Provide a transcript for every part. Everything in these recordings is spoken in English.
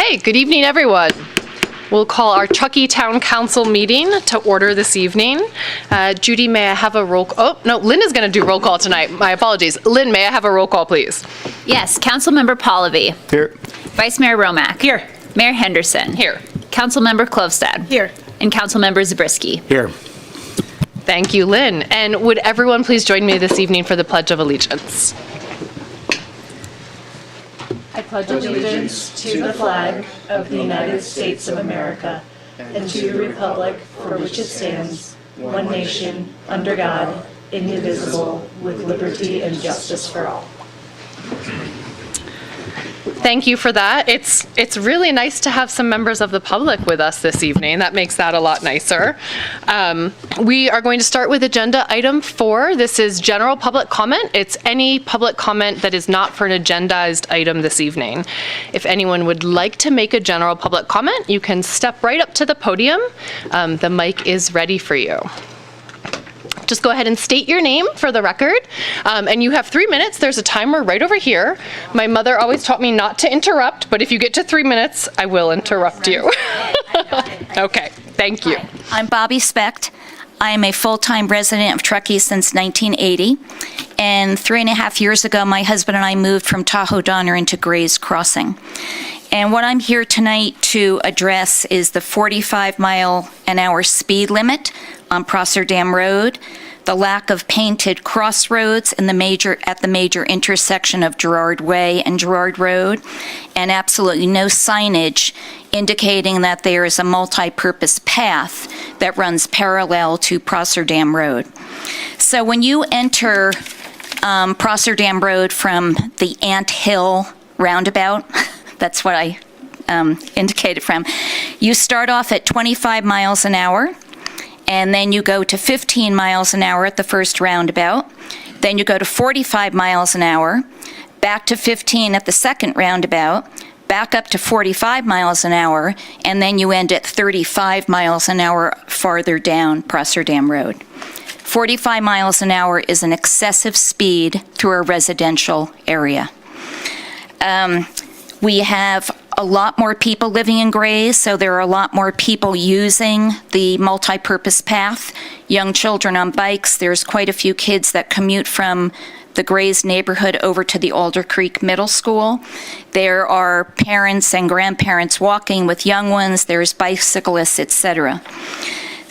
Okay, good evening, everyone. We'll call our Truckee Town Council meeting to order this evening. Judy, may I have a roll call? Oh, no, Lynn is going to do roll call tonight. My apologies. Lynn, may I have a roll call, please? Yes, Councilmember Pallavi. Here. Vice Mayor Romack. Here. Mayor Henderson. Here. Councilmember Klövstad. Here. And Councilmember Zabriskie. Here. Thank you, Lynn. And would everyone please join me this evening for the Pledge of Allegiance? I pledge allegiance to the flag of the United States of America and to the republic for which it stands, one nation, under God, indivisible, with liberty and justice for all. Thank you for that. It's really nice to have some members of the public with us this evening. That makes that a lot nicer. We are going to start with agenda item 4. This is general public comment. It's any public comment that is not for an agendized item this evening. If anyone would like to make a general public comment, you can step right up to the podium. The mic is ready for you. Just go ahead and state your name for the record. And you have 3 minutes. There's a timer right over here. My mother always taught me not to interrupt, but if you get to 3 minutes, I will interrupt you. Okay, thank you. Hi, I'm Bobby Specht. I am a full-time resident of Truckee since 1980. And 3.5 years ago, my husband and I moved from Tahoe Donner into Gray's Crossing. And what I'm here tonight to address is the 45-mile-an-hour speed limit on Prosser Dam Road, the lack of painted crossroads at the major intersection of Girard Way and Girard Road, and absolutely no signage indicating that there is a multi-purpose path that runs parallel to Prosser Dam Road. So when you enter Prosser Dam Road from the Ant Hill roundabout, that's what I indicated from, you start off at 25 miles an hour, and then you go to 15 miles an hour at the first roundabout. Then you go to 45 miles an hour, back to 15 at the second roundabout, back up to 45 miles an hour, and then you end at 35 miles an hour farther down Prosser Dam Road. 45 miles an hour is an excessive speed through a residential area. We have a lot more people living in Grays, so there are a lot more people using the multi-purpose path. Young children on bikes. There's quite a few kids that commute from the Grays neighborhood over to the Alder Creek Middle School. There are parents and grandparents walking with young ones. There's bicyclists, etc.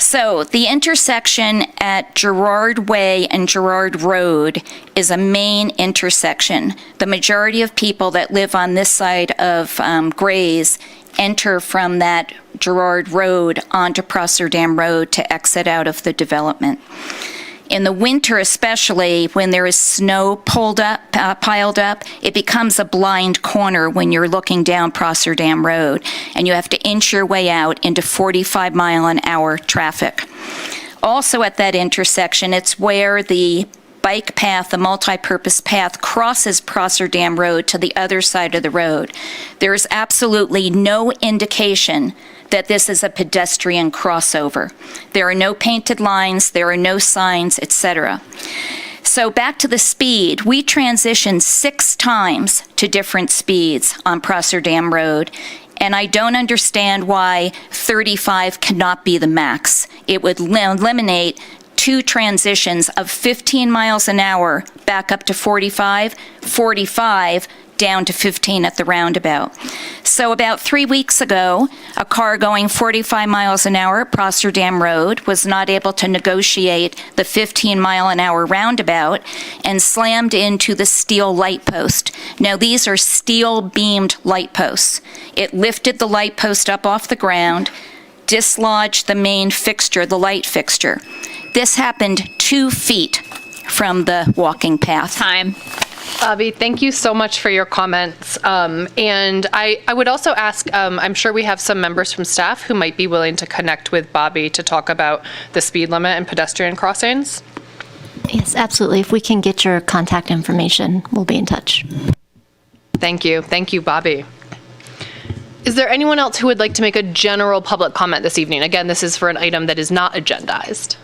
So the intersection at Girard Way and Girard Road is a main intersection. The majority of people that live on this side of Grays enter from that Girard Road onto Prosser Dam Road to exit out of the development. In the winter especially, when there is snow piled up, it becomes a blind corner when you're looking down Prosser Dam Road, and you have to inch your way out into 45-mile-an-hour traffic. Also at that intersection, it's where the bike path, the multi-purpose path, crosses Prosser Dam Road to the other side of the road. There is absolutely no indication that this is a pedestrian crossover. There are no painted lines, there are no signs, etc. So back to the speed, we transitioned 6 times to different speeds on Prosser Dam Road, and I don't understand why 35 cannot be the max. It would eliminate 2 transitions of 15 miles an hour back up to 45, 45 down to 15 at the roundabout. So about 3 weeks ago, a car going 45 miles an hour at Prosser Dam Road was not able to negotiate the 15-mile-an-hour roundabout and slammed into the steel light post. Now, these are steel-beamed light posts. It lifted the light post up off the ground, dislodged the main fixture, the light fixture. This happened 2 feet from the walking path. Time. Bobby, thank you so much for your comments. And I would also ask, I'm sure we have some members from staff who might be willing to connect with Bobby to talk about the speed limit and pedestrian crossings. Yes, absolutely. If we can get your contact information, we'll be in touch. Thank you. Thank you, Bobby. Is there anyone else who would like to make a general public comment this evening? Again, this is for an item that is not agendized.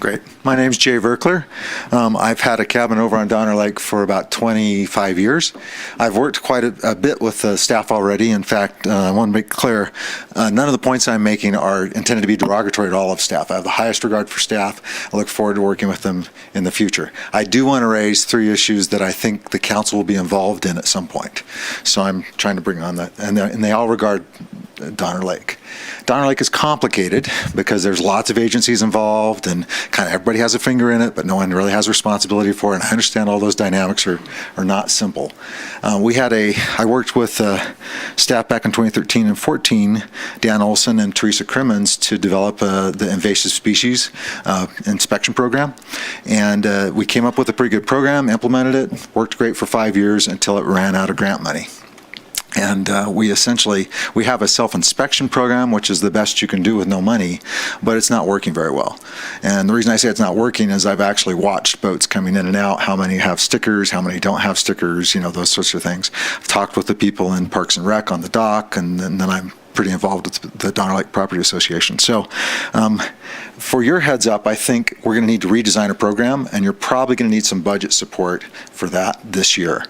Great. My name's Jay Verkler. I've had a cabin over on Donner Lake for about 25 years. I've worked quite a bit with the staff already. In fact, I want to make clear, none of the points I'm making are intended to be derogatory to all of staff. I have the highest regard for staff. I look forward to working with them in the future. I do want to raise 3 issues that I think the council will be involved in at some point. So I'm trying to bring on that, and they all regard Donner Lake. Donner Lake is complicated because there's lots of agencies involved and kind of everybody has a finger in it, but no one really has responsibility for it. And I understand all those dynamics are not simple. I worked with staff back in 2013 and 14, Dan Olson and Teresa Crimmins, to develop the invasive species inspection program. And we came up with a pretty good program, implemented it, worked great for 5 years until it ran out of grant money. And we have a self-inspection program, which is the best you can do with no money, but it's not working very well. And the reason I say it's not working is I've actually watched boats coming in and out, how many have stickers, how many don't have stickers, those sorts of things. I've talked with the people in Parks and Rec on the dock, and then I'm pretty involved with the Donner Lake Property Association. So for your heads up, I think we're going to need to redesign a program, and you're probably going to need some budget support for that this year.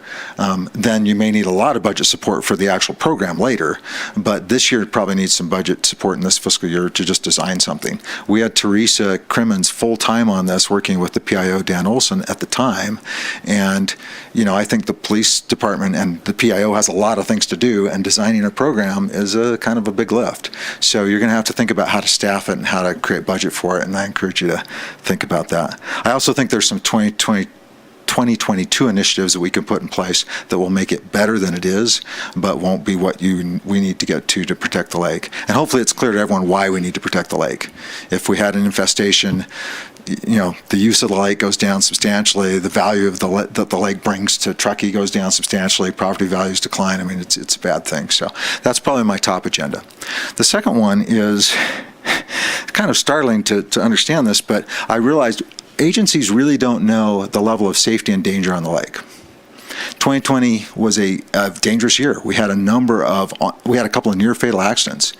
Then you may need a lot of budget support for the actual program later, but this year probably needs some budget support in this fiscal year to just design something. We had Teresa Crimmins full-time on this, working with the PIO, Dan Olson, at the time, and I think the police department and the PIO has a lot of things to do, and designing a program is a kind of a big lift. So you're going to have to think about how to staff it and how to create budget for it, and I encourage you to think about that. I also think there's some 2022 initiatives that we can put in place that will make it better than it is, but won't be what we need to get to protect the lake. And hopefully it's clear to everyone why we need to protect the lake. If we had an infestation, the use of the lake goes down substantially. The value of that the lake brings to Truckee goes down substantially. Property values decline. I mean, it's a bad thing. So that's probably my top agenda. The second one is kind of startling to understand this, but I realized agencies really don't know the level of safety and danger on the lake. 2020 was a dangerous year. We had a couple of near fatal accidents.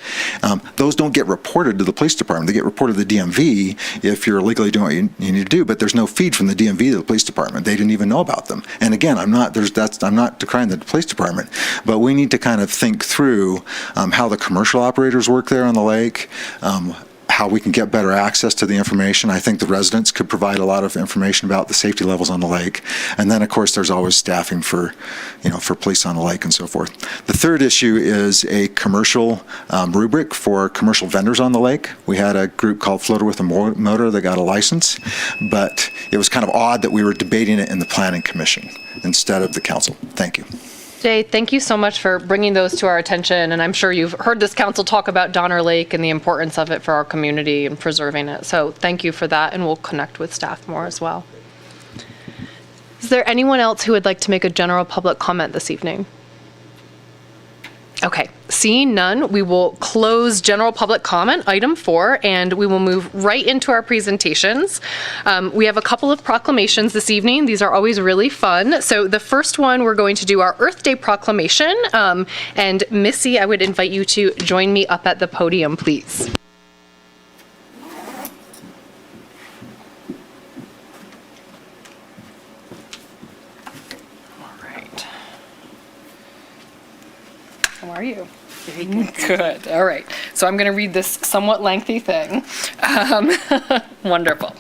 Those don't get reported to the police department. They get reported to the DMV if you're illegally doing what you need to do, but there's no feed from the DMV to the police department. They didn't even know about them. And again, I'm not decrying the police department, but we need to kind of think through how the commercial operators work there on the lake, how we can get better access to the information. I think the residents could provide a lot of information about the safety levels on the lake. And then, of course, there's always staffing for police on the lake and so forth. The third issue is a commercial rubric for commercial vendors on the lake. We had a group called Floater with a Motor that got a license, but it was kind of odd that we were debating it in the Planning Commission instead of the council. Thank you. Jay, thank you so much for bringing those to our attention, and I'm sure you've heard this council talk about Donner Lake and the importance of it for our community and preserving it. So thank you for that, and we'll connect with staff more as well. Is there anyone else who would like to make a general public comment this evening? Okay, seeing none, we will close general public comment, item 4, and we will move right into our presentations. We have a couple of proclamations this evening. These are always really fun. So the first one, we're going to do our Earth Day proclamation. And Missy, I would invite you to join me up at the podium, please. How are you? Very good. Good. All right. So I'm going to read this somewhat lengthy thing. Wonderful.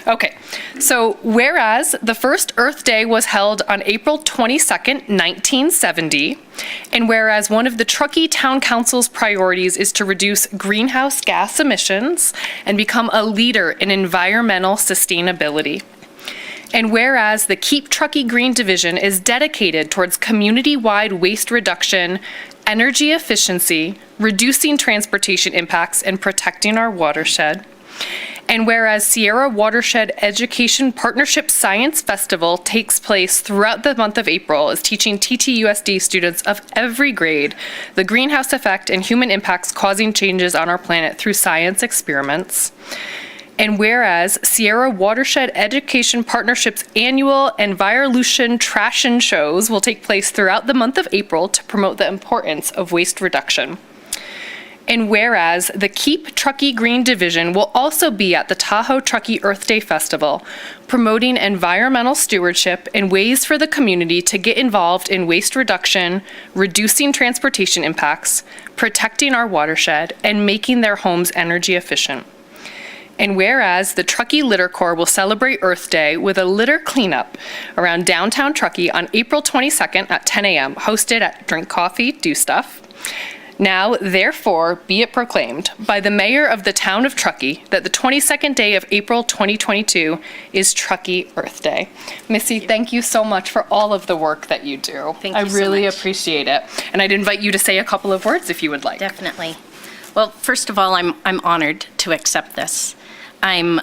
Okay. So whereas the first Earth Day was held on April 22nd, 1970, and whereas one of the Truckee Town Council's priorities is to reduce greenhouse gas emissions and become a leader in environmental sustainability. And whereas the Keep Truckee Green Division is dedicated towards community-wide waste reduction, energy efficiency, reducing transportation impacts, and protecting our watershed. And whereas Sierra Watershed Education Partnership Science Festival takes place throughout the month of April, is teaching TTUSD students of every grade the greenhouse effect and human impacts causing changes on our planet through science experiments. And whereas Sierra Watershed Education Partnership's annual Envirolution Trashin' shows will take place throughout the month of April to promote the importance of waste reduction. And whereas the Keep Truckee Green Division will also be at the Tahoe Truckee Earth Day Festival, promoting environmental stewardship and ways for the community to get involved in waste reduction, reducing transportation impacts, protecting our watershed, and making their homes energy efficient. And whereas the Truckee Litter Corps will celebrate Earth Day with a litter cleanup around downtown Truckee on April 22nd at 10 a.m., hosted at Drink Coffee, Do Stuff. Now, therefore, be it proclaimed by the mayor of the town of Truckee that the 22nd day of April 2022 is Truckee Earth Day. Missy, thank you so much for all of the work that you do. Thank I you so really much. appreciate it. And I'd invite you to say a couple of words if you would like. Definitely. Well, first of all, I'm honored to accept this. I'm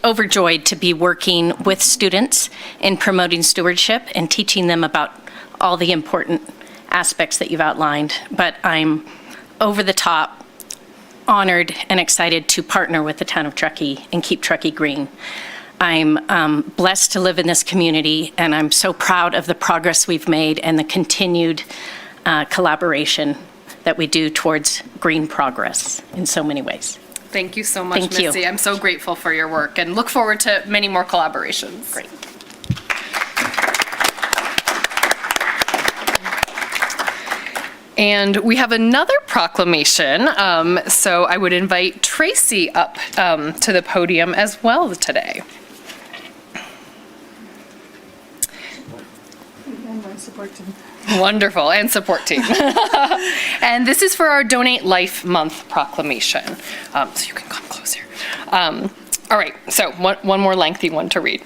overjoyed to be working with students in promoting stewardship and teaching them about all the important aspects that you've outlined. But I'm over the top honored and excited to partner with the town of Truckee and keep Truckee green. I'm blessed to live in this community, and I'm so proud of the progress we've made and the continued collaboration that we do towards green progress in so many ways. Thank you so much, Thank you. Missy. I'm so grateful for your work and look forward to many more collaborations. Great. And we have another proclamation, so I would invite Tracy up to the podium as well today. And my support team. Wonderful, and support team. And this is for our Donate Life Month proclamation. So you can come close here. All right, so one more lengthy one to read.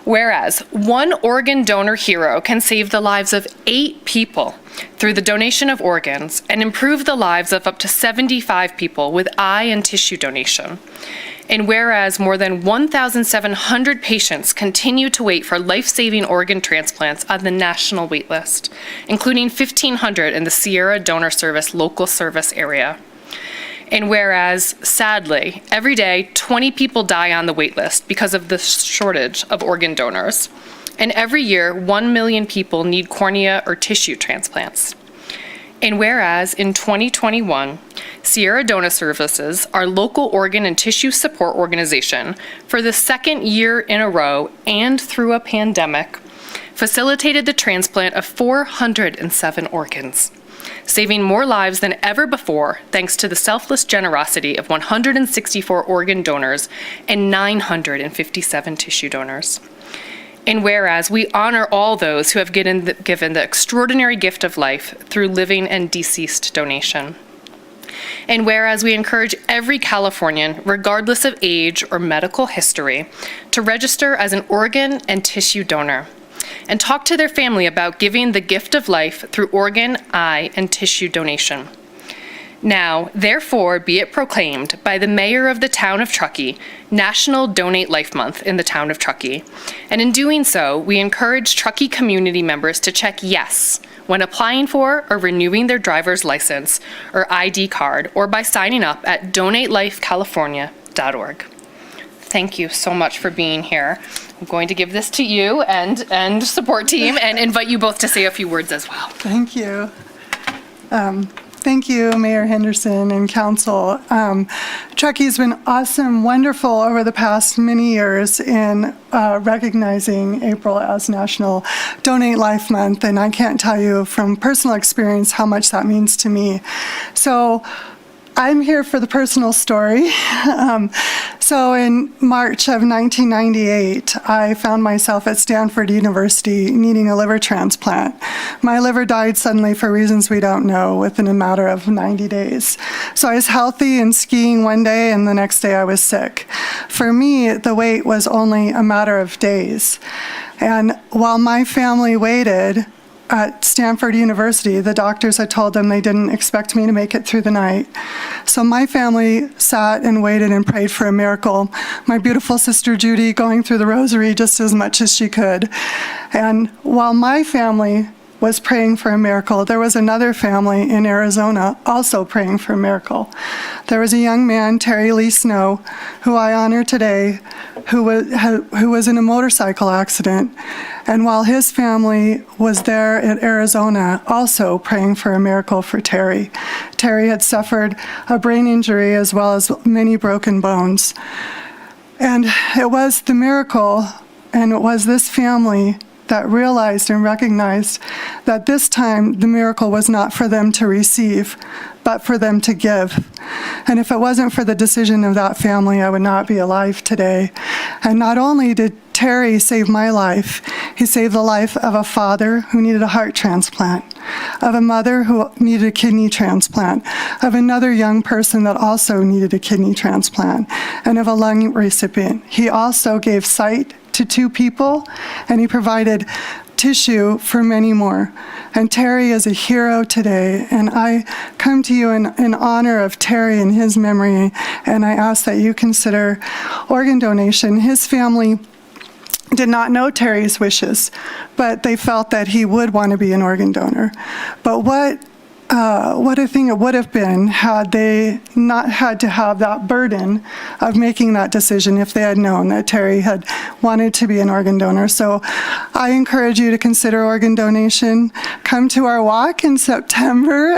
Whereas one organ donor hero can save the lives of 8 people through the donation of organs and improve the lives of up to 75 people with eye and tissue donation. And whereas more than 1,700 patients continue to wait for life-saving organ transplants on the national wait list, including 1,500 in the Sierra Donor Service local service area. And whereas, sadly, every day 20 people die on the wait list because of the shortage of organ donors. And every year 1 million people need cornea or tissue transplants. And whereas in 2021, Sierra Donor Services, our local organ and tissue support organization, for the second year in a row and through a pandemic, facilitated the transplant of 407 organs, saving more lives than ever before thanks to the selfless generosity of 164 organ donors and 957 tissue donors. And whereas we honor all those who have given the extraordinary gift of life through living and deceased donation. And whereas we encourage every Californian, regardless of age or medical history, to register as an organ and tissue donor and talk to their family about giving the gift of life through organ, eye, and tissue donation. Now, therefore, be it proclaimed by the mayor of the town of Truckee, National Donate Life Month in the town of Truckee. And in doing so, we encourage Truckee community members to check yes when applying for or renewing their driver's license or ID card, or by signing up at donatelifecalifornia.org. Thank you so much for being here. I'm going to give this to you and support team and invite you both to say a few words as well. Thank you. Thank you, Mayor Henderson and Council. Truckee's been awesome, wonderful over the past many years in recognizing April as National Donate Life Month, and I can't tell you from personal experience how much that means to me. So I'm here for the personal story. So in March of 1998, I found myself at Stanford University needing a liver transplant. My liver died suddenly for reasons we don't know within a matter of 90 days. So I was healthy and skiing one day, and the next day I was sick. For me, the wait was only a matter of days. And while my family waited at Stanford University, the doctors had told them they didn't expect me to make it through the night. So my family sat and waited and prayed for a miracle. My beautiful sister Judy going through the rosary just as much as she could. And while my family was praying for a miracle, there was another family in Arizona also praying for a miracle. There was a young man, Terry Lee Snow, who I honor today, who was in a motorcycle accident. And while his family was there in Arizona also praying for a miracle for Terry. Terry had suffered a brain injury as well as many broken bones. And it was the miracle, and it was this family that realized and recognized that this time the miracle was not for them to receive, but for them to give. And if it wasn't for the decision of that family, I would not be alive today. And not only did Terry save my life, he saved the life of a father who needed a heart transplant, of a mother who needed a kidney transplant, of another young person that also needed a kidney transplant, and of a lung recipient. He also gave sight to 2 people, and he provided tissue for many more. And Terry is a hero today, and I come to you in honor of Terry and his memory, and I ask that you consider organ donation. His family did not know Terry's wishes, but they felt that he would want to be an organ donor. But what a thing it would have been had they not had to have that burden of making that decision if they had known that Terry had wanted to be an organ donor. So I encourage you to consider organ donation. Come to our walk in September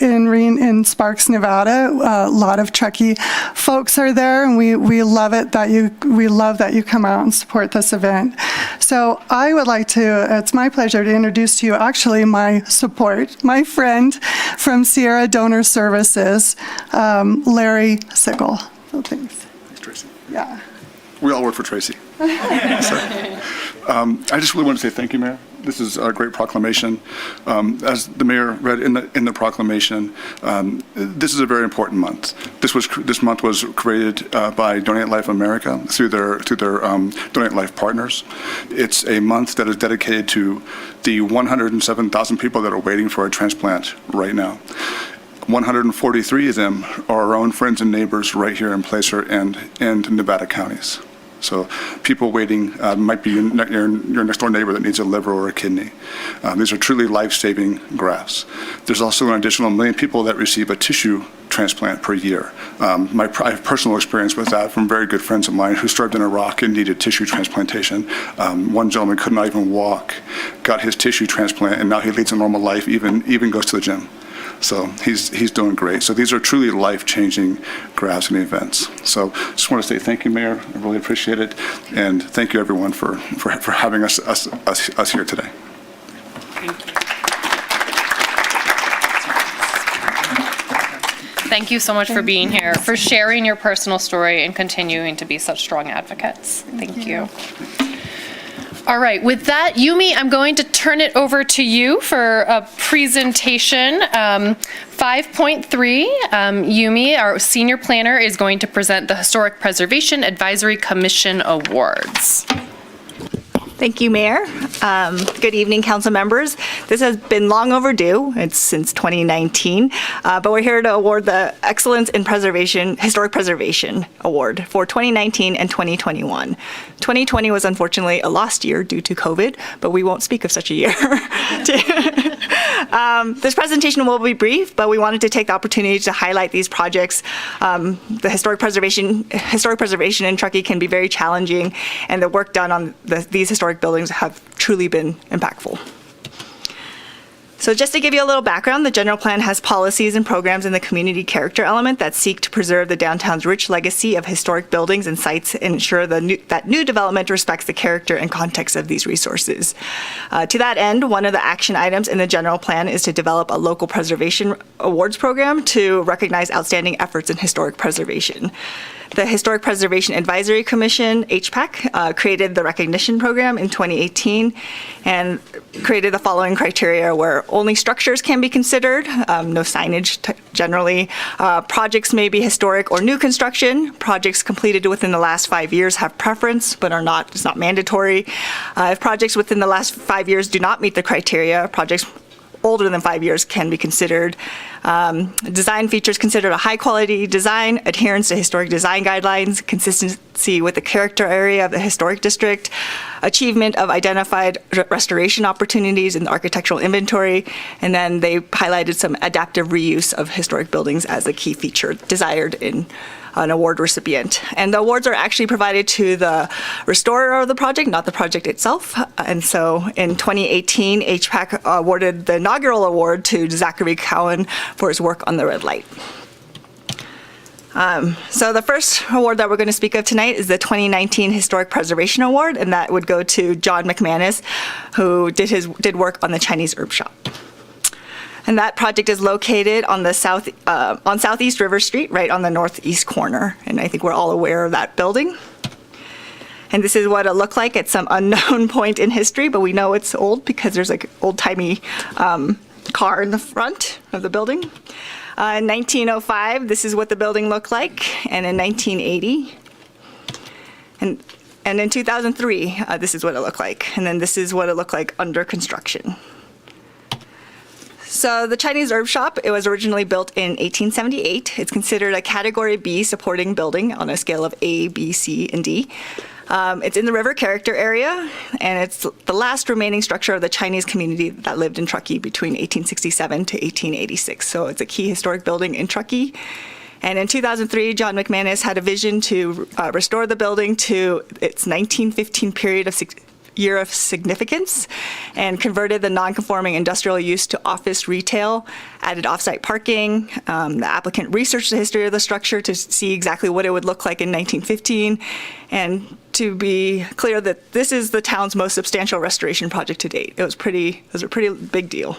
in Sparks, Nevada. A lot of Truckee folks are there, and we love it that you come out and support this event. So I would like to, it's my pleasure to introduce to you actually my friend from Sierra Donor Services, Larry Sickle. So thanks. Thanks, Tracy. Yeah. We all work for Tracy. I just really want to say thank you, Mayor. This is a great proclamation. As the mayor read in the proclamation, this is a very important month. This month was created by Donate Life America through their Donate Life partners. It's a month that is dedicated to the 107,000 people that are waiting for a transplant right now. 143 of them are our own friends and neighbors right here in Placer and Nevada counties. So people waiting might be your next door neighbor that needs a liver or a kidney. These are truly life-saving grafts. There's also an additional 1 million people that receive a tissue transplant per year. I have personal experience with that from very good friends of mine who served in Iraq and needed tissue transplantation. One gentleman could not even walk, got his tissue transplant, and now he leads a normal life, even goes to the gym. So he's doing great. So these are truly life-changing grafts and events. So just want to say thank you, Mayor. I really appreciate it, and thank you everyone for having us here today. Thank you so much for being here, for sharing your personal story and continuing to be such strong advocates. Thank you. All right, with that, Yumi, I'm going to turn it over to you for a presentation. 5.3, Yumi, our senior planner, is going to present the Historic Preservation Advisory Commission Awards. Thank you, Mayor. Good evening, council members. This has been long overdue. It's since 2019, but we're here to award the Excellence in Preservation, Historic Preservation Award for 2019 and 2021. 2020 was unfortunately a lost year due to COVID, but we won't speak of such a year. This presentation will be brief, but we wanted to take the opportunity to highlight these projects. The historic preservation in Truckee can be very challenging, and the work done on these historic buildings have truly been impactful. So just to give you a little background, the general plan has policies and programs in the community character element that seek to preserve the downtown's rich legacy of historic buildings and sites and ensure that new development respects the character and context of these resources. To that end, one of the action items in the general plan is to develop a local preservation awards program to recognize outstanding efforts in historic preservation. The Historic Preservation Advisory Commission, HPAC, created the recognition program in 2018 and created the following criteria where only structures can be considered, no signage generally. Projects may be historic or new construction. Projects completed within the last 5 years have preference, but it's not mandatory. If projects within the last 5 years do not meet the criteria, projects older than 5 years can be considered. Design features considered a high-quality design, adherence to historic design guidelines, consistency with the character area of the historic district, achievement of identified restoration opportunities in the architectural inventory, and then they highlighted some adaptive reuse of historic buildings as a key feature desired in an award recipient. And the awards are actually provided to the restorer of the project, not the project itself. And so in 2018, HPAC awarded the inaugural award to Zachary Cowan for his work on the red light. So the first award that we're going to speak of tonight is the 2019 Historic Preservation Award, and that would go to John McManus, who did work on the Chinese herb shop. And that project is located on the on Southeast River Street, right on the northeast corner. And I think we're all aware of that building. And this is what it looked like at some unknown point in history, but we know it's old because there's like old-timey car in the front of the building. In 1905, this is what the building looked like, and in 1980. And in 2003, this is what it looked like. And then this is what it looked like under construction. So the Chinese herb shop, it was originally built in 1878. It's considered a Category B supporting building on a scale of A, B, C, and D. It's in the river character area, and it's the last remaining structure of the Chinese community that lived in Truckee between 1867 to 1886. So it's a key historic building in Truckee. And in 2003, John McManus had a vision to restore the building to its 1915 year of significance, and converted the non-conforming industrial use to office retail, added off-site parking. The applicant researched the history of the structure to see exactly what it would look like in 1915, and to be clear that this is the town's most substantial restoration project to date. It was a pretty big deal.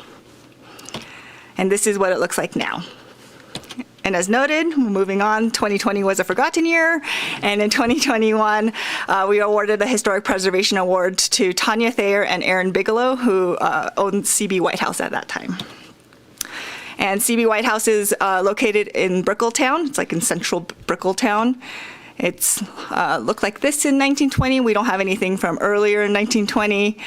And this is what it looks like now. And as noted, moving on, 2020 was a forgotten year, and in 2021, we awarded a Historic Preservation Award to Tanya Thayer and Aaron Bigelow, who owned CB White House at that time. And CB White House is located in Brickletown. It's like in central Brickletown. It's looked like this in 1920. We don't have anything from earlier in 1920.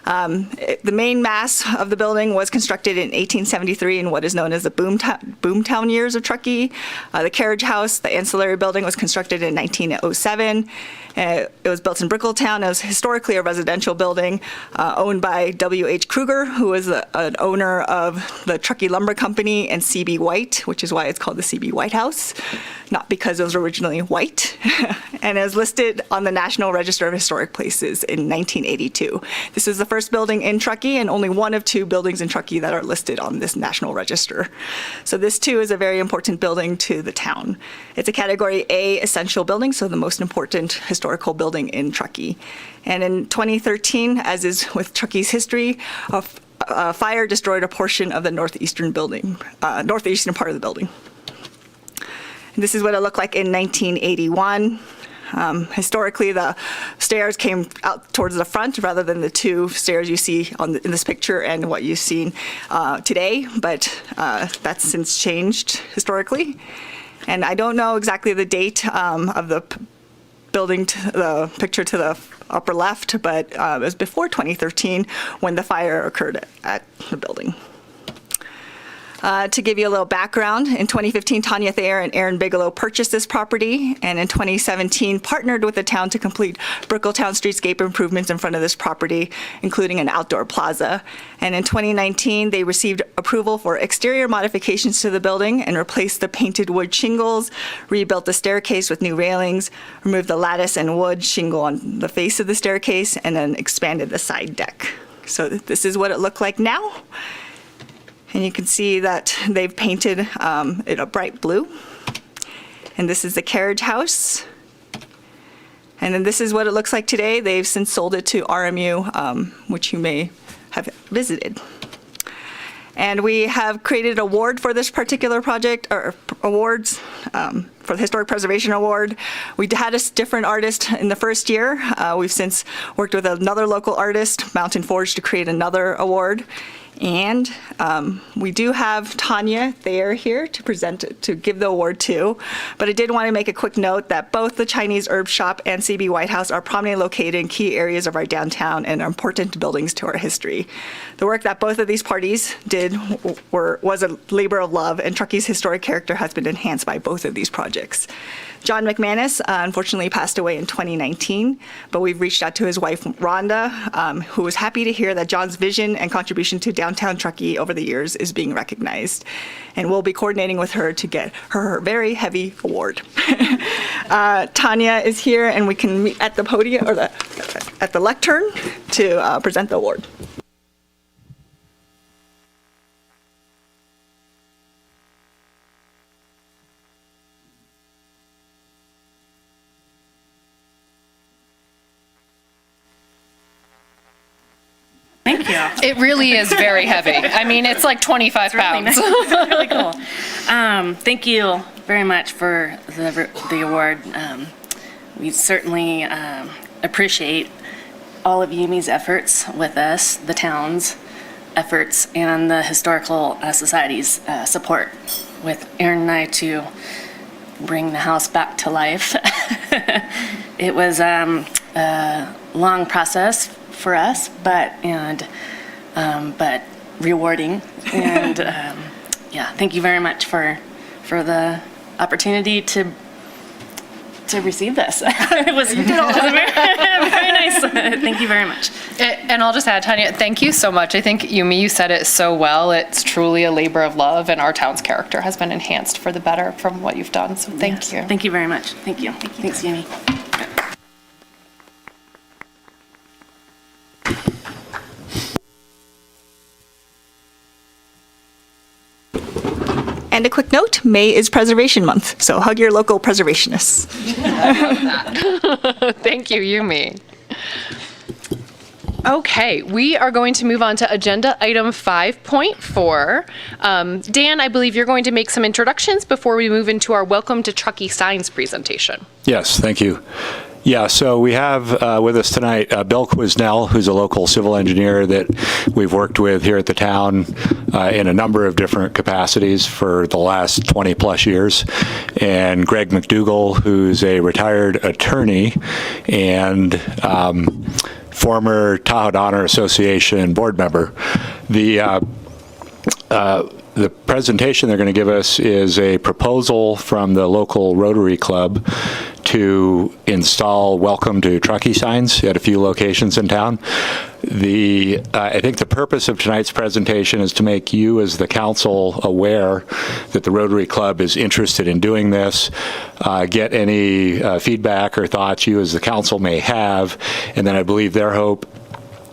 The main mass of the building was constructed in 1873 in what is known as the boomtown years of Truckee. The carriage house, the ancillary building, was constructed in 1907. It was built in Brickletown. It was historically a residential building owned by W.H. Kruger, who was an owner of the Truckee Lumber Company and C.B. White, which is why it's called the C.B. White House, not because it was originally white. And it was listed on the National Register of Historic Places in 1982. This is the first building in Truckee and only one of two buildings in Truckee that are listed on this National Register. So this, too, is a very important building to the town. It's a Category A essential building, so the most important historical building in Truckee. And in 2013, as is with Truckee's history, a fire destroyed a portion of the northeastern part of the building. And this is what it looked like in 1981. Historically, the stairs came out towards the front rather than the two stairs you see in this picture and what you've seen today, but that's since changed historically. And I don't know exactly the date of the building, the picture to the upper left, but it was before 2013 when the fire occurred at the building. To give you a little background, in 2015, Tanya Thayer and Aaron Bigelow purchased this property, and in 2017 partnered with the town to complete Brickletown streetscape improvements in front of this property, including an outdoor plaza. And in 2019, they received approval for exterior modifications to the building and replaced the painted wood shingles, rebuilt the staircase with new railings, removed the lattice and wood shingle on the face of the staircase, and then expanded the side deck. So this is what it looked like now. And you can see that they've painted it a bright blue. And this is the carriage house. And then this is what it looks like today. They've since sold it to RMU, which you may have visited. And we have created an award for this particular project, or awards for the Historic Preservation Award. We had a different artist in the first year. We've since worked with another local artist, Mountain Forge, to create another award. And we do have Tanya Thayer here to give the award to. But I did want to make a quick note that both the Chinese Herb Shop and CB White House are prominently located in key areas of our downtown and are important buildings to our history. The work that both of these parties did was a labor of love, and Truckee's historic character has been enhanced by both of these projects. John McManus unfortunately passed away in 2019, but we've reached out to his wife, Rhonda, who was happy to hear that John's vision and contribution to downtown Truckee over the years is being recognized. And we'll be coordinating with her to get her very heavy award. Tanya is here, and we can meet at the podium, or at the lectern, to present the award. Thank you. It really is very heavy. I mean, it's like 25 pounds. It's really cool. Thank you very much for the award. We certainly appreciate all of UME's efforts with us, the town's efforts, and the Historical Society's support with Aaron and I to bring the house back to life. It was a long process for us, but rewarding. And yeah, thank you very much for the opportunity to receive this. It was very nice. Thank you very much. And I'll just add, Tanya, thank you so much. I think, Yumi, you said it so well. It's truly a labor of love, and our town's character has been enhanced for the better from what you've done. So thank you. Thank you very much. Thank you. Thanks, Yumi. And a quick note, May is Preservation Month, so hug your local preservationists. Thank you, Yumi. Okay, we are going to move on to agenda item 5.4. Dan, I believe you're going to make some introductions before we move into our Welcome to Truckee Signs presentation. Yes, thank you. Yeah, so we have with us tonight Bill Quisnell, who's a local civil engineer that we've worked with here at the town in a number of different capacities for the last 20 plus years, and Greg McDougall, who's a retired attorney and former Tahoe Donner Association board member. The presentation they're going to give us is a proposal from the local Rotary Club to install Welcome to Truckee signs at a few locations in town. I think the purpose of tonight's presentation is to make you as the council aware that the Rotary Club is interested in doing this, get any feedback or thoughts you as the council may have, and then I believe their hope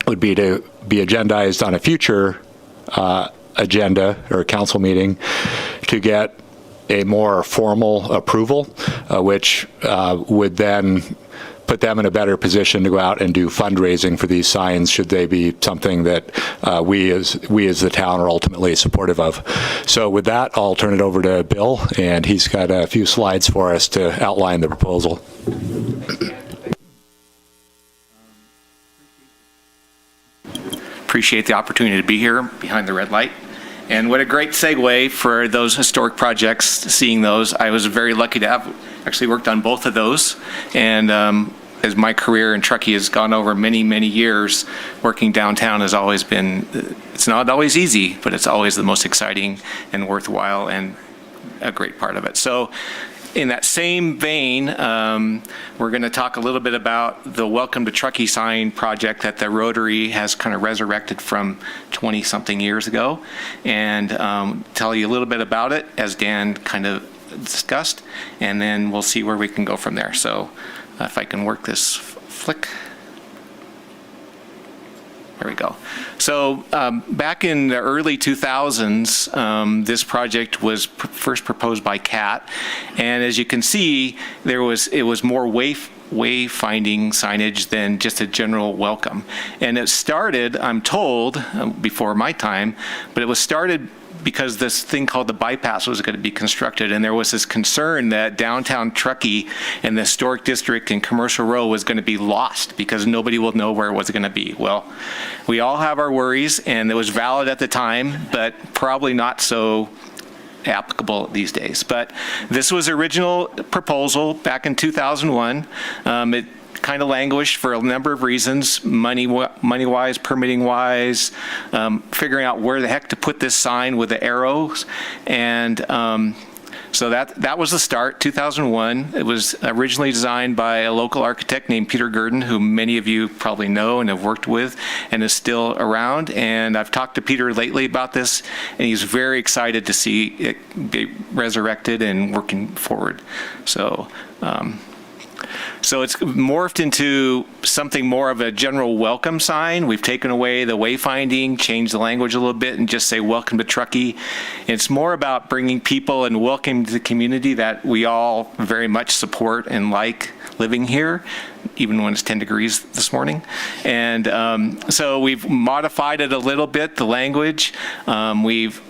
would be to be agendized on a future agenda or council meeting to get a more formal approval, which would then put them in a better position to go out and do fundraising for these signs should they be something that we as the town are ultimately supportive of. So with that, I'll turn it over to Bill, and he's got a few slides for us to outline the proposal. Appreciate the opportunity to be here behind the red light. And what a great segue for those historic projects, seeing those. I was very lucky to have actually worked on both of those. And as my career in Truckee has gone over many, many years, working downtown has always been, it's not always easy, but it's always the most exciting and worthwhile and a great part of it. So in that same vein, we're going to talk a little bit about the Welcome to Truckee sign project that the Rotary has kind of resurrected from 20-something years ago, and tell you a little bit about it, as Dan kind of discussed, and then we'll see where we can go from there. So if I can work this flick. There we go. So back in the early 2000s, this project was first proposed by CAT, and as you can see, it was more wayfinding signage than just a general welcome. And it started, I'm told, before my time, but it was started because this thing called the bypass was going to be constructed, and there was this concern that downtown Truckee and the historic district and Commercial Row was going to be lost because nobody will know where it was going to be. Well, we all have our worries, and it was valid at the time, but probably not so applicable these days. But this was original proposal back in 2001. It kind of languished for a number of reasons, money-wise, permitting-wise, figuring out where the heck to put this sign with the arrows. And so that was the start, 2001. It was originally designed by a local architect named Peter Gurdon, who many of you probably know and have worked with and is still around. And I've talked to Peter lately about this, and he's very excited to see it be resurrected and working forward. So it's morphed into something more of a general welcome sign. We've taken away the wayfinding, changed the language a little bit, and just say, welcome to Truckee. It's more about bringing people and welcoming to the community that we all very much support and like living here, even when it's 10 degrees this morning. And so we've modified it a little bit, the language.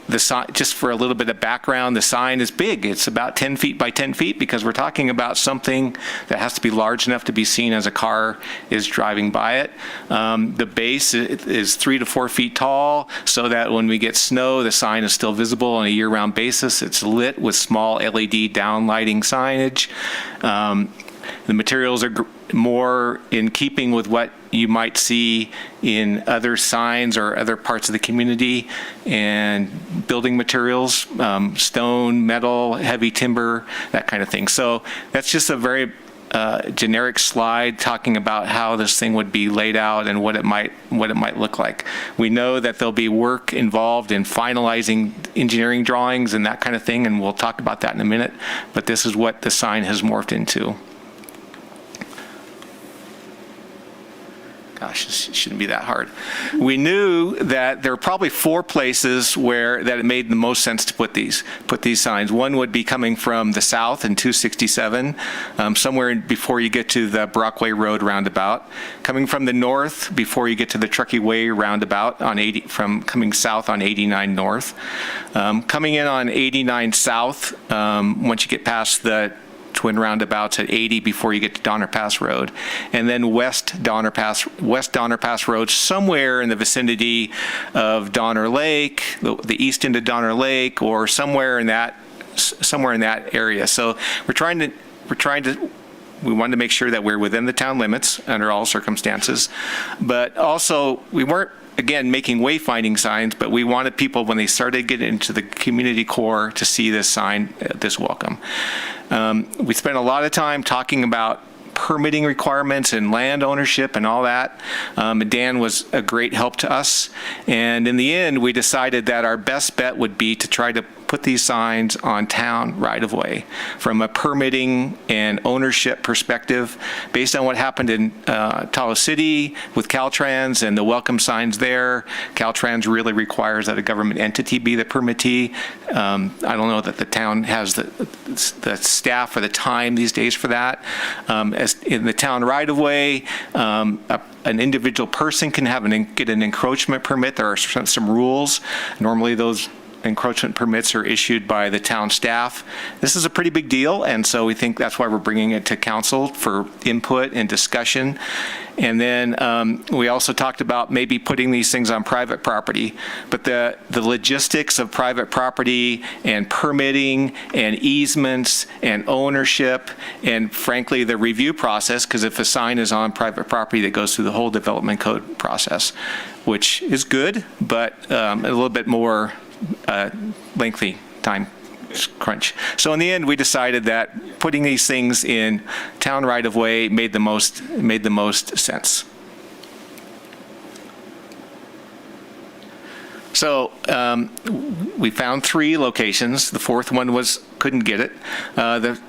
Just for a little bit of background, the sign is big. It's about 10 feet by 10 feet because we're talking about something that has to be large enough to be seen as a car is driving by it. The base is 3 to 4 feet tall so that when we get snow, the sign is still visible on a year-round basis. It's lit with small LED downlighting signage. The materials are more in keeping with what you might see in other signs or other parts of the community, and building materials, stone, metal, heavy timber, that kind of thing. So that's just a very generic slide talking about how this thing would be laid out and what it might look like. We know that there'll be work involved in finalizing engineering drawings and that kind of thing, and we'll talk about that in a minute, but this is what the sign has morphed into. Gosh, this shouldn't be that hard. We knew that there were probably 4 places that it made the most sense to put these signs. One would be coming from the south in 267, somewhere before you get to the Brockway Road roundabout. Coming from the north before you get to the Truckee Way roundabout coming south on 89 north. Coming in on 89 south, once you get past the twin roundabouts at 80 before you get to Donner Pass Road, and then West Donner Pass Road, somewhere in the vicinity of Donner Lake, the east end of Donner Lake, or somewhere in that area. So we wanted to make sure that we're within the town limits under all circumstances, but also we weren't, again, making wayfinding signs, but we wanted people, when they started getting into the community core, to see this sign, this welcome. We spent a lot of time talking about permitting requirements and land ownership and all that. Dan was a great help to us. And in the end, we decided that our best bet would be to try to put these signs on town right-of-way from a permitting and ownership perspective. Based on what happened in Tahoe City with Caltrans and the welcome signs there, Caltrans really requires that a government entity be the permittee. I don't know that the town has the staff or the time these days for that. As in the town right-of-way, an individual person can get an encroachment permit. There are some rules. Normally those encroachment permits are issued by the town staff. This is a pretty big deal, and so we think that's why we're bringing it to council for input and discussion. And then we also talked about maybe putting these things on private property, but the logistics of private property and permitting and easements and ownership and frankly the review process, because if a sign is on private property, that goes through the whole development code process, which is good, but a little bit more lengthy time crunch. So in the end, we decided that putting these things in town right-of-way made the most sense. So we found 3 locations. The 4th one couldn't get it. The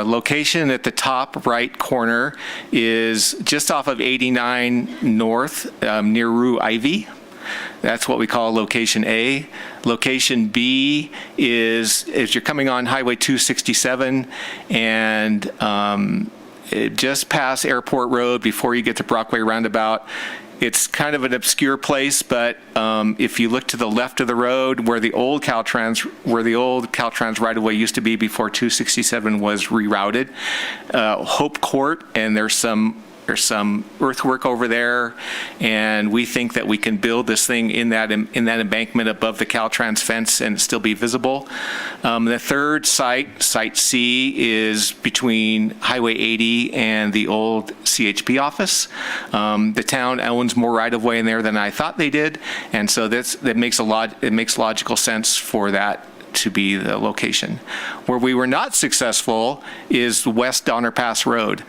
location at the top right corner is just off of 89 North near Rue Ivy. That's what we call location A. Location B is you're coming on Highway 267 and just past Airport Road before you get to Brockway Roundabout. It's kind of an obscure place, but if you look to the left of the road where the old Caltrans right-of-way used to be before 267 was rerouted, Hope Court, and there's some earthwork over there, and we think that we can build this thing in that embankment above the Caltrans fence and still be visible. The third site, Site C, is between Highway 80 and the old CHP office. The town owns more right-of-way in there than I thought they did, and so it makes logical sense for that to be the location. Where we were not successful is West Donner Pass Road.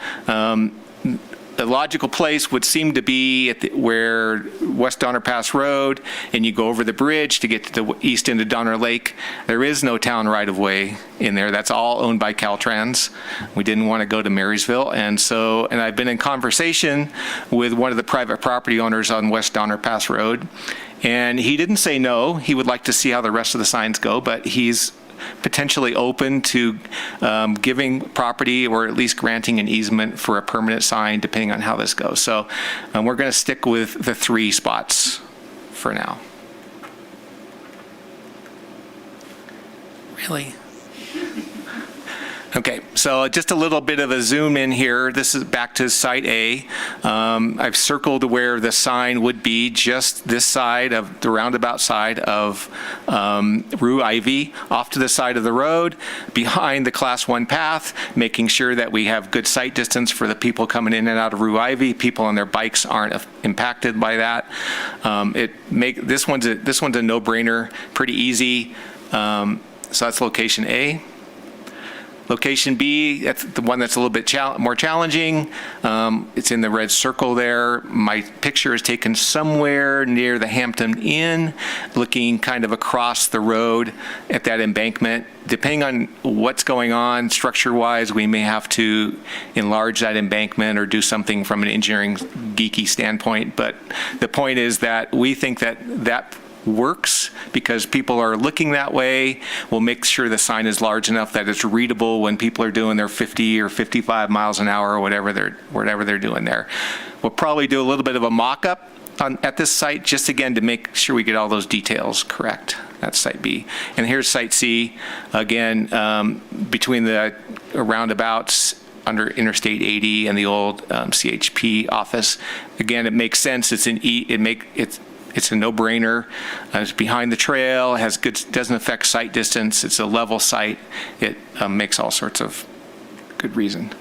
The logical place would seem to be where West Donner Pass Road, and you go over the bridge to get to the east end of Donner Lake. There is no town right-of-way in there. That's all owned by Caltrans. We didn't want to go to Marysville, and I've been in conversation with one of the private property owners on West Donner Pass Road, and he didn't say no. He would like to see how the rest of the signs go, but he's potentially open to giving property or at least granting an easement for a permanent sign depending on how this goes. So we're going to stick with the 3 spots for now. Really? Okay, so just a little bit of a zoom in here. This is back to Site A. I've circled where the sign would be, just this side of the roundabout side of Rue Ivy, off to the side of the road, behind the Class 1 path, making sure that we have good sight distance for the people coming in and out of Rue Ivy. People on their bikes aren't impacted by that. This one's a no-brainer, pretty easy. So that's location A. Location B, that's the one that's a little bit more challenging. It's in the red circle there. My picture is taken somewhere near the Hampton Inn, looking kind of across the road at that embankment. Depending on what's going on structure-wise, we may have to enlarge that embankment or do something from an engineering geeky standpoint. But the point is that we think that works because people are looking that way. We'll make sure the sign is large enough that it's readable when people are doing their 50 or 55 miles an hour or whatever they're doing there. We'll probably do a little bit of a mock-up at this site, just again to make sure we get all those details correct. That's Site B. And here's Site C, again, between the roundabouts under Interstate 80 and the old CHP office. Again, it makes sense. It's a no-brainer. It's behind the trail, doesn't affect sight distance. It's a level site. It makes all sorts of good reason.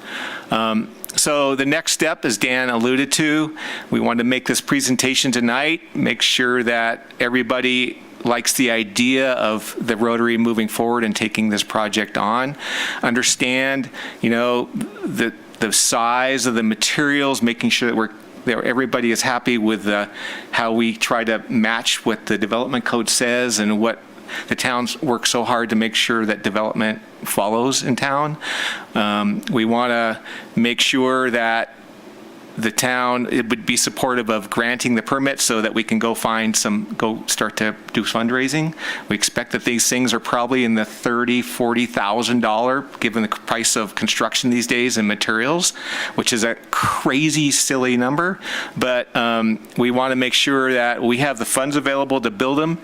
So the next step, as Dan alluded to, we wanted to make this presentation tonight, make sure that everybody likes the idea of the Rotary moving forward and taking this project on. Understand, the size of the materials, making sure that everybody is happy with how we try to match what the development code says and what the towns work so hard to make sure that development follows in town. We want to make sure that the town, it would be supportive of granting the permit so that we can go start to do fundraising. We expect that these things are probably in the $30,000, $40,000 given the price of construction these days and materials, which is a crazy, silly number. But we want to make sure that we have the funds available to build them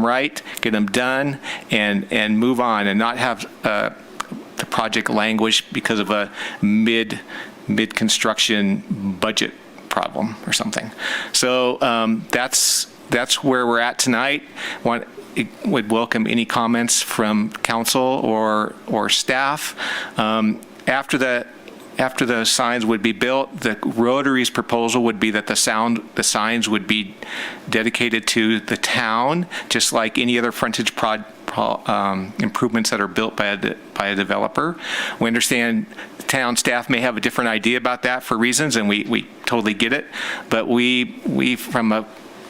right, get them done, and move on and not have the project languish because of a mid-construction budget problem or something. So that's where we're at tonight. Would welcome any comments from council or staff. After the signs would be built, the Rotary's proposal would be that the signs would be dedicated to the town, just like any other frontage improvements that are built by a developer. We understand town staff may have a different idea about that for reasons, and we totally get it. But we from a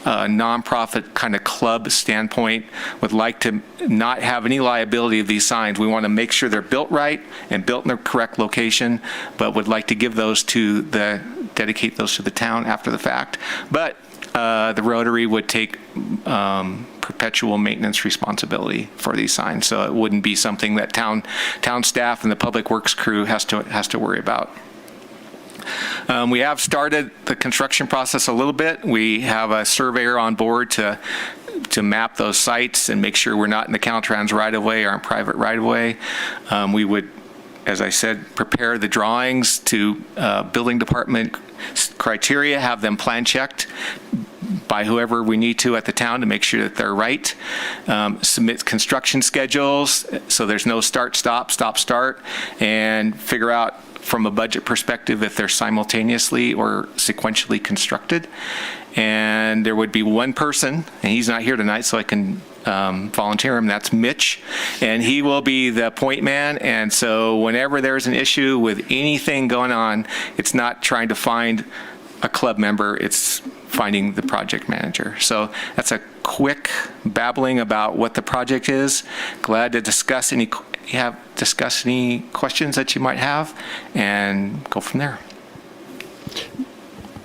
nonprofit kind of club standpoint would like to not have any liability of these signs. We want to make sure they're built right and built in the correct location, but would like to give those dedicate those to the town after the fact. But the Rotary would take perpetual maintenance responsibility for these signs, so it wouldn't be something that town staff and the public works crew has to worry about. We have started the construction process a little bit. We have a surveyor on board to map those sites and make sure we're not in the Caltrans right-of-way or in private right-of-way. We would, as I said, prepare the drawings to building department criteria, have them plan checked by whoever we need to at the town to make sure that they're right. Submit construction schedules so there's no start, stop, start, and figure out from a budget perspective if they're simultaneously or sequentially constructed. And there would be one person, and he's not here tonight, so I can volunteer him. That's Mitch, and he will be the point man. And so whenever there's an issue with anything going on, it's not trying to find a club member, it's finding the project manager. So that's a quick babbling about what the project is. Glad to discuss any questions that you might have and go from there.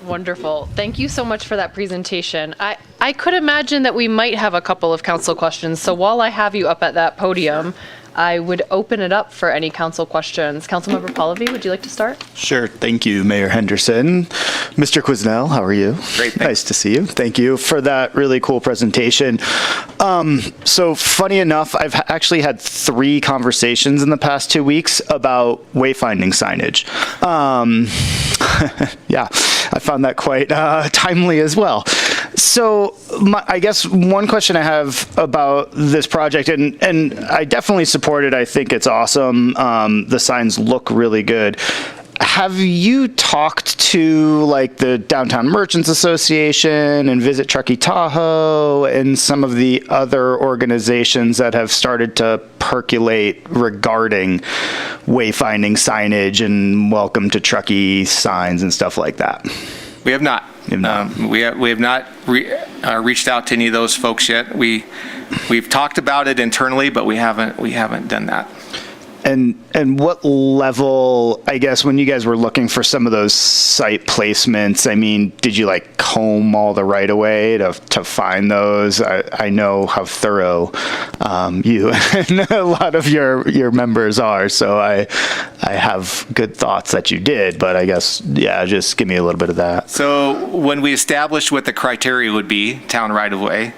Wonderful. Thank you so much for that presentation. I could imagine that we might have a couple of council questions. So while I have you up at that podium, I would open it up for any council questions. Councilmember Pallavi, would you like to start? Sure. Thank you, Mayor Henderson. Mr. Quisnell, how are you? Great. Nice to see you. Thank you for that really cool presentation. So funny enough, I've actually had 3 conversations in the past 2 weeks about wayfinding signage. Yeah, I found that quite timely as well. So I guess one question I have about this project, and I definitely support it. I think it's awesome. The signs look really good. Have you talked to like the Downtown Merchants Association and Visit Truckee Tahoe and some of the other organizations that have started to percolate regarding wayfinding signage and welcome to Truckee signs and stuff like that? We have not. We have not reached out to any of those folks yet. We've talked about it internally, but we haven't done that. And what level, I guess, when you guys were looking for some of those site placements, I mean, did you like comb all the right of way to find those? I know how thorough you and a lot of your members are, so I have good thoughts that you did, but I guess, yeah, just give me a little bit of that. So when we established what the criteria would be, town right of way,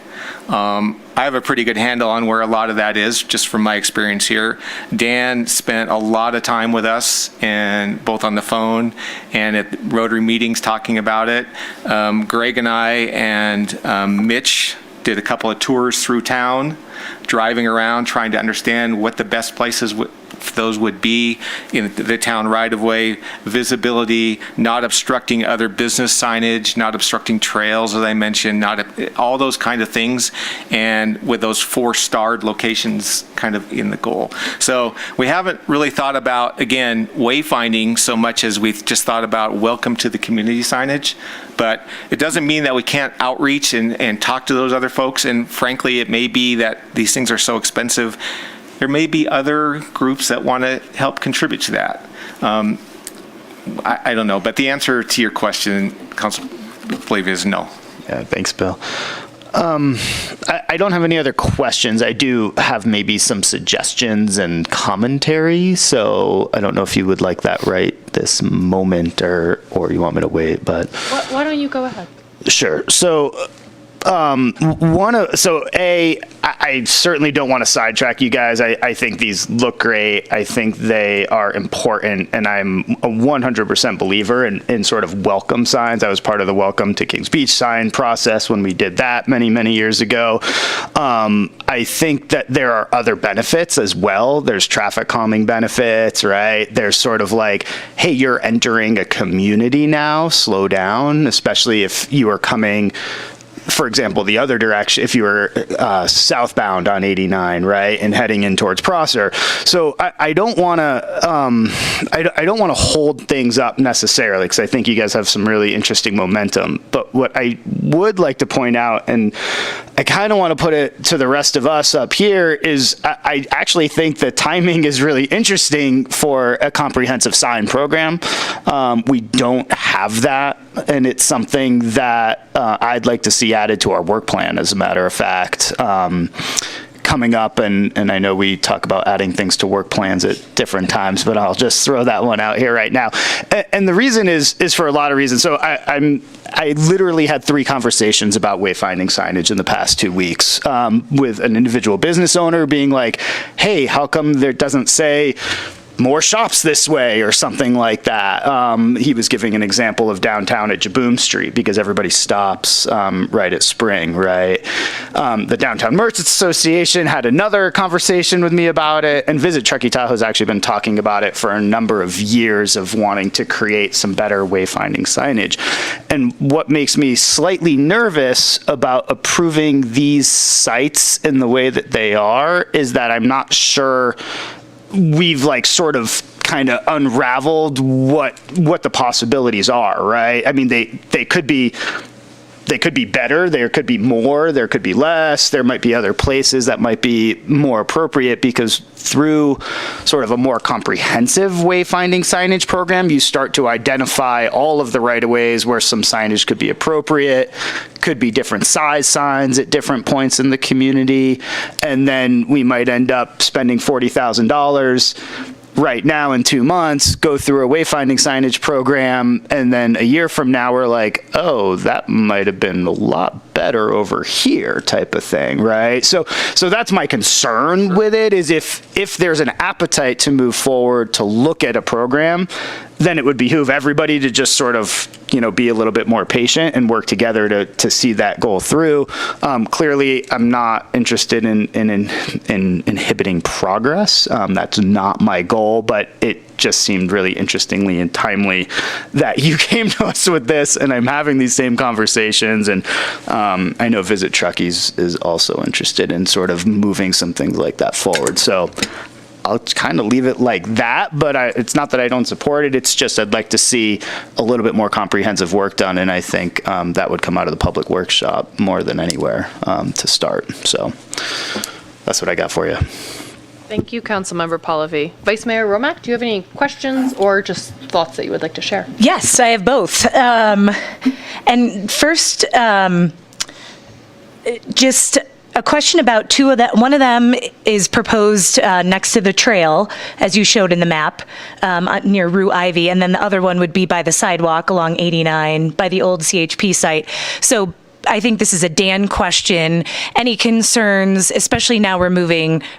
I have a pretty good handle on where a lot of that is, just from my experience here. Dan spent a lot of time with us, and both on the phone and at Rotary meetings talking about it. Greg and I and Mitch did a couple of tours through town, driving around, trying to understand what the best places those would be in the town right-of-way, visibility, not obstructing other business signage, not obstructing trails, as I mentioned, all those kind of things, and with those 4-starred locations kind of in the goal. So we haven't really thought about, again, wayfinding so much as we've just thought about welcome to the community signage, but it doesn't mean that we can't outreach and talk to those other folks, and frankly, it may be that these things are so expensive. There may be other groups that want to help contribute to that. I don't know, but the answer to your question, Councilor Flavia, is no. Yeah, thanks, Bill. I don't have any other questions. I do have maybe some suggestions and commentary, so I don't know if you would like that right this moment or you want me to wait, but... Why don't you go ahead? Sure. So... I certainly don't want to sidetrack you guys. I think these look great. I think they are important, and I'm a 100% believer in sort of welcome signs. I was part of the Welcome to Kings Beach sign process when we did that many, many years ago. I think that there are other benefits as well. There's traffic calming benefits, right? There's sort of like, hey, you're entering a community now, slow down, especially if you are coming, for example, the other direction, if you were southbound on 89, right, and heading in towards Prosser. So I don't want to I don't want to hold things up necessarily, because I think you guys have some really interesting momentum. But what I would like to point out, and I kind of want to put it to the rest of us up here, is I actually think the timing is really interesting for a comprehensive sign program. We don't have that, and it's something that I'd like to see added to our work plan, as a matter of fact. coming up, and I know we talk about adding things to work plans at different times, but I'll just throw that one out here right now. And the reason is for a lot of reasons. So I literally had 3 conversations about wayfinding signage in the past 2 weeks, with an individual business owner being like, hey, how come there doesn't say more shops this way or something like that. He was giving an example of downtown at Jaboom Street because everybody stops right at Spring, right? The Downtown Merchants Association had another conversation with me about it, and Visit Truckee Tahoe has actually been talking about it for a number of years of wanting to create some better wayfinding signage. And what makes me slightly nervous about approving these sites in the way that they are is that I'm not sure we've like sort of kind of unraveled what the possibilities are, right? I mean, they could be better, there could be more, there could be less, there might be other places that might be more appropriate, because through sort of a more comprehensive wayfinding signage program, you start to identify all of the right-of-ways where some signage could be appropriate, could be different size signs at different points in the community, and then we might end up spending $40,000 right now in 2 months, go through a wayfinding signage program, and then a year from now we're like, oh, that might have been a lot better over here type of thing, right? So that's my concern with it, is if there's an appetite to move forward to look at a program, then it would behoove everybody to just sort of, be a little bit more patient and work together to see that goal through. Clearly, I'm not interested in inhibiting progress. That's not my goal, but it just seemed really interestingly and timely that you came to us with this, and I'm having these same conversations. And I know Visit Truckee is also interested in sort of moving some things like that forward. So I'll kind of leave it like that, but it's not that I don't support it. It's just I'd like to see a little bit more comprehensive work done, and I think that would come out of the public workshop more than anywhere to start. So that's what I got for you. Thank you, Councilmember Pallavi. Vice Mayor Romack, do you have any questions or just thoughts that you would like to share? Yes, I have both. And first, just a question about two of them. One of them is proposed next to the trail, as you showed in the map, near Rue Ivy, and then the other one would be by the sidewalk along 89 by the old CHP site. So I think this is a Dan question. Any concerns, especially now we're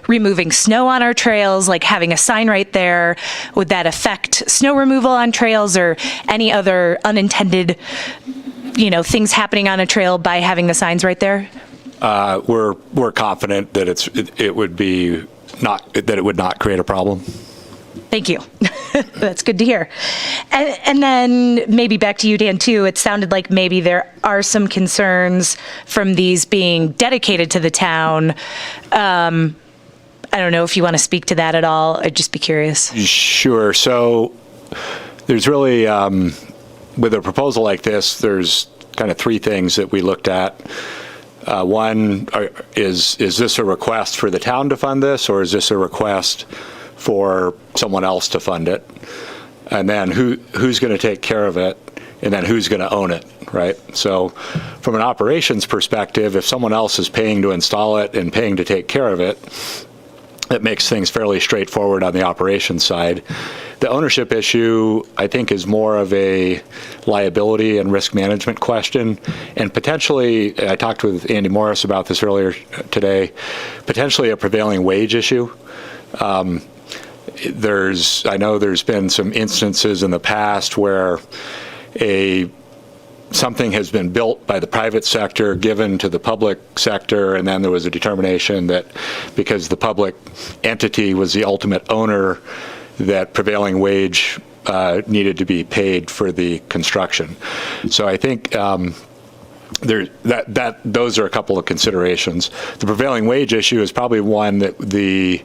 removing snow on our trails, like having a sign right there, would that affect snow removal on trails or any other unintended, things happening on a trail by having the signs right there? We're confident that it would not create a problem. Thank you. That's good to hear. And then maybe back to you, Dan, too. It sounded like maybe there are some concerns from these being dedicated to the town. I don't know if you want to speak to that at all. I'd just be curious. Sure. So there's really, with a proposal like this, there's kind of 3 things that we looked at. One, is this a request for the town to fund this, or is this a request for someone else to fund it? And then who's going to take care of it, and then who's going to own it, right? So from an operations perspective, if someone else is paying to install it and paying to take care of it, it makes things fairly straightforward on the operations side. The ownership issue, I think, is more of a liability and risk management question, and potentially, I talked with Andy Morris about this earlier today, potentially a prevailing wage issue. I know there's been some instances in the past where something has been built by the private sector, given to the public sector, and then there was a determination that because the public entity was the ultimate owner, that prevailing wage needed to be paid for the construction. So I think those are a couple of considerations. The prevailing wage issue is probably one that the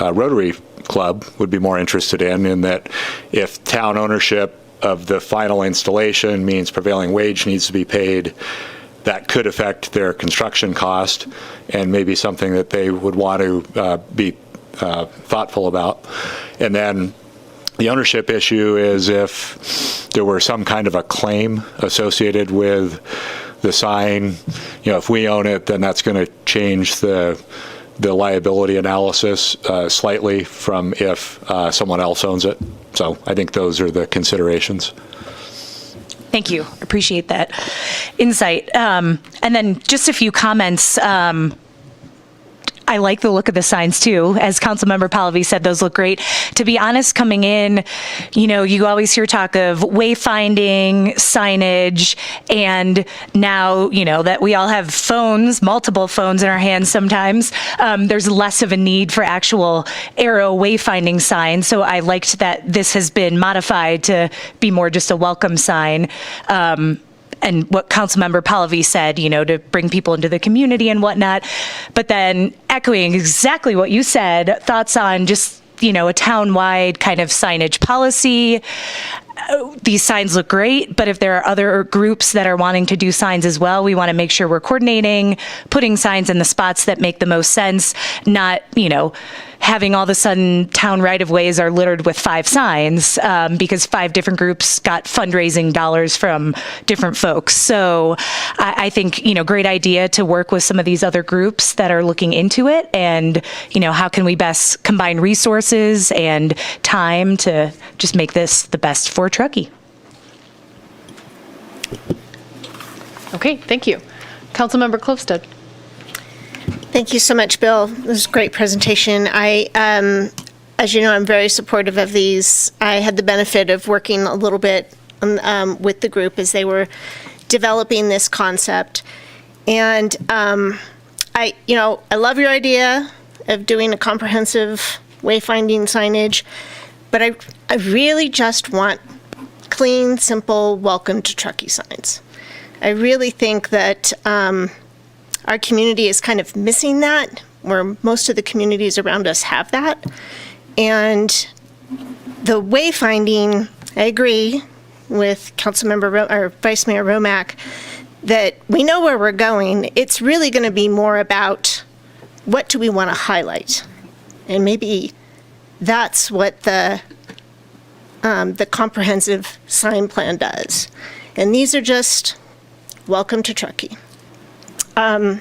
Rotary Club would be more interested in that if town ownership of the final installation means prevailing wage needs to be paid, that could affect their construction cost and maybe something that they would want to be thoughtful about. And then the ownership issue is if there were some kind of a claim associated with the sign, if we own it, then that's going to change the the liability analysis slightly from if someone else owns it. So I think those are the considerations. Thank you. Appreciate that insight. And then just a few comments. I like the look of the signs too. As Councilmember Pallavi said, those look great. To be honest, coming in, you always hear talk of wayfinding, signage, and now, that we all have phones, multiple phones in our hands sometimes, there's less of a need for actual arrow wayfinding signs. So I liked that this has been modified to be more just a welcome sign. And what Councilmember Pallavi said, to bring people into the community and whatnot. But then echoing exactly what you said, thoughts on just, a town-wide kind of signage policy. These signs look great, but if there are other groups that are wanting to do signs as well, we want to make sure we're coordinating, putting signs in the spots that make the most sense, not, having all of a sudden town right-of-ways are littered with 5 signs because 5 different groups got fundraising dollars from different folks. So I think, great idea to work with some of these other groups that are looking into it and, how can we best combine resources and time to just make this the best for Truckee. Okay, thank you. Councilmember Klofstad. Thank you so much, Bill. This was a great presentation. As you know, I'm very supportive of these. I had the benefit of working a little bit with the group as they were developing this concept. And I love your idea of doing a comprehensive wayfinding signage, but I really just want clean, simple, welcome to Truckee signs. I really think that our community is kind of missing that, where most of the communities around us have that. And the wayfinding, I agree with Councilmember or Vice Mayor Romack that we know where we're going. It's really going to be more about what do we want to highlight, and maybe that's what the comprehensive sign plan does. And these are just welcome to Truckee. As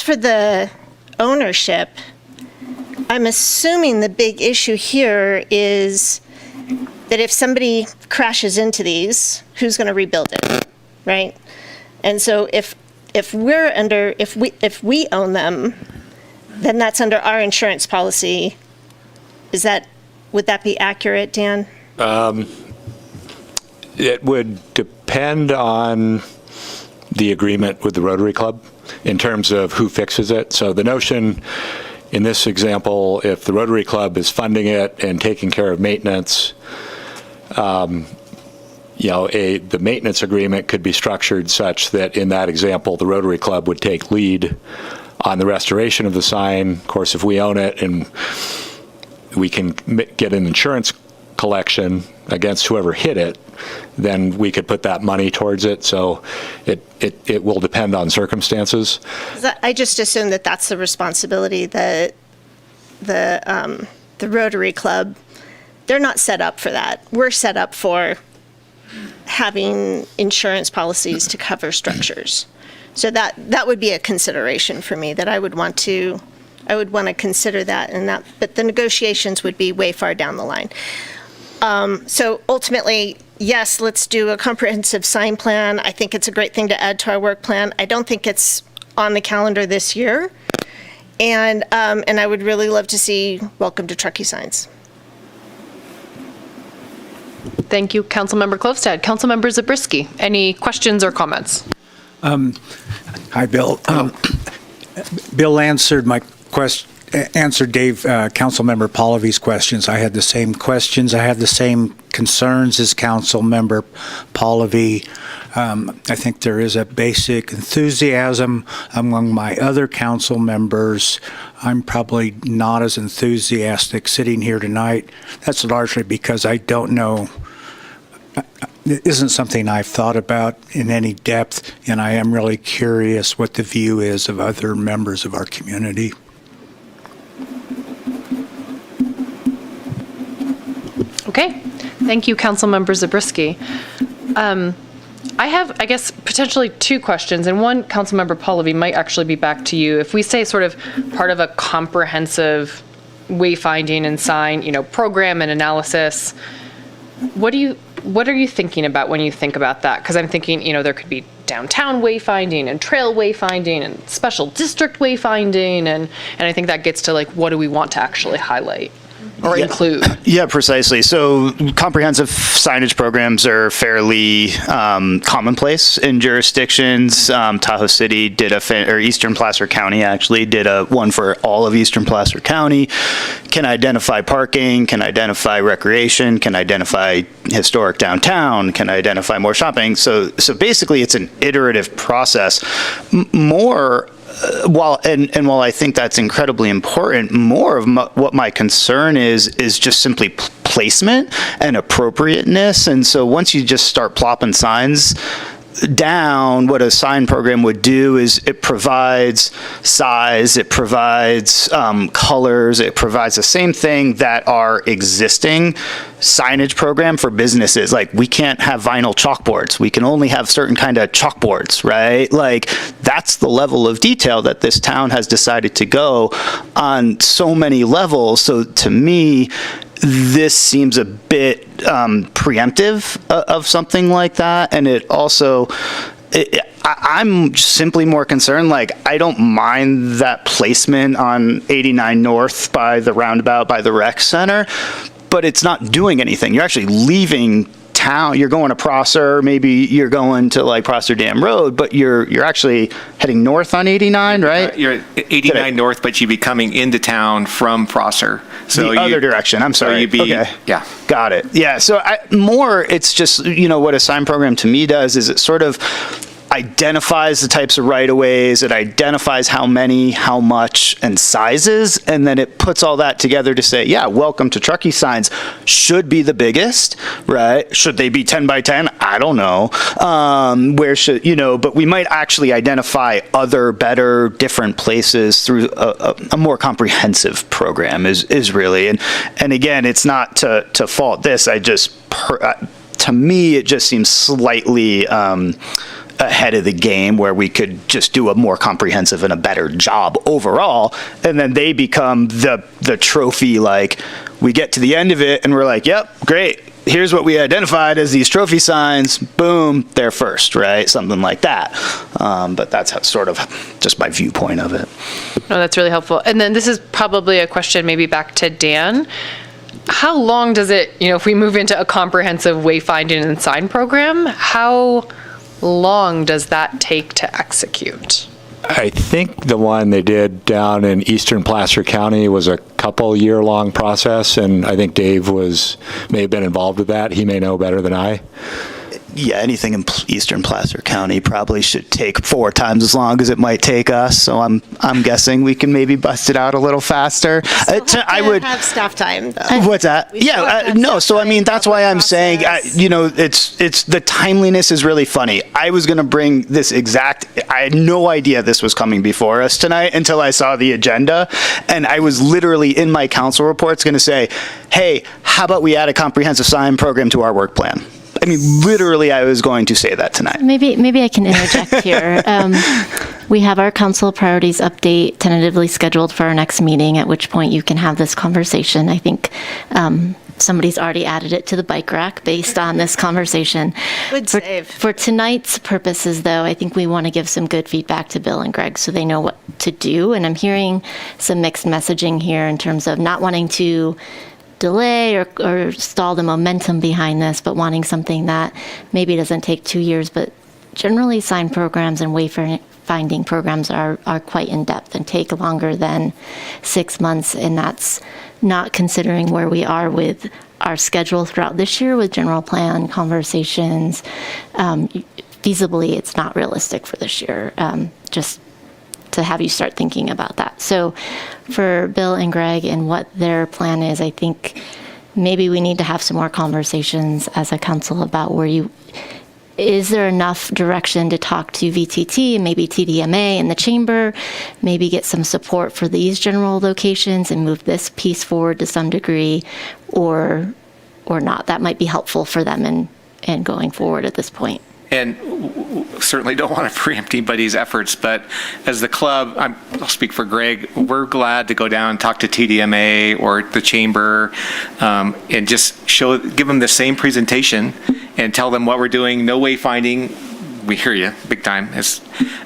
for the ownership, I'm assuming the big issue here is that if somebody crashes into these, who's going to rebuild it, right? And so if we own them, then that's under our insurance policy. Would that be accurate, Dan? It would depend on the agreement with the Rotary Club in terms of who fixes it. So the notion in this example, if the Rotary Club is funding it and taking care of maintenance, the maintenance agreement could be structured such that in that example, the Rotary Club would take lead on the restoration of the sign. Of course, if we own it and we can get an insurance collection against whoever hit it, then we could put that money towards it. So it will depend on circumstances. I just assume that that's the responsibility that the Rotary Club, they're not set up for that. We're set up for having insurance policies to cover structures. So that would be a consideration for me, that I would want to consider that, but the negotiations would be way far down the line. So ultimately, yes, let's do a comprehensive sign plan. I think it's a great thing to add to our work plan. I don't think it's on the calendar this year. And I would really love to see welcome to Truckee signs. Thank you, Councilmember Klofstad. Councilmember Zabriskie, any questions or comments? Hi, Bill. Bill answered my question. Answered Councilmember Pallavi's questions. I had the same questions. I have the same concerns as Councilmember Pallavi. I think there is a basic enthusiasm among my other council members. I'm probably not as enthusiastic sitting here tonight. That's largely because I don't know. It isn't something I've thought about in any depth, and I am really curious what the view is of other members of our community. Okay, thank you, Councilmember Zabriskie. I have, I guess, potentially two questions, and one, Councilmember Pallavi, might actually be back to you. If we say sort of part of a comprehensive wayfinding and sign, program and analysis, what are you thinking about when you think about that? Because I'm thinking, there could be downtown wayfinding and trail wayfinding and special district wayfinding, and I think that gets to like, what do we want to actually highlight or include? Yeah, precisely. So comprehensive signage programs are fairly commonplace in jurisdictions. Tahoe City did or Eastern Placer County actually did one for all of Eastern Placer County. Can identify parking, can identify recreation, can identify historic downtown, can identify more shopping. So basically it's an iterative process. While I think that's incredibly important, more of what my concern is just simply placement and appropriateness. And so once you just start plopping signs down, what a sign program would do is it provides size, it provides colors, it provides the same thing that our existing signage program for businesses. Like, we can't have vinyl chalkboards. We can only have certain kind of chalkboards, right? Like, that's the level of detail that this town has decided to go on so many levels. So to me, this seems a bit preemptive of something like that. And it also, I'm simply more concerned, like, I don't mind that placement on 89 North by the roundabout by the rec center, but it's not doing anything. You're actually leaving town. You're going to Prosser, maybe you're going to like Prosser Dam Road, but you're actually heading north on 89, right? You're at 89 North, but you'd be coming into town from Prosser. So the other direction, I'm sorry. So you'd be, okay. Yeah. Got it. Yeah, so it's just, what a sign program to me does is it sort of identifies the types of right-of-ways, it identifies how many, how much, and sizes, and then it puts all that together to say, yeah, welcome to Truckee signs should be the biggest, right? Should they be 10 by 10? I don't know. Where should, but we might actually identify other, better, different places through a more comprehensive program is really, and again, it's not to fault this, to me, it just seems slightly, ahead of the game where we could just do a more comprehensive and a better job overall, and then they become the trophy. Like, we get to the end of it and we're like, yep, great, here's what we identified as these trophy signs, boom, they're first, right? Something like that. But that's sort of just my viewpoint of it. No, that's really helpful. And then this is probably a question maybe back to Dan. How long does it, if we move into a comprehensive wayfinding and sign program, how long does that take to execute? I think the one they did down in Eastern Placer County was a couple year-long process, and I think Dave may have been involved with that. He may know better than I. Yeah, anything in Eastern Placer County probably should take 4 times as long as it might take us. So I'm guessing we can maybe bust it out a little faster. I would have staff time though. What's that? Yeah, no. So I mean, that's why I'm saying, it's the timeliness is really funny. I was going to bring this I had no idea this was coming before us tonight until I saw the agenda, and I was literally in my council reports going to say, hey, how about we add a comprehensive sign program to our work plan? I mean, literally, I was going to say that tonight. Maybe I can interject here. We have our council priorities update tentatively scheduled for our next meeting, at which point you can have this conversation. I think somebody's already added it to the bike rack based on this conversation. Good save. For tonight's purposes, though, I think we want to give some good feedback to Bill and Greg so they know what to do. And I'm hearing some mixed messaging here in terms of not wanting to delay or stall the momentum behind this, but wanting something that maybe doesn't take 2 years, but generally sign programs and wayfinding programs are quite in-depth and take longer than 6 months, and that's not considering where we are with our schedule throughout this year with general plan conversations. Feasibly, it's not realistic for this year, just to have you start thinking about that. So for Bill and Greg and what their plan is, I think maybe we need to have some more conversations as a council about is there enough direction to talk to VTT and maybe TDMA in the chamber, maybe get some support for these general locations and move this piece forward to some degree, or not. That might be helpful for them in going forward at this point. and certainly don't want to preempt anybody's efforts, but as the club, I'll speak for Greg, we're glad to go down and talk to TDMA or the chamber and just give them the same presentation and tell them what we're doing, no wayfinding. We hear you big time,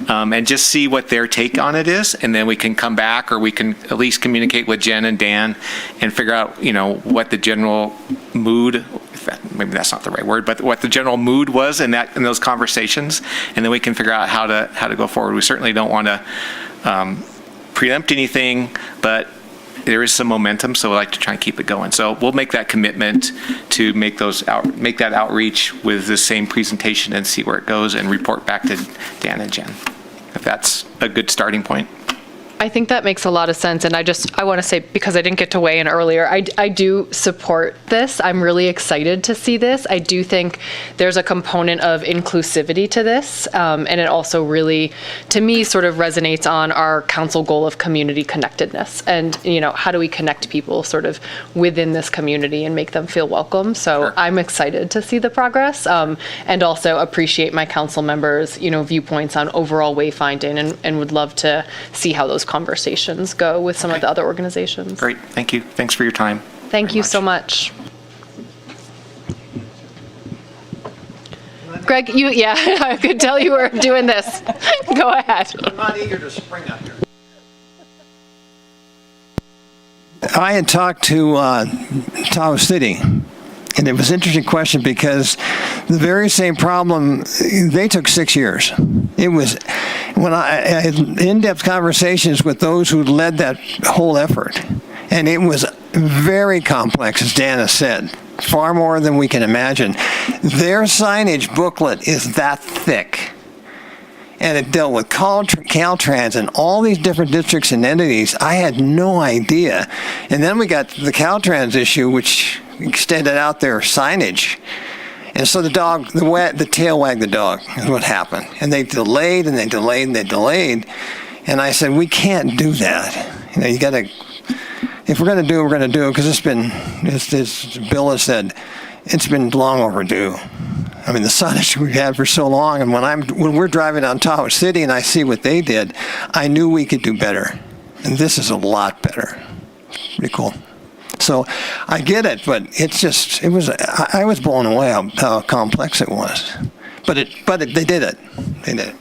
and just see what their take on it is, and then we can come back, or we can at least communicate with Jen and Dan and figure out, what the general mood, maybe that's not the right word, but what the general mood was in those conversations, and then we can figure out how to go forward. We certainly don't want to preempt anything, but there is some momentum, so we like to try and keep it going. So we'll make that commitment to make that outreach with the same presentation and see where it goes and report back to Dan and Jen, if that's a good starting point. I think that makes a lot of sense. And I want to say, because I didn't get to weigh in earlier, I do support this. I'm really excited to see this. I do think there's a component of inclusivity to this. And it also really, to me, sort of resonates on our council goal of community connectedness. And, how do we connect people sort of within this community and make them feel welcome? So sure. I'm excited to see the progress, and also appreciate my council members, viewpoints on overall wayfinding, and would love to see how those conversations go with some of the other organizations. Great, thank you. Thanks for your time. Thank you so much. Greg, I could tell you were doing this. Go ahead. I'm not eager to spring up here. I had talked to Tahoe City, and it was an interesting question because the very same problem, they took 6 years. It was, when I had in-depth conversations with those who led that whole effort, and it was very complex, as Dana said, far more than we can imagine. Their signage booklet is that thick. And it dealt with Caltrans and all these different districts and entities. I had no idea. And then we got the Caltrans issue, which extended out their signage. And so the tail wagged the dog is what happened. And they delayed and they delayed and they delayed. And I said, we can't do that. You got to, if we're going to do it, we're going to do it, because as Bill has said, it's been long overdue. I mean, the signage we had for so long, and when we're driving down Tahoe City and I see what they did, I knew we could do better. And this is a lot better. Pretty cool. So I get it, but I was blown away how complex it was. But they did it. They did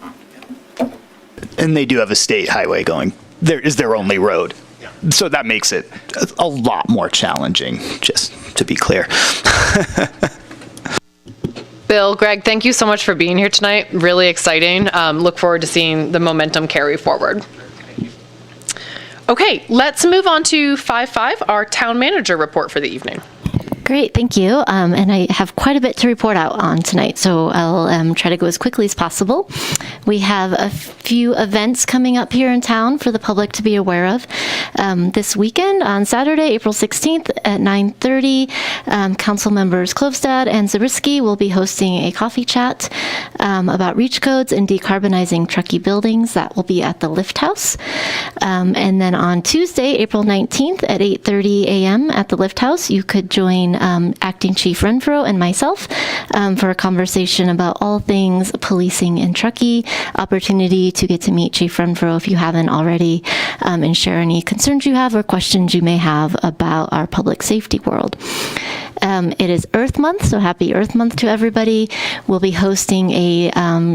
it. And they do have a state highway going. There is their only road. Yeah. So that makes it a lot more challenging, just to be clear. Bill, Greg, thank you so much for being here tonight. Really exciting. Look forward to seeing the momentum carry forward. Okay, let's move on to 5.5, our town manager report for the evening. Great, thank you. And I have quite a bit to report out on tonight, so I'll try to go as quickly as possible. We have a few events coming up here in town for the public to be aware of. This weekend, on Saturday, April 16th at 9:30, council members Klofstad and Zabriskie will be hosting a coffee chat about reach codes and decarbonizing Truckee buildings. That will be at the Lift House. And then on Tuesday, April 19th at 8:30 a.m. at the Lift House, you could join Acting Chief Renfro and myself for a conversation about all things policing in Truckee. Opportunity to get to meet Chief Renfro if you haven't already, and share any concerns you have or questions you may have about our public safety world. It is Earth Month, so happy Earth Month to everybody. We'll be hosting a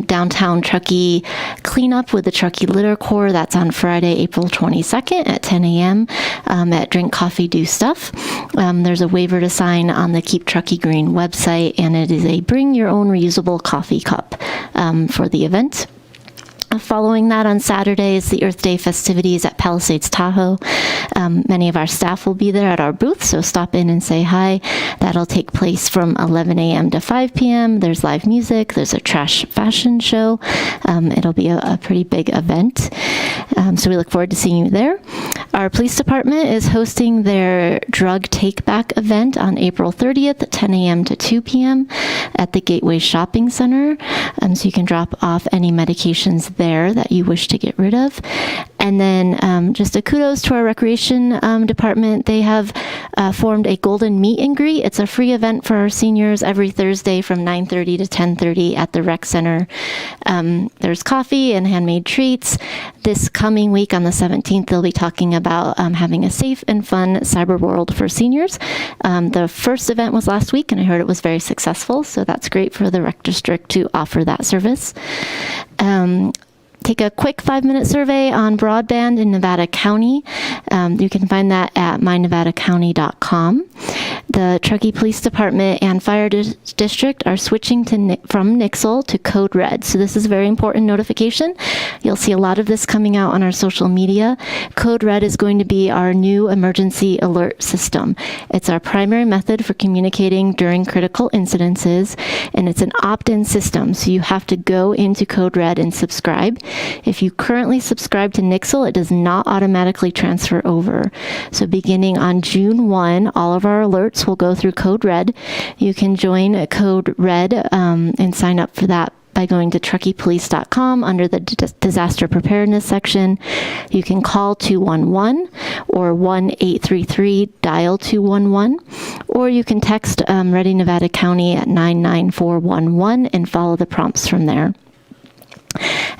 downtown Truckee cleanup with the Truckee Litter Corps. That's on Friday, April 22nd at 10 a.m. At Drink Coffee, Do Stuff. There's a waiver to sign on the Keep Truckee Green website, and it is a bring your own reusable coffee cup for the event. Following that, on Saturday is the Earth Day festivities at Palisades Tahoe. Many of our staff will be there at our booth, so stop in and say hi. That'll take place from 11 a.m. to 5 p.m. There's live music. There's a trash fashion show. It'll be a pretty big event, so we look forward to seeing you there. Our police department is hosting their drug take-back event on April 30th at 10 a.m. to 2 p.m. at the Gateway Shopping Center, so you can drop off any medications there that you wish to get rid of. And then just a kudos to our recreation department. They have formed a golden meet and greet. It's a free event for our seniors every Thursday from 9:30 to 10:30 at the rec center. There's coffee and handmade treats. This coming week on the 17th, they'll be talking about having a safe and fun cyber world for seniors. The first event was last week, and I heard it was very successful, so that's great for the rec district to offer that service. Take a quick 5-minute survey on broadband in Nevada County. You can find that at mynevadacounty.com. The Truckee Police Department and Fire District are switching from Nixle to Code Red. So this is a very important notification. You'll see a lot of this coming out on our social media. Code Red is going to be our new emergency alert system. It's our primary method for communicating during critical incidences, and it's an opt-in system. So you have to go into Code Red and subscribe. If you currently subscribe to Nixle, it does not automatically transfer over. So beginning on June 1, all of our alerts will go through Code Red. You can join Code Red and sign up for that by going to truckeepolice.com under the disaster preparedness section. You can call 211 or 1-833-DIAL 211, or you can text Ready Nevada County at 99411 and follow the prompts from there.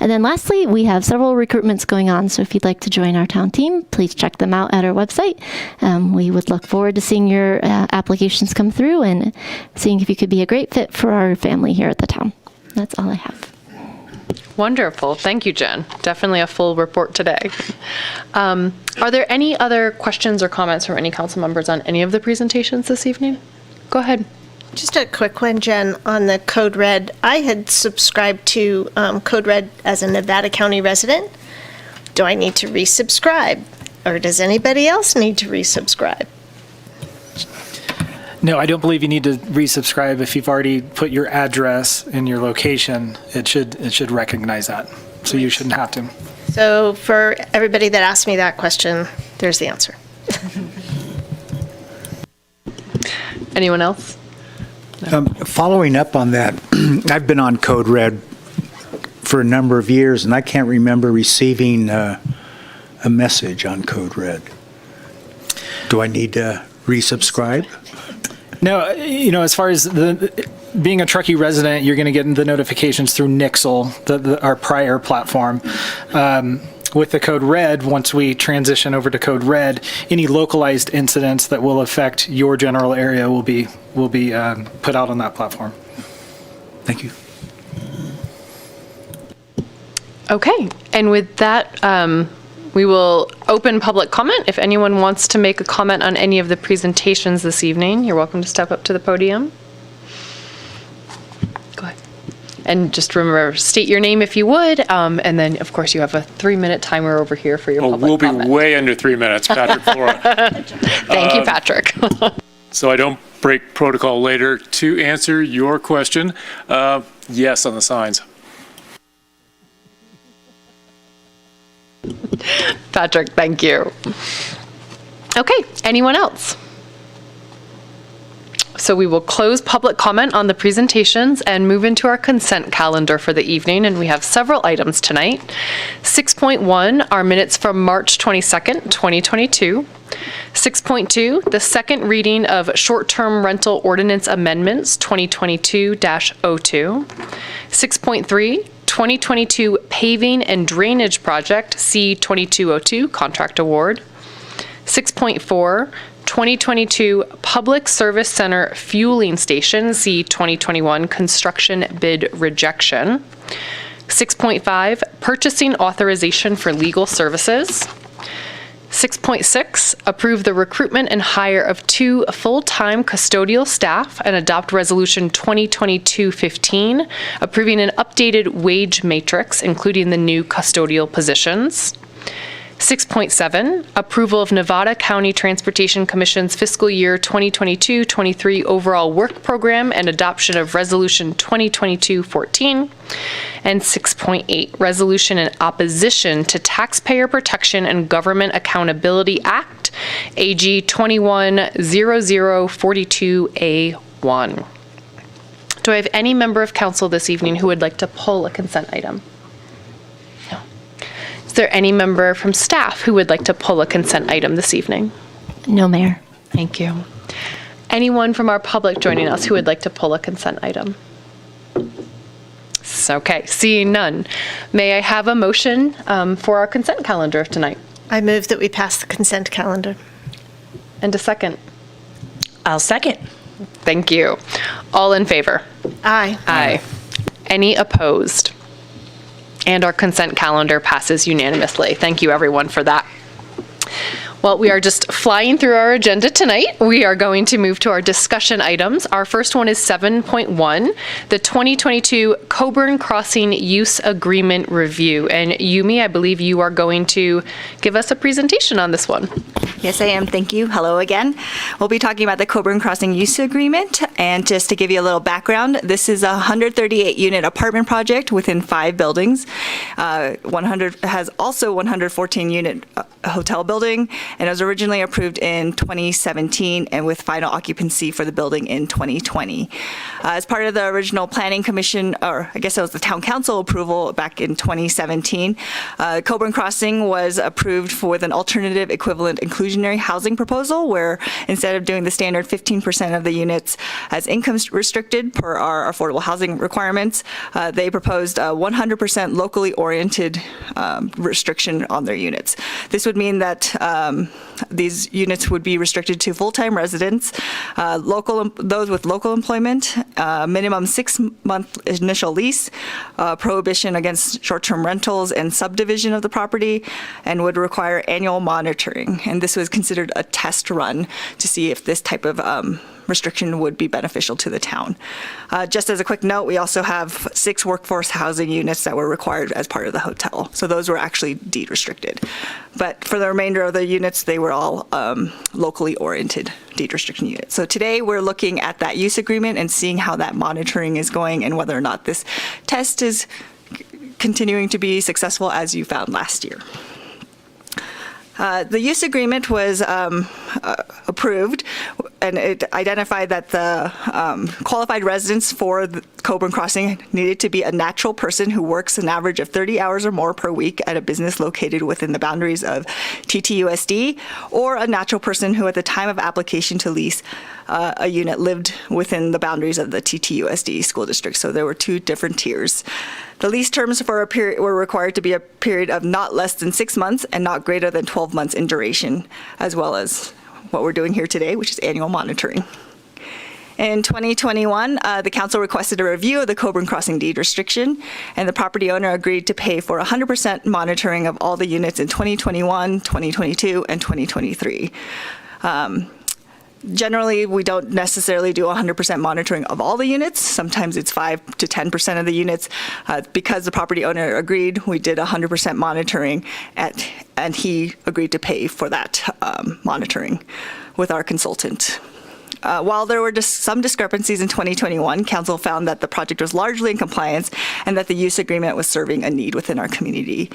And then lastly, we have several recruitments going on, so if you'd like to join our town team, please check them out at our website. We would look forward to seeing your applications come through and seeing if you could be a great fit for our family here at the town. That's all I have. Wonderful. Thank you, Jen. Definitely a full report today. Are there any other questions or comments from any council members on any of the presentations this evening? Go ahead. Just a quick one, Jen, on the Code Red. I had subscribed to Code Red as a Nevada County resident. Do I need to resubscribe? Or does anybody else need to resubscribe? No, I don't believe you need to resubscribe. If you've already put your address and your location, it should recognize that. So you shouldn't have to. So for everybody that asked me that question, there's the answer. Anyone else? Following up on that, I've been on Code Red for a number of years, and I can't remember receiving a message on Code Red. Do I need to resubscribe? No, as far as being a Truckee resident, you're going to get the notifications through Nixle, our prior platform. With the Code Red, once we transition over to Code Red, any localized incidents that will affect your general area will be put out on that platform. Thank you. Okay, and with that, we will open public comment. If anyone wants to make a comment on any of the presentations this evening, you're welcome to step up to the podium. Go ahead. And just remember, state your name if you would, and then, of course, you have a 3-minute timer over here for your public comment. We'll be way under 3 minutes, Patrick Flora. Thank you, Patrick. So I don't break protocol later. To answer your question, yes on the signs. Patrick, thank you. Okay, anyone else? So we will close public comment on the presentations and move into our consent calendar for the evening, and we have several items tonight. 6.1 are minutes from March 22nd, 2022. 6.2, the second reading of short-term rental ordinance amendments 2022-02. 6.3, 2022 paving and drainage project C2202 contract award. 6.4, 2022 Public Service Center Fueling Station C2021 construction bid rejection. 6.5 Purchasing authorization for legal services. 6.6 Approve the recruitment and hire of 2 full-time custodial staff and adopt Resolution 2022-15 approving an updated wage matrix including the new custodial positions. 6.7, approval of Nevada County Transportation Commission's fiscal year 2022-23 overall work program and adoption of Resolution 2022-14. And 6.8, resolution in opposition to Taxpayer Protection and Government Accountability Act, AG 210042A1. Do I have any member of council this evening who would like to pull a consent item? Is there any member from staff who would like to pull a consent item this evening? No, Mayor. Thank you. Anyone from our public joining us who would like to pull a consent item? Okay, seeing none. May I have a motion for our consent calendar tonight? I move that we pass the consent calendar. And a second. I'll second. Thank you. All in favor? Aye. Aye. Any opposed? And our consent calendar passes unanimously. Thank you, everyone, for that. Well, we are just flying through our agenda tonight. We are going to move to our discussion items. Our first one is 7.1, the 2022 Coburn Crossing Use Agreement Review. And Yumi, I believe you are going to give us a presentation on this one. Yes, I am. Thank you. Hello again. We'll be talking about the Coburn Crossing Use Agreement. And just to give you a little background, this is a 138-unit apartment project within 5 buildings. 100 has also 114-unit hotel building, and it was originally approved in 2017 and with final occupancy for the building in 2020. As part of the original Planning Commission, or I guess it was the Town Council approval back in 2017, Coburn Crossing was approved with an alternative equivalent inclusionary housing proposal where instead of doing the standard 15% of the units as income restricted per our affordable housing requirements, they proposed a 100% locally oriented restriction on their units. This would mean that these units would be restricted to full-time residents, those with local employment, minimum 6-month initial lease, prohibition against short-term rentals and subdivision of the property, and would require annual monitoring. And this was considered a test run to see if this type of restriction would be beneficial to the town. Just as a quick note, we also have 6 workforce housing units that were required as part of the hotel. So those were actually deed restricted. But for the remainder of the units, they were all locally oriented deed restriction units. So today we're looking at that use agreement and seeing how that monitoring is going and whether or not this test is continuing to be successful as you found last year. The use agreement was approved, and it identified that the qualified residents for the Coburn Crossing needed to be a natural person who works an average of 30 hours or more per week at a business located within the boundaries of TTUSD, or a natural person who at the time of application to lease a unit lived within the boundaries of the TTUSD school district. So there were 2 different tiers. The lease terms for a period were required to be a period of not less than 6 months and not greater than 12 months in duration, as well as what we're doing here today, which is annual monitoring. In 2021, the council requested a review of the Coburn Crossing deed restriction, and the property owner agreed to pay for 100% monitoring of all the units in 2021, 2022, and 2023. Generally, we don't necessarily do 100% monitoring of all the units. Sometimes it's 5 to 10% of the units. Because the property owner agreed, we did 100% monitoring, and he agreed to pay for that monitoring with our consultant. While there were some discrepancies in 2021, council found that the project was largely in compliance and that the use agreement was serving a need within our community.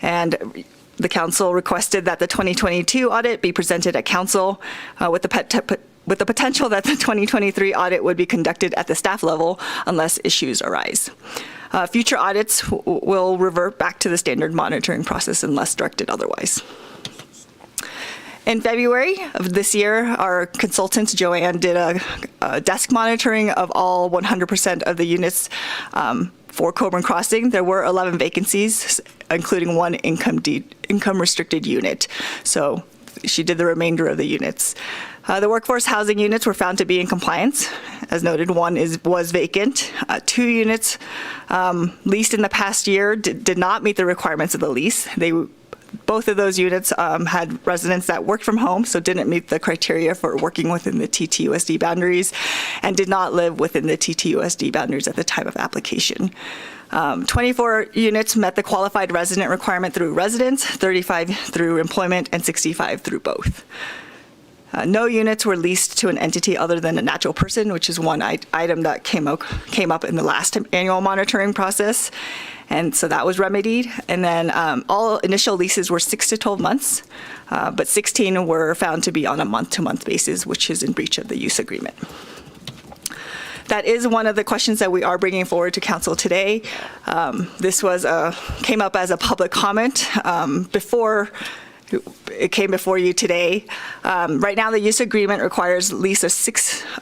And the council requested that the 2022 audit be presented at council with the potential that the 2023 audit would be conducted at the staff level unless issues arise. Future audits will revert back to the standard monitoring process unless directed otherwise. In February of this year, our consultant, Joanne, did a desk monitoring of all 100% of the units for Coburn Crossing. There were 11 vacancies, including 1 income restricted unit. So she did the remainder of the units. The workforce housing units were found to be in compliance. As noted, 1 was vacant. 2 units leased in the past year did not meet the requirements of the lease. Both of those units had residents that worked from home, so didn't meet the criteria for working within the TTUSD boundaries, and did not live within the TTUSD boundaries at the time of application. 24 units met the qualified resident requirement through residence, 35 through employment, and 65 through both. No units were leased to an entity other than a natural person, which is one item that came up in the last annual monitoring process. And so that was remedied. And then all initial leases were 6 to 12 months, but 16 were found to be on a month-to-month basis, which is in breach of the use agreement. that is one of the questions that we are bringing forward to council today. This was came up as a public comment before it came before you today. Right now, the use agreement requires lease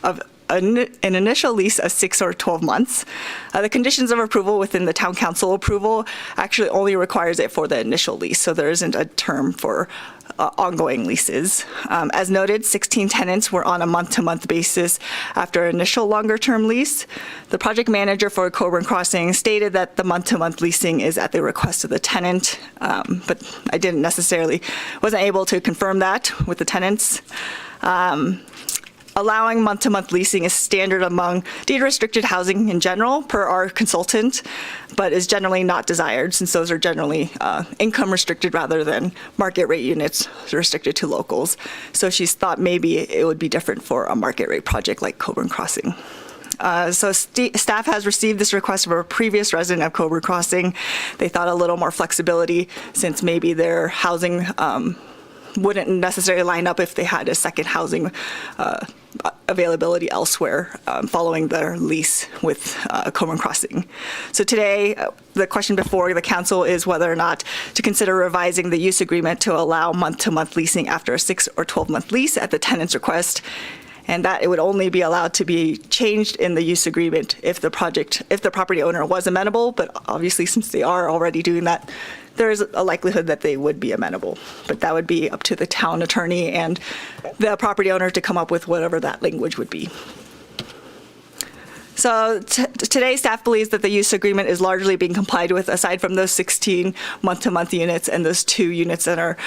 of an initial lease of 6 or 12 months. The conditions of approval within the town council approval actually only requires it for the initial lease, so there isn't a term for ongoing leases. As noted, 16 tenants were on a month-to-month basis after initial longer-term lease. The project manager for Coburn Crossing stated that the month-to-month leasing is at the request of the tenant, but I wasn't able to confirm that with the tenants. Allowing month-to-month leasing is standard among deed-restricted housing in general, per our consultant, but is generally not desired since those are generally income-restricted rather than market-rate units restricted to locals. So she's thought maybe it would be different for a market-rate project like Coburn Crossing. So staff has received this request from a previous resident of Coburn Crossing. They thought a little more flexibility since maybe their housing wouldn't necessarily line up if they had a second housing availability elsewhere following their lease with Coburn Crossing. So today, the question before the council is whether or not to consider revising the use agreement to allow month-to-month leasing after a 6 or 12-month lease at the tenant's request, and that it would only be allowed to be changed in the use agreement if the property owner was amenable, but obviously since they are already doing that, there is a likelihood that they would be amenable. But that would be up to the town attorney and the property owner to come up with whatever that language would be. So today, staff believes that the use agreement is largely being complied with, aside from those 16 month-to-month units and those 2 units that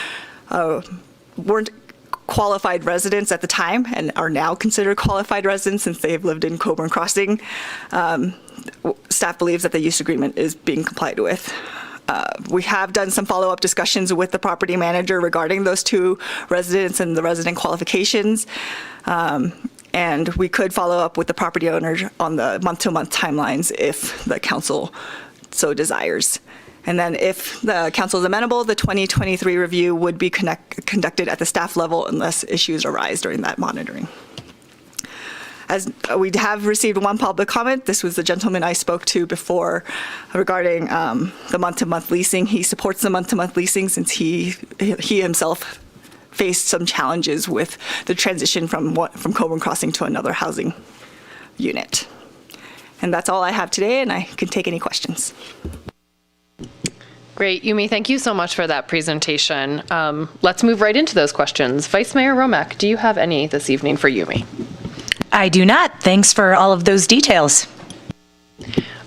weren't qualified residents at the time and are now considered qualified residents since they have lived in Coburn Crossing. Staff believes that the use agreement is being complied with. We have done some follow-up discussions with the property manager regarding those 2 residents and the resident qualifications. And we could follow up with the property owner on the month-to-month timelines if the council so desires. And then if the council is amenable, the 2023 review would be conducted at the staff level unless issues arise during that monitoring. As we have received one public comment, this was the gentleman I spoke to before regarding the month-to-month leasing. He supports the month-to-month leasing since he himself faced some challenges with the transition from Coburn Crossing to another housing unit. And that's all I have today, and I can take any questions. Great. Yumi, thank you so much for that presentation. Let's move right into those questions. Vice Mayor Romack, do you have any this evening for Yumi? I do not. Thanks for all of those details.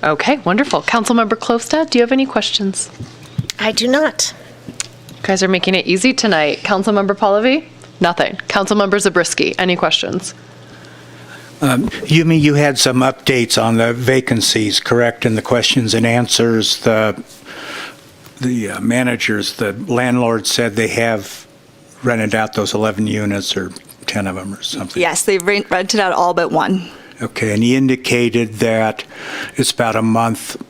Okay, wonderful. Councilmember Klofstad, do you have any questions? I do not. You guys are making it easy tonight. Councilmember Pallavi? Nothing. Councilmember Zabriskie, any questions? Yumi, you had some updates on the vacancies, correct, in the questions and answers. The managers, the landlord said they have rented out those 11 units or 10 of them or something. Yes, they've rented out all but 1. Okay, and he indicated that it's about a month,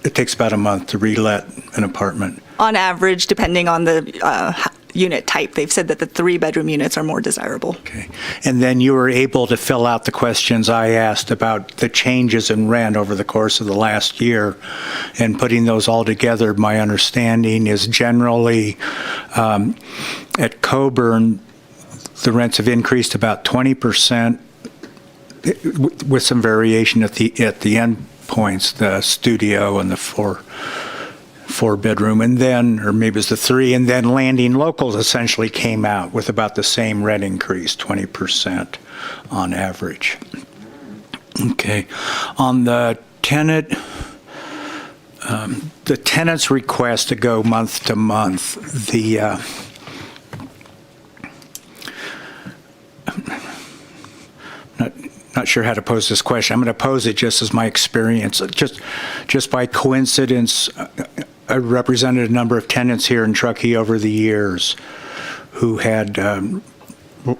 it takes about a month to relet an apartment. On average, depending on the unit type, they've said that the 3-bedroom units are more desirable. Okay, and then you were able to fill out the questions I asked about the changes in rent over the course of the last year, and putting those all together, my understanding is generally at Coburn, the rents have increased about 20%, with some variation at the end points, the studio and the four bedroom, and then, or maybe it's the 3, and then Landing Locals essentially came out with about the same rent increase, 20% on average. Okay, on the tenant's request to go month to month, not sure how to pose this question. I'm going to pose it just as my experience. Just by coincidence, I represented a number of tenants here in Truckee over the years who had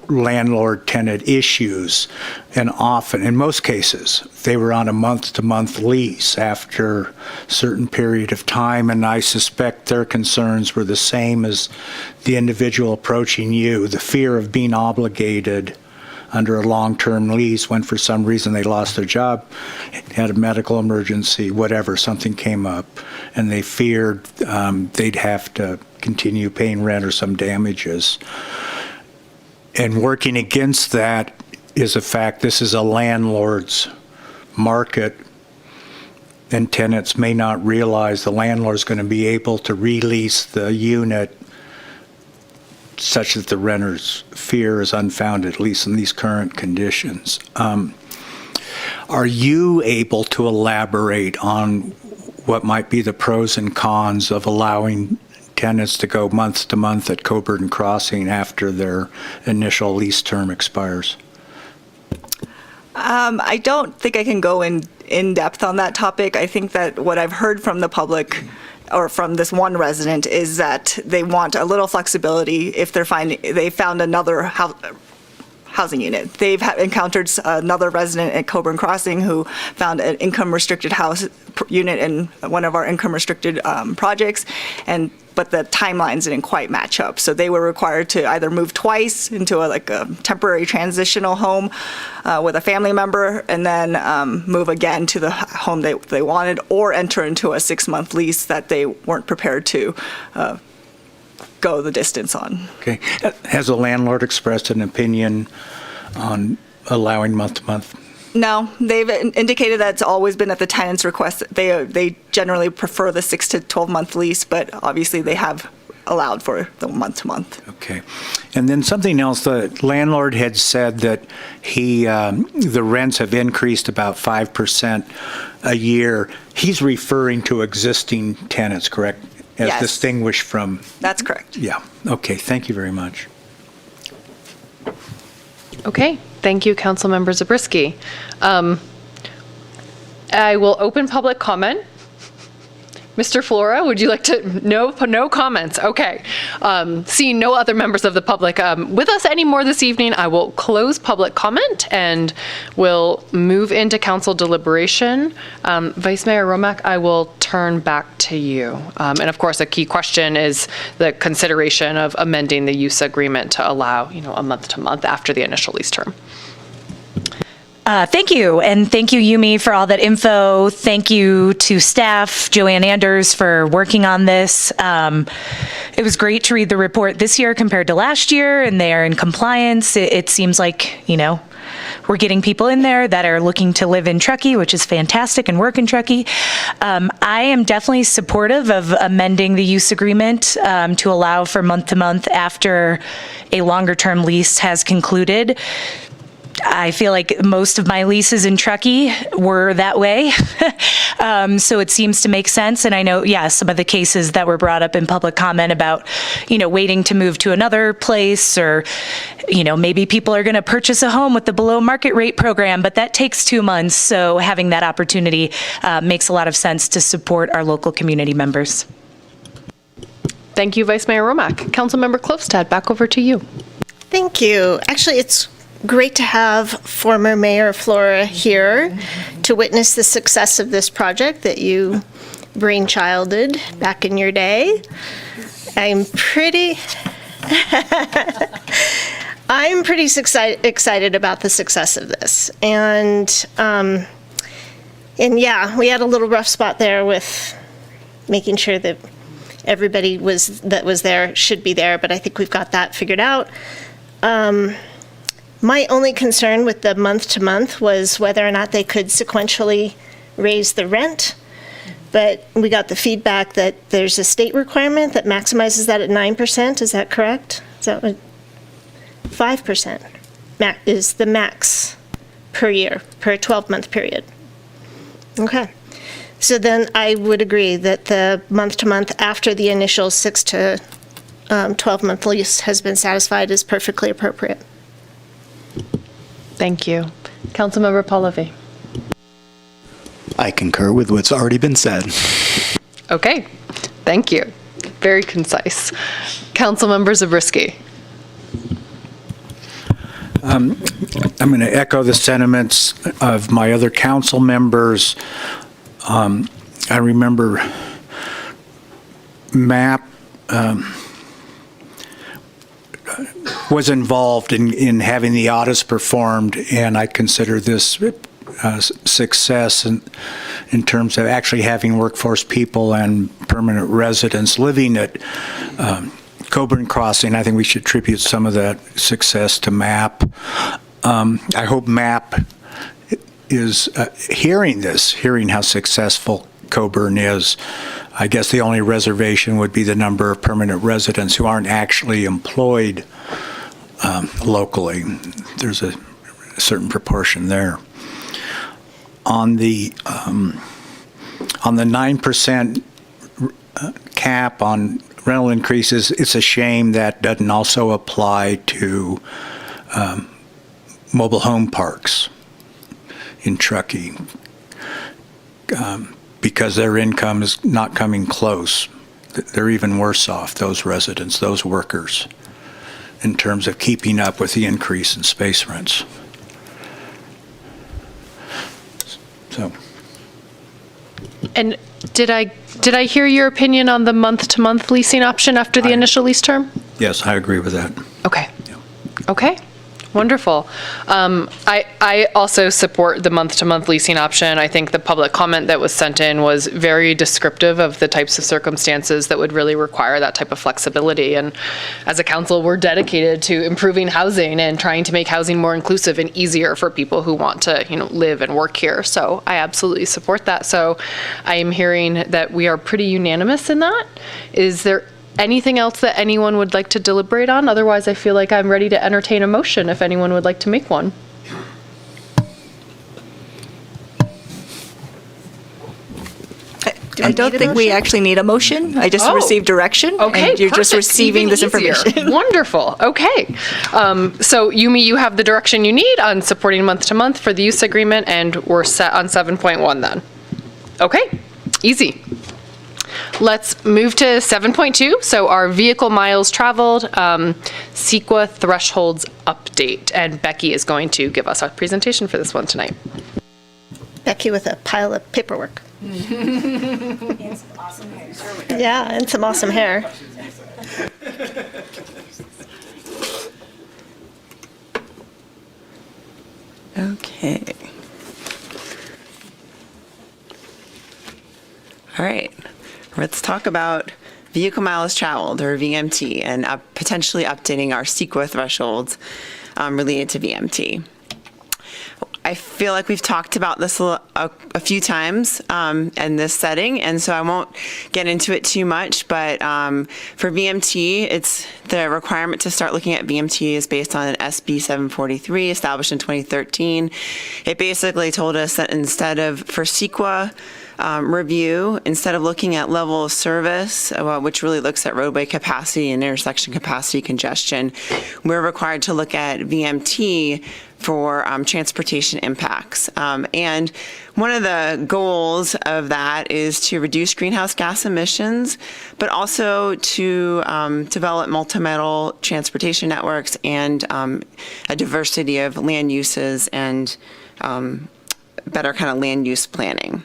landlord-tenant issues, and often, in most cases, they were on a month-to-month lease after a certain period of time, and I suspect their concerns were the same as the individual approaching you, the fear of being obligated under a long-term lease when for some reason they lost their job, had a medical emergency, whatever, something came up, and they feared they'd have to continue paying rent or some damages. And working against that is the fact this is a landlord's market, and tenants may not realize the landlord's going to be able to release the unit such that the renter's fear is unfounded, at least in these current conditions. Are you able to elaborate on what might be the pros and cons of allowing tenants to go month to month at Coburn Crossing after their initial lease term expires? I don't think I can go in depth on that topic. I think that what I've heard from the public or from this one resident is that they want a little flexibility if they found another housing unit. They've encountered another resident at Coburn Crossing who found an income restricted house unit in one of our income restricted projects, but the timelines didn't quite match up. So they were required to either move twice into a temporary transitional home with a family member, and then move again to the home they wanted, or enter into a 6-month lease that they weren't prepared to go the distance on. Okay. Has the landlord expressed an opinion on allowing month to month? No, they've indicated that it's always been at the tenant's request. They generally prefer the 6 to 12-month lease, but obviously they have allowed for the month to month. Okay. And then something else, the landlord had said that the rents have increased about 5% a year. He's referring to existing tenants, correct? As yes. Distinguished from... That's correct. Yeah. Okay. Thank you very much. Okay. Thank you, Councilmember Zabriskie. I will open public comment. Mr. Flora, would you like to? No comments. Okay. Seeing no other members of the public with us anymore this evening, I will close public comment and we'll move into council deliberation. Vice Mayor Romack, I will turn back to you. And of course, a key question is the consideration of amending the use agreement to allow, a month to month after the initial lease term. Thank you. And thank you, Yumi, for all that info. Thank you to staff, Joanne Anders, for working on this. It was great to read the report this year compared to last year, and they are in compliance. It seems like, we're getting people in there that are looking to live in Truckee, which is fantastic, and work in Truckee. I am definitely supportive of amending the use agreement to allow for month to month after a longer term lease has concluded. I feel like most of my leases in Truckee were that way. So it seems to make sense. And I know, some of the cases that were brought up in public comment about, waiting to move to another place, or, maybe people are going to purchase a home with the below market rate program, but that takes 2 months. So having that opportunity makes a lot of sense to support our local community members. Thank you, Vice Mayor Romack. Councilmember Klofstad, back over to you. Thank you. Actually, it's great to have former Mayor Flora here to witness the success of this project that you brainchilded back in your day. I'm pretty excited about the success of this. And yeah, we had a little rough spot there with making sure that everybody that was there should be there, but I think we've got that figured out. My only concern with the month-to-month was whether or not they could sequentially raise the rent, but we got the feedback that there's a state requirement that maximizes that at 9%. Is that correct? Is that what? 5% is the max per year, per 12-month period. Okay. So then I would agree that the month-to-month after the initial 6 to 12-month lease has been satisfied is perfectly appropriate. Thank you. Councilmember Pahlavi. I concur with what's already been said. Okay. Thank you. Very concise. Councilmember Zabriskie. I'm going to echo the sentiments of my other council members. I remember was involved in having the audits performed, and I consider this success in terms of actually having workforce people and permanent residents living at Coburn Crossing. I think we should attribute some of that success to MAP. I hope MAP is hearing how successful Coburn is. I guess the only reservation would be the number of permanent residents who aren't actually employed locally. There's a certain proportion there. On the 9% cap on rental increases, it's a shame that doesn't also apply to mobile home parks in Truckee, because their income is not coming close. They're even worse off, those residents, those workers, in terms of keeping up with the increase in space rents. So. And did I hear your opinion on the month-to-month leasing option after the initial lease term? Yes, I agree with that. Okay. Okay. Wonderful. I also support the month-to-month leasing option. I think the public comment that was sent in was very descriptive of the types of circumstances that would really require that type of flexibility. And as a council, we're dedicated to improving housing and trying to make housing more inclusive and easier for people who want to, live and work here. So I absolutely support that. So I am hearing that we are pretty unanimous in that. Is there anything else that anyone would like to deliberate on? Otherwise, I feel like I'm ready to entertain a motion if anyone would like to make one. I don't think we actually need a motion. I just received direction. Okay, and you're just perfect. receiving Even this easier. information. Wonderful. Okay. So Yumi, you have the direction you need on supporting month-to-month for the use agreement, and we're set on 7.1 then. Okay, easy. Let's move to 7.2. So our vehicle miles traveled, CEQA thresholds update. And Becky is going to give us a presentation for this one tonight. Becky with a pile of paperwork. And some awesome hair. Yeah, and some awesome hair. Okay. All right. Let's talk about vehicle miles traveled, or VMT, and potentially updating our CEQA thresholds related to VMT. I feel like we've talked about this a few times in this setting, and so I won't get into it too much, but for VMT, it's the requirement to start looking at VMT is based on an SB 743 established in 2013. It basically told us that instead of, for CEQA, review, instead of looking at level of service, which really looks at roadway capacity and intersection capacity congestion, we're required to look at VMT for transportation impacts. And one of the goals of that is to reduce greenhouse gas emissions, but also to develop multimodal transportation networks and a diversity of land uses and better kind of land use planning.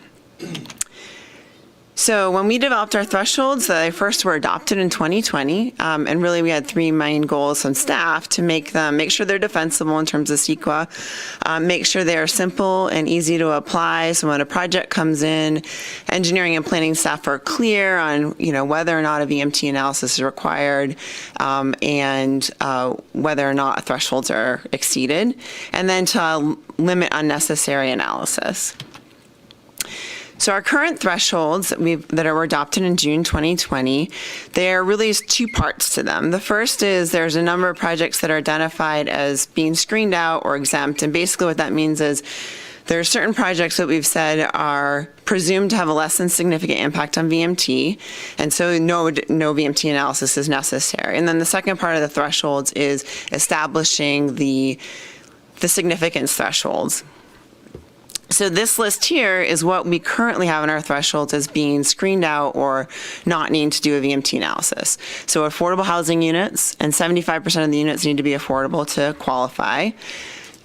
So when we developed our thresholds, they first were adopted in 2020, and really we had three main goals on staff to make sure they're defensible in terms of CEQA, make sure they are simple and easy to apply, so when a project comes in, engineering and planning staff are clear on whether or not a VMT analysis is required, and whether or not thresholds are exceeded, and then to limit unnecessary analysis. So our current thresholds that were adopted in June 2020, there really is two parts to them. The first is there's a number of projects that are identified as being screened out or exempt, and basically what that means is there are certain projects that we've said are presumed to have a less than significant impact on VMT, and so no VMT analysis is necessary. And then the second part of the thresholds is establishing the significance thresholds. So this list here is what we currently have in our thresholds as being screened out or not needing to do a VMT analysis. So affordable housing units, and 75% of the units need to be affordable to qualify.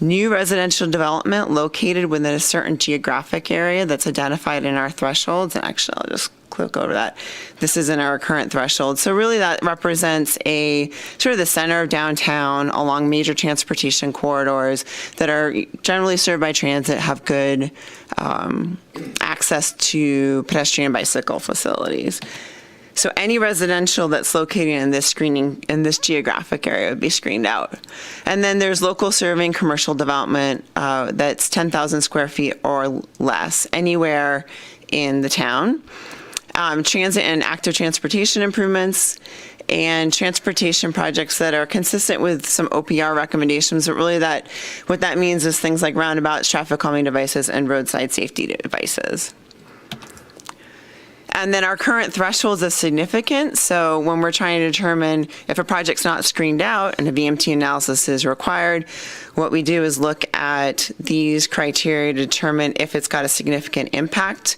New residential development located within a certain geographic area that's identified in our thresholds. And actually, I'll just click over that. This is in our current threshold. So really that represents a sort of the center of downtown along major transportation corridors that are generally served by transit, have good access to pedestrian and bicycle facilities. So any residential that's located in this geographic area would be screened out. And then there's local serving commercial development that's 10,000 square feet or less anywhere in the town. Transit and active transportation improvements and transportation projects that are consistent with some OPR recommendations. But really what that means is things like roundabouts, traffic calming devices, and roadside safety devices. And then our current thresholds of significance. So when we're trying to determine if a project's not screened out and a VMT analysis is required, what we do is look at these criteria to determine if it's got a significant impact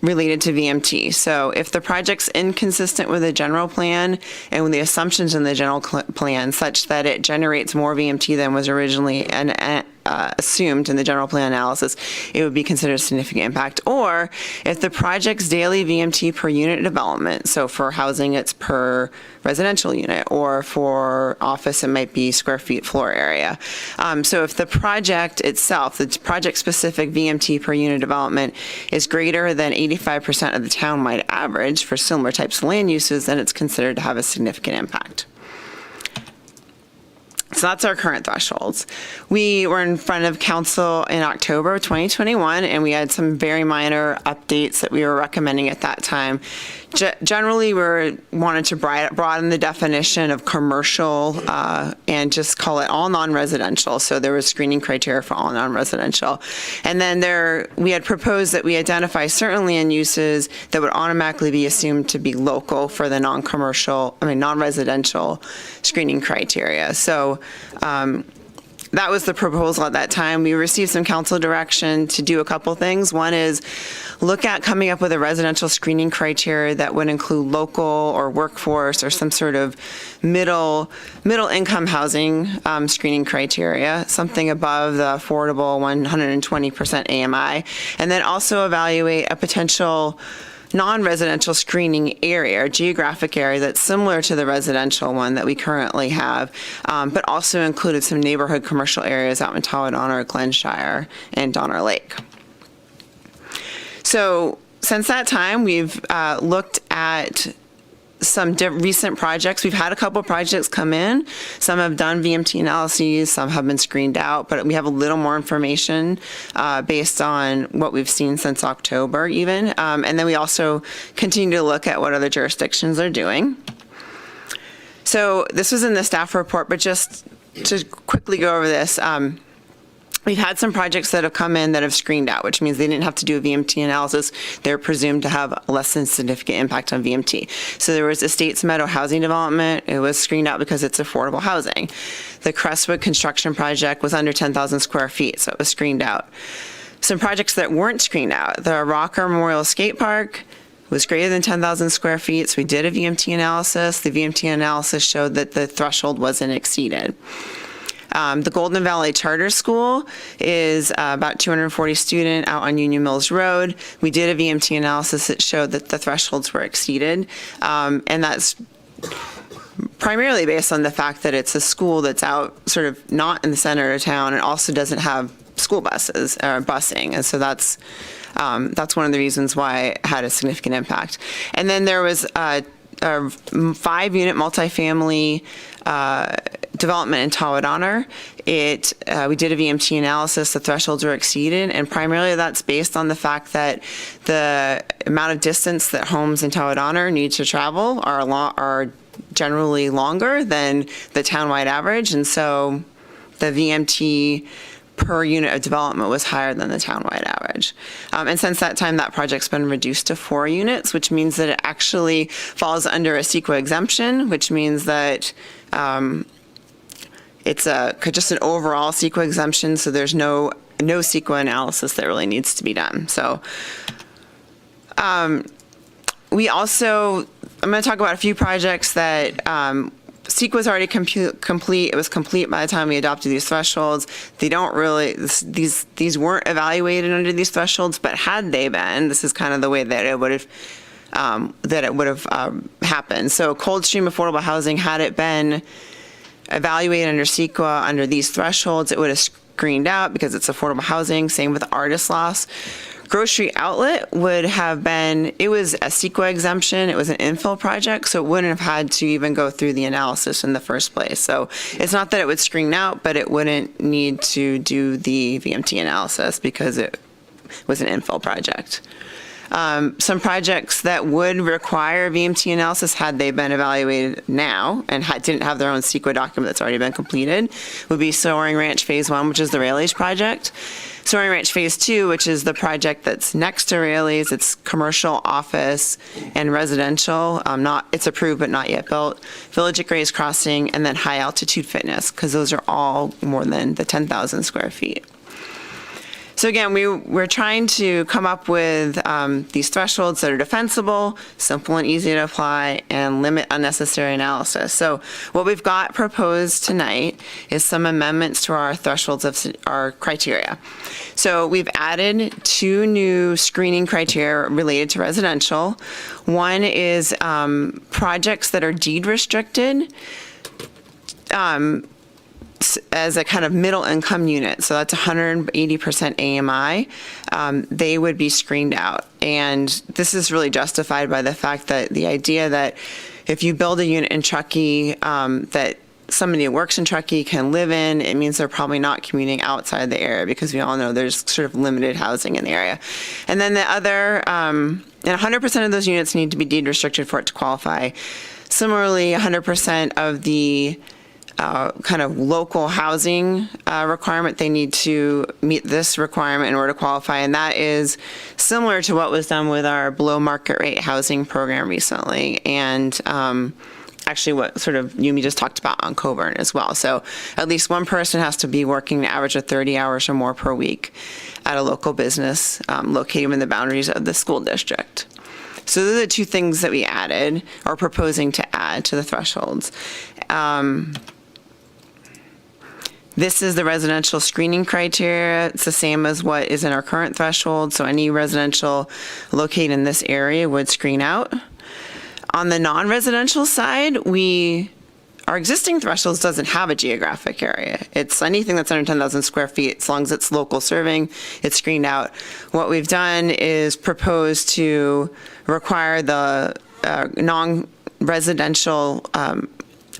related to VMT. So if the project's inconsistent with the general plan and with the assumptions in the general plan such that it generates more VMT than was originally assumed in the general plan analysis, it would be considered a significant impact. Or if the project's daily VMT per unit development, so for housing it's per residential unit, or for office it might be square feet floor area. So if the project itself, the project-specific VMT per unit development is greater than 85% of the town-wide average for similar types of land uses, then it's considered to have a significant impact. So that's our current thresholds. We were in front of council in October of 2021, and we had some very minor updates that we were recommending at that time. Generally, we wanted to broaden the definition of commercial and just call it all non-residential. So there was screening criteria for all non-residential. And then we had proposed that we identify certain land uses that would automatically be assumed to be local for the non-residential screening criteria. So that was the proposal at that time. We received some council direction to do a couple things. One is look at coming up with a residential screening criteria that would include local or workforce or some sort of middle income housing screening criteria, something above the affordable 120% AMI, and then also evaluate a potential non-residential screening area or geographic area that's similar to the residential one that we currently have, but also included some neighborhood commercial areas out in Tawadana, Glenshire, and Donner Lake. So since that time, we've looked at some recent projects. We've had a couple projects come in. Some have done VMT analyses, some have been screened out, but we have a little more information based on what we've seen since October even. And then we also continue to look at what other jurisdictions are doing. So this was in the staff report, but just to quickly go over this, we've had some projects that have come in that have screened out, which means they didn't have to do a VMT analysis. They're presumed to have less than significant impact on VMT. So there was Estates Meadow housing development. It was screened out because it's affordable housing. The Crestwood construction project was under 10,000 square feet, so it was screened out. Some projects that weren't screened out, the Rocker Memorial Skate Park was greater than 10,000 square feet, so we did a VMT analysis. The VMT analysis showed that the threshold wasn't exceeded. The Golden Valley Charter School is about 240 student out on Union Mills Road. We did a VMT analysis that showed that the thresholds were exceeded, and that's primarily based on the fact that it's a school that's out sort of not in the center of town and also doesn't have school buses or busing, and so that's one of the reasons why it had a significant impact. And then there was a 5-unit multifamily development in Tawadana. We did a VMT analysis. The thresholds were exceeded, and primarily that's based on the fact that the amount of distance that homes in Tawadana need to travel are generally longer than the townwide average, and so the VMT per unit of development was higher than the townwide average. And since that time, that project's been reduced to 4 units, which means that it actually falls under a CEQA exemption, which means that it's just an overall CEQA exemption, so there's no CEQA analysis that really needs to be done. So we also, I'm going to talk about a few projects that CEQA was already complete. It was complete by the time we adopted these thresholds. They don't really, these weren't evaluated under these thresholds, but had they been, this is kind of the way that it would have that it would have happened. So cold-stream affordable housing, had it been evaluated under CEQA under these thresholds, it would have screened out because it's affordable housing. Same with artist loss. Grocery outlet would have been, it was a CEQA exemption, it was an infill project, so it wouldn't have had to even go through the analysis in the first place. So it's not that it would screen out, but it wouldn't need to do the VMT analysis because it was an infill project. Some projects that would require VMT analysis had they been evaluated now and didn't have their own CEQA document that's already been completed would be Soaring Ranch Phase 1, which is the Raley's project. Soaring Ranch Phase 2, which is the project that's next to Raley's, it's commercial, office, and residential. It's approved but not yet built. Village at Gray's Crossing, and then High Altitude Fitness, because those are all more than the 10,000 square feet. So again, we're trying to come up with these thresholds that are defensible, simple and easy to apply, and limit unnecessary analysis. So what we've got proposed tonight is some amendments to our thresholds of our criteria. So we've added 2 new screening criteria related to residential. One is projects that are deed restricted, as a kind of middle income unit, so that's 180% AMI, they would be screened out. And this is really justified by the fact that the idea that if you build a unit in Truckee that somebody who works in Truckee can live in, it means they're probably not commuting outside the area, because we all know there's sort of limited housing in the area. And then the other, and 100% of those units need to be deed restricted for it to qualify. Similarly, 100% of the kind of local housing requirement, they need to meet this requirement in order to qualify, and that is similar to what was done with our below market rate housing program recently, and actually what sort of Yumi just talked about on Coburn as well. So at least one person has to be working an average of 30 hours or more per week at a local business located within the boundaries of the school district. So those are the 2 things that we added or proposing to add to the thresholds. This is the residential screening criteria. It's the same as what is in our current threshold, so any residential located in this area would screen out. On the non-residential side, our existing thresholds doesn't have a geographic area. It's anything that's under 10,000 square feet, as long as it's local serving, it's screened out. What we've done is propose to require the non-residential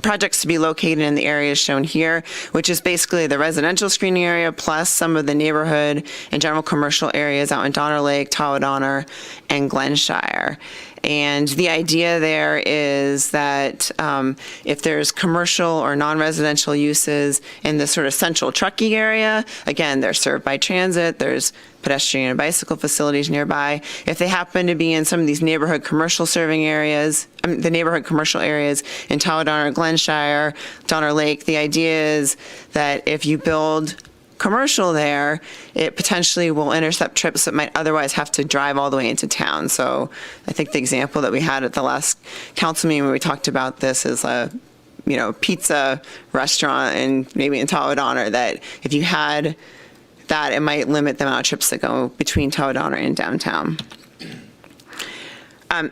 projects to be located in the areas shown here, which is basically the residential screening area plus some of the neighborhood and general commercial areas out in Donner Lake, Tawadonner, and Glenshire. And the idea there is that if there's commercial or non-residential uses in the sort of central Truckee area, again, they're served by transit, there's pedestrian and bicycle facilities nearby. If they happen to be in some of these neighborhood commercial serving areas, the neighborhood commercial areas in Tawadonner, Glenshire, Donner Lake, the idea is that if you build commercial there, it potentially will intercept trips that might otherwise have to drive all the way into town. So I think the example that we had at the last council meeting when we talked about this is a pizza restaurant and maybe in Tawadonner, that if you had that, it might limit the amount of trips that go between Tawadonner and downtown.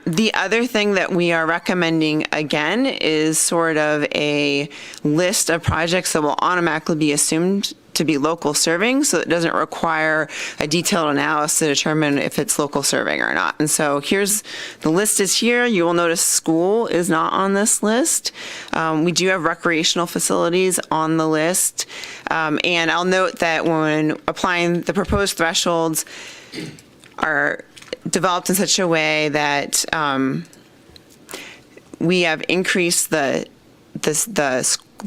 The other thing that we are recommending, again, is sort of a list of projects that will automatically be assumed to be local serving, so it doesn't require a detailed analysis to determine if it's local serving or not. And so here's, the list is here. You will notice school is not on this list. We do have recreational facilities on the list. And I'll note that when applying the proposed thresholds are developed in such a way that we have increased the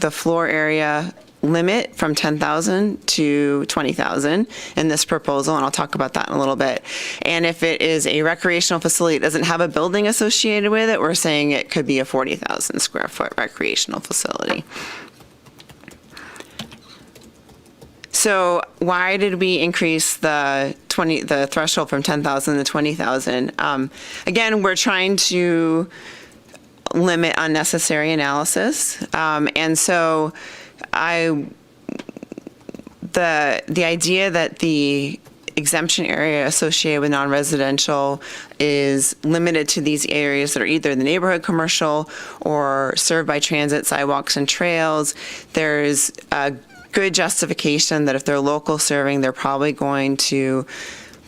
floor area limit from 10,000 to 20,000 in this proposal, and I'll talk about that in a little bit. And if it is a recreational facility that doesn't have a building associated with it, we're saying it could be a 40,000 square foot recreational facility. So why did we increase the threshold from 10,000 to 20,000? Again, we're trying to limit unnecessary analysis, and so the idea that the exemption area associated with non-residential is limited to these areas that are either the neighborhood commercial or served by transit, sidewalks, and trails. There's a good justification that if they're local serving, they're probably going to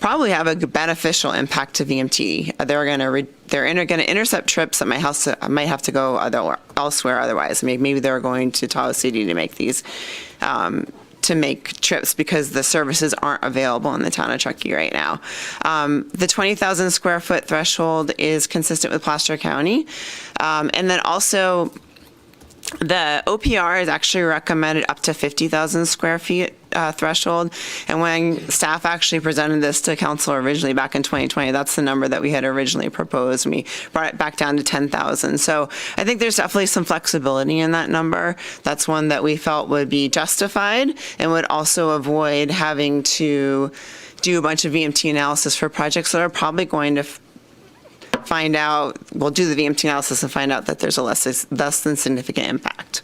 have a beneficial impact to VMT. They're going to intercept trips that might have to go elsewhere otherwise. Maybe they're going to Tahoe City to make these to make trips because the services aren't available in the town of Truckee right now. The 20,000 square foot threshold is consistent with Placer County, and then also the OPR is actually recommended up to 50,000 square feet threshold. And when staff actually presented this to council originally back in 2020, that's the number that we had originally proposed. And we brought it back down to 10,000. So I think there's definitely some flexibility in that number. That's one that we felt would be justified and would also avoid having to do a bunch of VMT analysis for projects that are probably going to we'll do the VMT analysis and find out that there's a less than significant impact.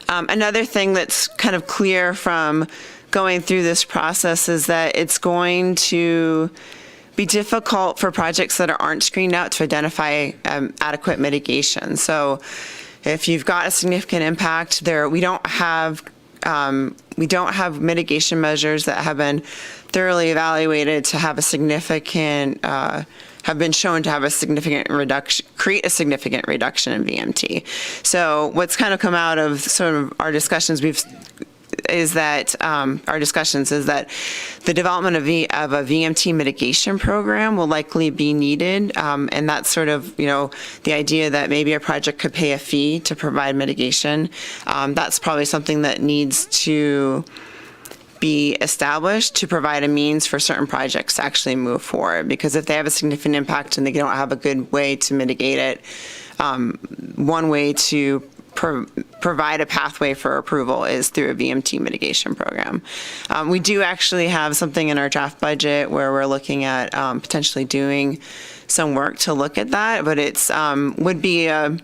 Another thing that's kind of clear from going through this process is that it's going to be difficult for projects that aren't screened out to identify adequate mitigation. So if you've got a significant impact there, we don't have mitigation measures that have been thoroughly evaluated to have a significant, have been shown to have a significant reduction, create a significant reduction in VMT. So what's kind of come out of sort of our discussions is that the development of a VMT mitigation program will likely be needed, and that's sort of, the idea that maybe a project could pay a fee to provide mitigation. That's probably something that needs to be established to provide a means for certain projects to actually move forward, because if they have a significant impact and they don't have a good way to mitigate it, one way to provide a pathway for approval is through a VMT mitigation program. We do actually have something in our draft budget where we're looking at potentially doing some work to look at that, but it's would be in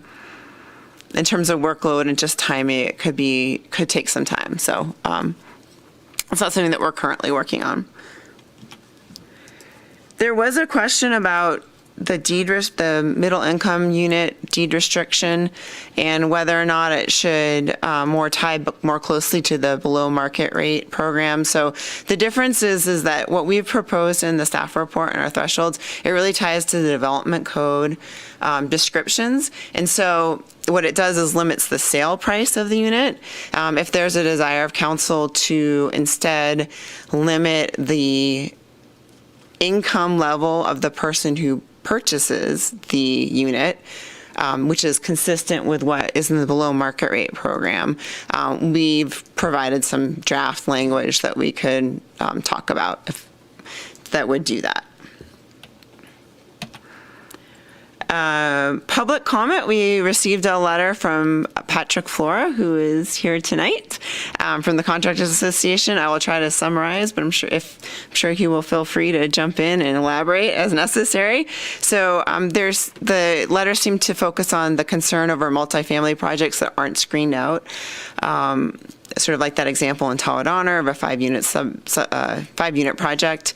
terms of workload and just timing, it could take some time. So it's not something that we're currently working on. There was a question about the middle income unit deed restriction and whether or not it should tie more closely to the below market rate program. So the difference is that what we've proposed in the staff report and our thresholds, it really ties to the development code descriptions. And so what it does is limits the sale price of the unit. If there's a desire of council to instead limit the income level of the person who purchases the unit, which is consistent with what is in the below market rate program, we've provided some draft language that we could talk about that would do that. Public comment, we received a letter from Patrick Flora, who is here tonight, from the Contractors Association. I will try to summarize, but I'm sure he will feel free to jump in and elaborate as necessary. So the letter seemed to focus on the concern over multifamily projects that aren't screened out. Sort of like that example in Tawadana of a 5-unit project.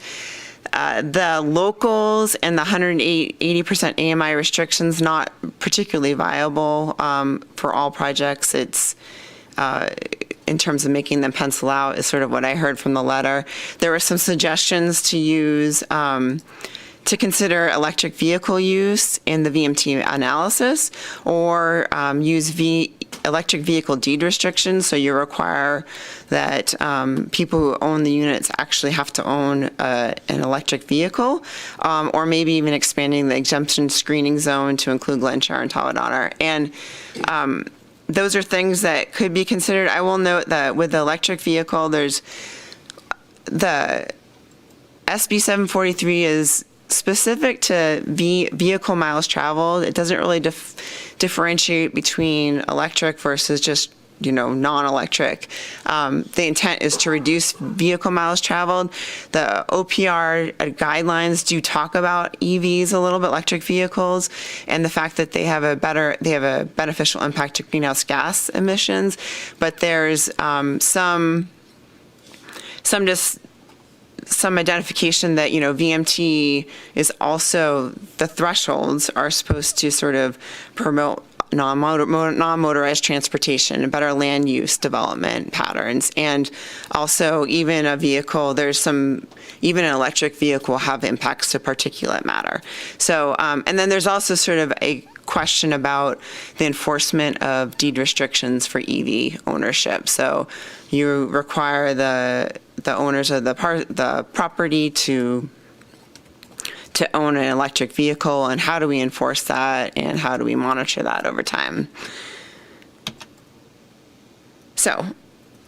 The locals and the 180% AMI restrictions not particularly viable for all projects. It's in terms of making them pencil out is sort of what I heard from the letter. There were some suggestions to use to consider electric vehicle use in the VMT analysis, or use electric vehicle deed restrictions, so you require that people who own the units actually have to own an electric vehicle, or maybe even expanding the exemption screening zone to include Glenshire and Tawadana. And those are things that could be considered. I will note that with the electric vehicle, there's the SB 743 is specific to vehicle miles traveled. It doesn't really differentiate between electric versus just non-electric. The intent is to reduce vehicle miles traveled. The OPR guidelines do talk about EVs a little bit, electric vehicles, and the fact that they have a beneficial impact to greenhouse gas emissions. But there's some some identification that, VMT is also, the thresholds are supposed to sort of promote non-motorized transportation and better land use development patterns. And also even a vehicle, even an electric vehicle have impacts to particulate matter. So, and then there's also sort of a question about the enforcement of deed restrictions for EV ownership. So you require the owners of the property to own an electric vehicle, and how do we enforce that, and how do we monitor that over time? So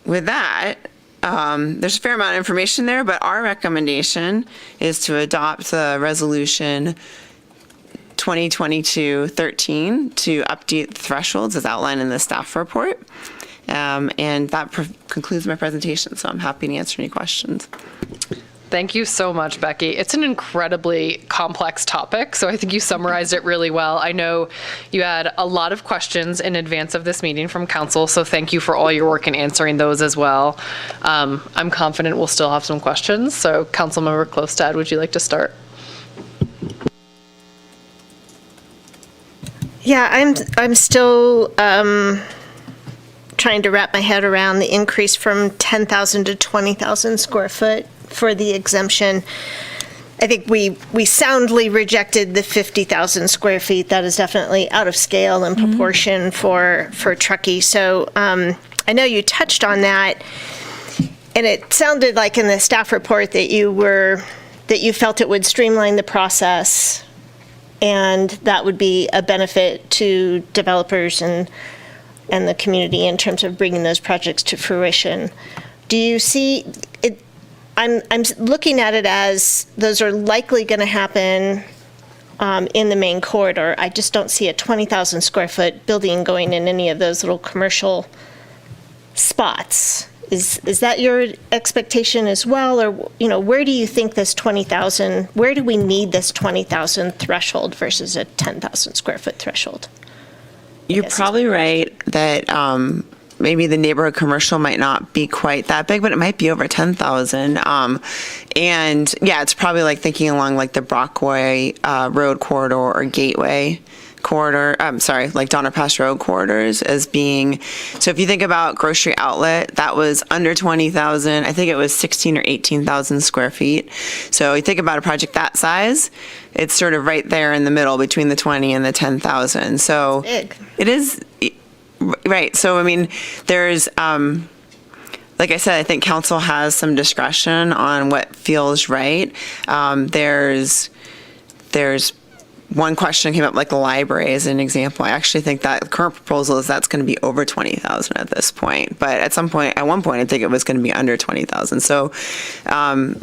with that, there's a fair amount of information there, but our recommendation is to adopt the resolution 2022-13 to update the thresholds as outlined in the staff report. And that concludes my presentation, so I'm happy to answer any questions. Thank you so much, Becky. It's an incredibly complex topic, so I think you summarized it really well. I know you had a lot of questions in advance of this meeting from council, so thank you for all your work in answering those as well. I'm confident we'll still have some questions, so Councilmember Klofstad, would you like to start? Yeah, I'm still trying to wrap my head around the increase from 10,000 to 20,000 square foot for the exemption. I think we soundly rejected the 50,000 square feet. That is definitely out of scale and proportion for Truckee. So I know you touched on that, and it sounded like in the staff report that you felt it would streamline the process, and that would be a benefit to developers and the community in terms of bringing those projects to fruition. Do you see it? I'm looking at it as those are likely going to happen in the main corridor. I just don't see a 20,000 square foot building going in any of those little commercial spots. Is that your expectation as well? Or, where do you think this 20,000, where do we need this 20,000 threshold versus a 10,000 square foot threshold? You're probably right that maybe the neighborhood commercial might not be quite that big, but it might be over 10,000. And yeah, it's probably like thinking along like the Brockway Road corridor or Gateway corridor, like Donner Pass Road corridors as being, so if you think about grocery outlet, that was under 20,000. I think it was 16 or 18,000 square feet. So you think about a project that size, it's sort of right there in the middle between the 20 and the 10,000. So big. It is, right. So, I mean, there's, like I said, I think council has some discretion on what feels right. There's one question came up, like the library as an example. I actually think that the current proposal is that's going to be over 20,000 at this point. But at one point, I think it was going to be under 20,000. So I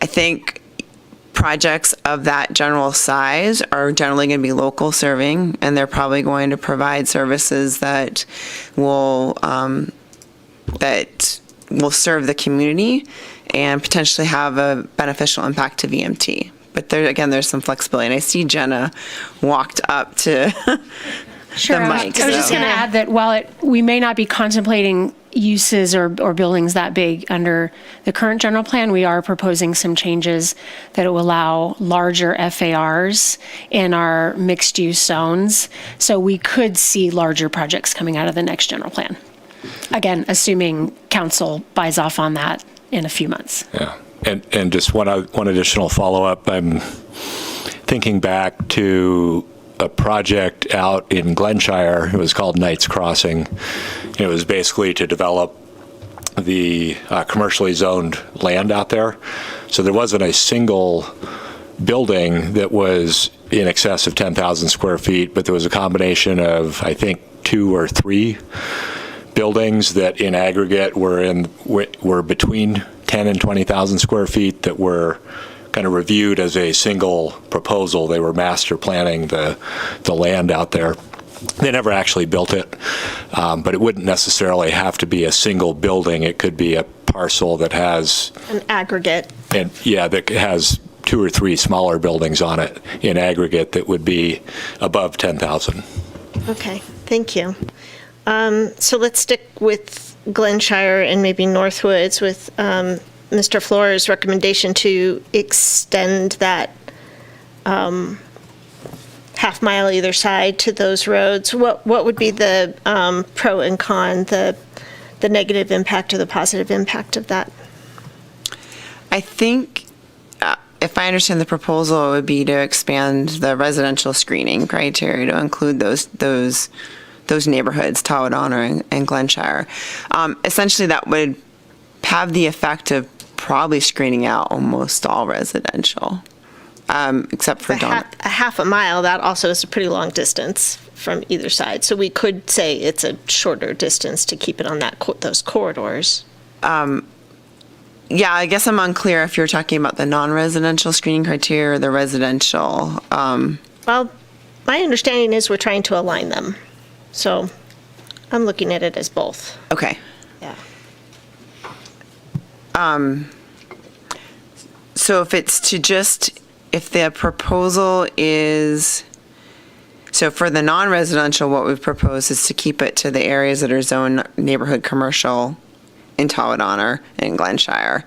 think projects of that general size are generally going to be local serving, and they're probably going to provide services that will serve the community and potentially have a beneficial impact to VMT. But there's some flexibility. And I see Jenna walked up to Sure, the mic. I was just going to add that while we may not be contemplating uses or buildings that big under the current general plan, we are proposing some changes that will allow larger FARs in our mixed-use zones. So we could see larger projects coming out of the next general plan. Again, assuming council buys off on that in a few months. Yeah. And just one additional follow-up. I'm thinking back to a project out in Glenshire. It was called Knights Crossing. It was basically to develop the commercially zoned land out there. So there wasn't a single building that was in excess of 10,000 square feet, but there was a combination of, I think, 2 or 3 buildings that in aggregate were between 10 and 20,000 square feet that were kind of reviewed as a single proposal. They were master planning the land out there. They never actually built it, but it wouldn't necessarily have to be a single building. It could be a parcel that has an aggregate. And that has 2 or 3 smaller buildings on it in aggregate that would be above 10,000. Okay, thank you. So let's stick with Glenshire and maybe Northwoods with Mr. Flores' recommendation to extend that half mile either side to those roads, what would be the pro and con, the negative impact or the positive impact of that? I think, if I understand the proposal, it would be to expand the residential screening criteria to include those neighborhoods, Tawadana and Glenshire. Essentially, that would have the effect of probably screening out almost all residential, except for a half a mile. That also is a pretty long distance from either side. So we could say it's a shorter distance to keep it on those corridors. Yeah, I guess I'm unclear if you're talking about the non-residential screening criteria or the residential. Well, my understanding is we're trying to align them. So I'm looking at it as both. Okay. Yeah. So if the proposal is, so for the non-residential, what we've proposed is to keep it to the areas that are zoned neighborhood commercial in Tawadana and Glenshire.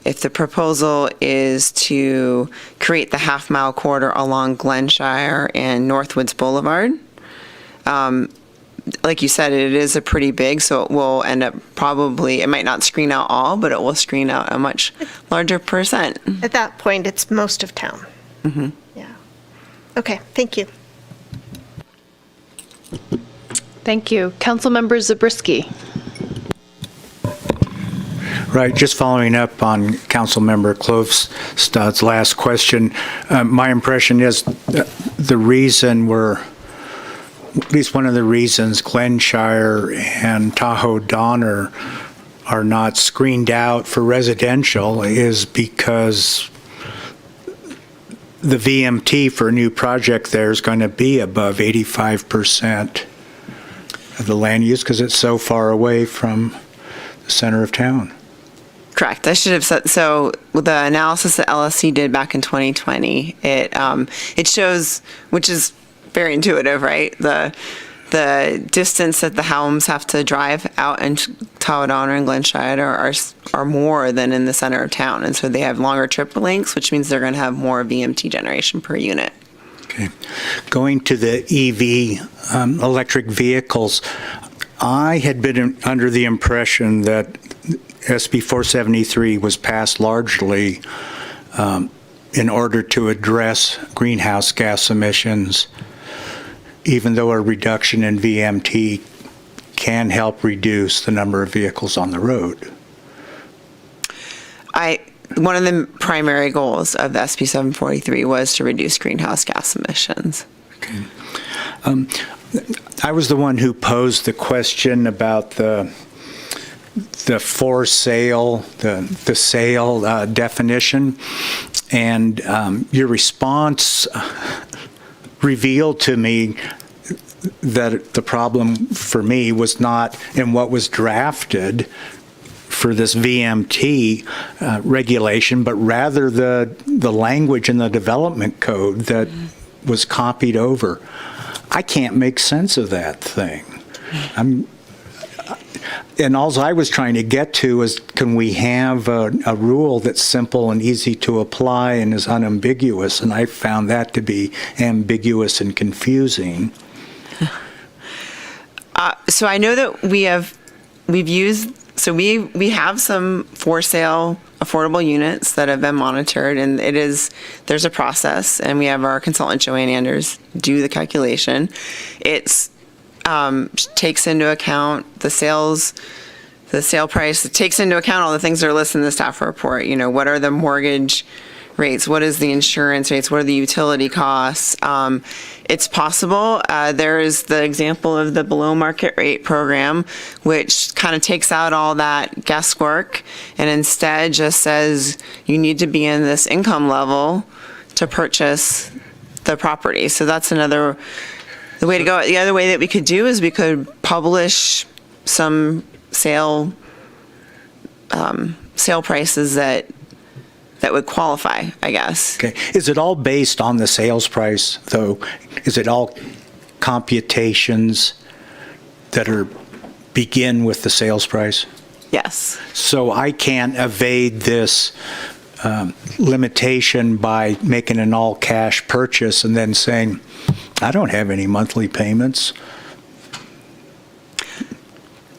If the proposal is to create the half-mile corridor along Glenshire and Northwoods Boulevard, like you said, it is a pretty big, so it will end up it might not screen out all, but it will screen out a much larger percent. At that point, it's most of town. Mm-hmm. Yeah. Okay, thank you. Thank you. Councilmember Zabriskie. Right, just following up on Councilmember Klofstad's last question, my impression is the reason at least one of the reasons Glenshire and Tahoe-Donner are not screened out for residential is because the VMT for a new project there is going to be above 85% of the land use because it's so far away from the center of town. Correct. I should have said, so with the analysis that LSC did back in 2020, it shows, which is very intuitive, right? The distance that the homes have to drive out in Tawadana and Glenshire are more than in the center of town. And so they have longer trip lengths, which means they're going to have more VMT generation per unit. Okay. Going to the EV, electric vehicles, I had been under the impression that SB 473 was passed largely in order to address greenhouse gas emissions, even though a reduction in VMT can help reduce the number of vehicles on the road. One of the primary goals of SB 743 was to reduce greenhouse gas emissions. Okay. I was the one who posed the question about the for sale, the sale definition, and your response revealed to me that the problem for me was not in what was drafted for this VMT regulation, but rather the language in the development code that was copied over. I can't make sense of that thing. And all I was trying to get to is, can we have a rule that's simple and easy to apply and is unambiguous? And I found that to be ambiguous and confusing. So I know that we have some for sale affordable units that have been monitored, and there's a process, and we have our consultant Joanne Anders do the calculation. It's takes into account the sale price. It takes into account all the things that are listed in the staff report. You know, what are the mortgage rates? What is the insurance rates? What are the utility costs? It's possible. There is the example of the below market rate program, which kind of takes out all that guesswork and instead just says you need to be in this income level to purchase the property. So that's the way to go. The other way that we could do is we could publish some sale prices that would qualify, I guess. Okay. Is it all based on the sales price, though? Is it all computations that are begin with the sales price? Yes. So I can't evade this limitation by making an all-cash purchase and then saying, I don't have any monthly payments.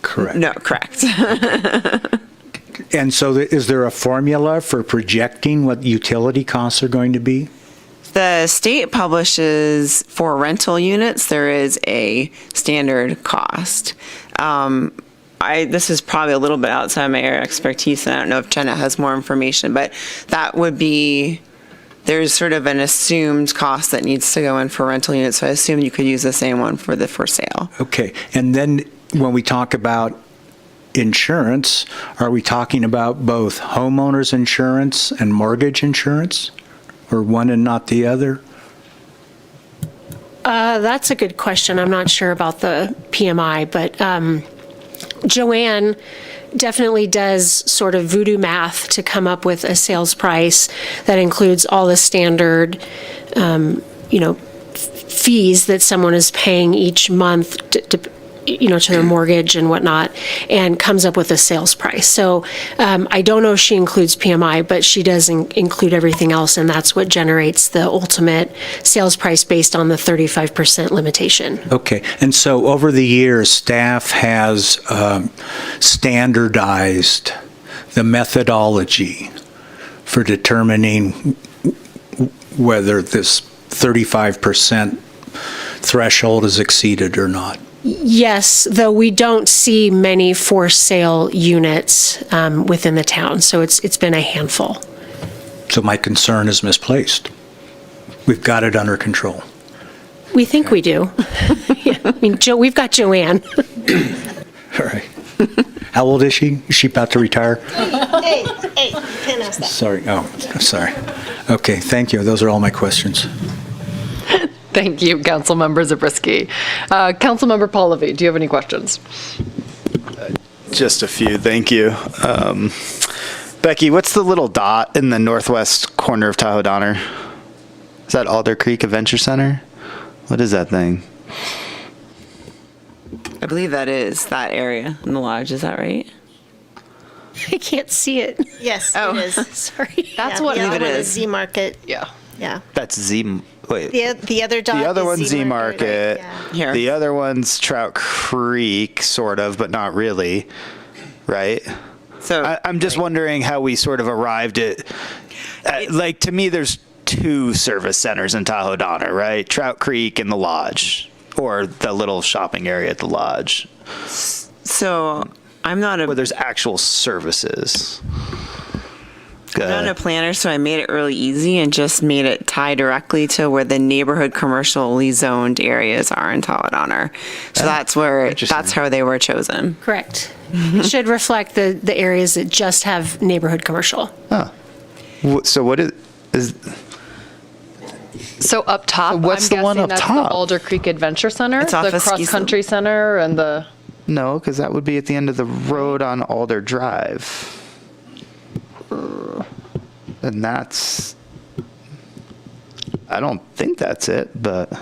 Correct. No, correct. And so is there a formula for projecting what utility costs are going to be? The state publishes for rental units, there is a standard cost. This is probably a little bit outside my area of expertise, and I don't know if Jenna has more information, but that would be, there's sort of an assumed cost that needs to go in for rental units, so I assume you could use the same one for the for sale. Okay, and then when we talk about insurance, are we talking about both homeowners insurance and mortgage insurance, or one and not the other? That's a good question. I'm not sure about the PMI, but Joanne definitely does sort of voodoo math to come up with a sales price that includes all the standard, fees that someone is paying each month to their mortgage and whatnot, and comes up with a sales price. So I don't know if she includes PMI, but she does include everything else, and that's what generates the ultimate sales price based on the 35% limitation. Okay, and so over the years, staff has standardized the methodology for determining whether this 35% threshold is exceeded or not. Yes, though we don't see many for sale units within the town, so it's been a handful. So my concern is misplaced. We've got it under control. We think we do. Yeah, I mean, we've got Joanne. All right. How old is she? Is she about to retire? Hey, can't ask that. Sorry. Oh, sorry. Okay, thank you. Those are all my questions. Thank you, Councilmember Zabriskie. Councilmember Pallavi, do you have any questions? Just a few, thank you. Becky, what's the little dot in the northwest corner of Tahoe Donner? Is that Alder Creek Adventure Center? What is that thing? I believe that is that area in the lodge, is that right? I can't see it. Yes, Oh. it is. Sorry. That's Yeah, what the it other one is. Z Market. Yeah. Yeah. That's Z. Wait. The other dot. The other is one's Z Market. Yeah. Here. The other one's Trout Creek, sort of, but not really, right? So I'm just wondering how we sort of arrived at, like, to me, there's two service centers in Tahoe Donner, right? Trout Creek and the Lodge, or the little shopping area at the Lodge. So I'm not a Where there's actual services. I'm not a planner, so I made it really easy and just made it tie directly to where the neighborhood commercially zoned areas are in Tahoe Donner. So that's how they were chosen. Correct. It should reflect the areas that just have neighborhood commercial. Oh. So what is So up top, what's I'm the one guessing up that's top? the Alder Creek Adventure Center, It's off the of Ski cross-country center, and the... No, because that would be at the end of the road on Alder Drive. And that's, I don't think that's it, but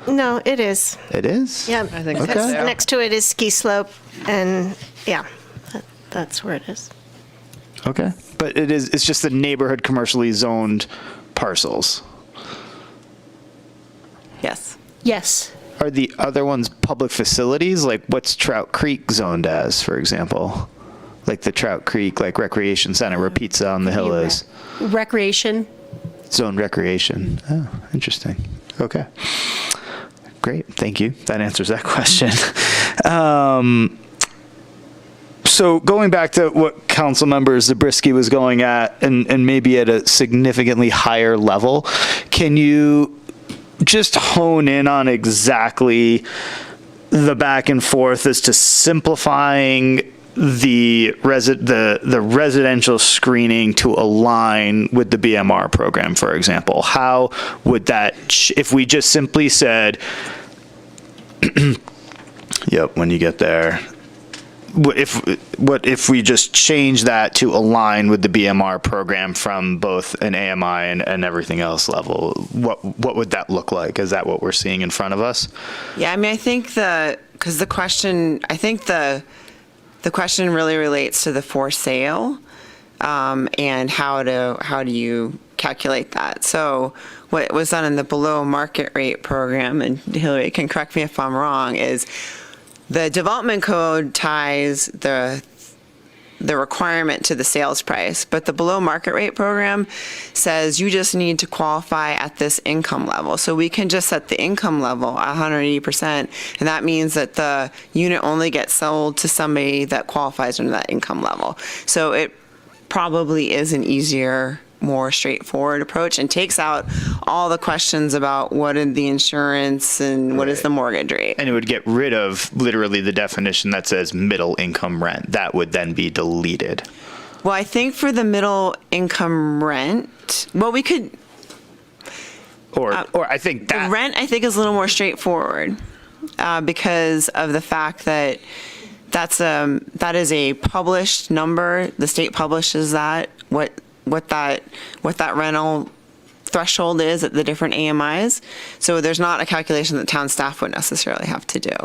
No, it is. it is? Yeah. I think Okay. so. Next to it is ski slope, and yeah, that's where it is. Okay. But it's just the neighborhood commercially zoned parcels. Yes. Yes. Are the other ones public facilities? Like what's Trout Creek zoned as, for example? Like the Trout Creek, like recreation center where Pizza on the Hill is. Recreation. Zoned recreation. Oh, interesting. Okay. Great. Thank you. That answers that question. So going back to what Councilmember Zabriskie was going at, and maybe at a significantly higher level, can you just hone in on exactly the back and forth as to simplifying the residential screening to align with the BMR program, for example? How would that, if we just simply said, yep, when you get there, what if we just change that to align with the BMR program from both an AMI and everything else level? What would that look like? Is that what we're seeing in front of us? Yeah, I mean, I think the because the question, I think the question really relates to the for sale, and how do you calculate that? So what was done in the below market rate program, and Hillary can correct me if I'm wrong, is the development code ties the requirement to the sales price, but the below market rate program says you just need to qualify at this income level. So we can just set the income level 180%, and that means that the unit only gets sold to somebody that qualifies under that income level. So it probably is an easier, more straightforward approach and takes out all the questions about what is the insurance and what is the mortgage rate. And it would get rid of literally the definition that says middle income rent. That would then be deleted. Well, I think for the middle income rent, well, we could. Or I think that. The rent, I think, is a little more straightforward because of the fact that that is a published number. The state publishes that, what that rental threshold is at the different AMIs. So there's not a calculation that town staff would necessarily have to do.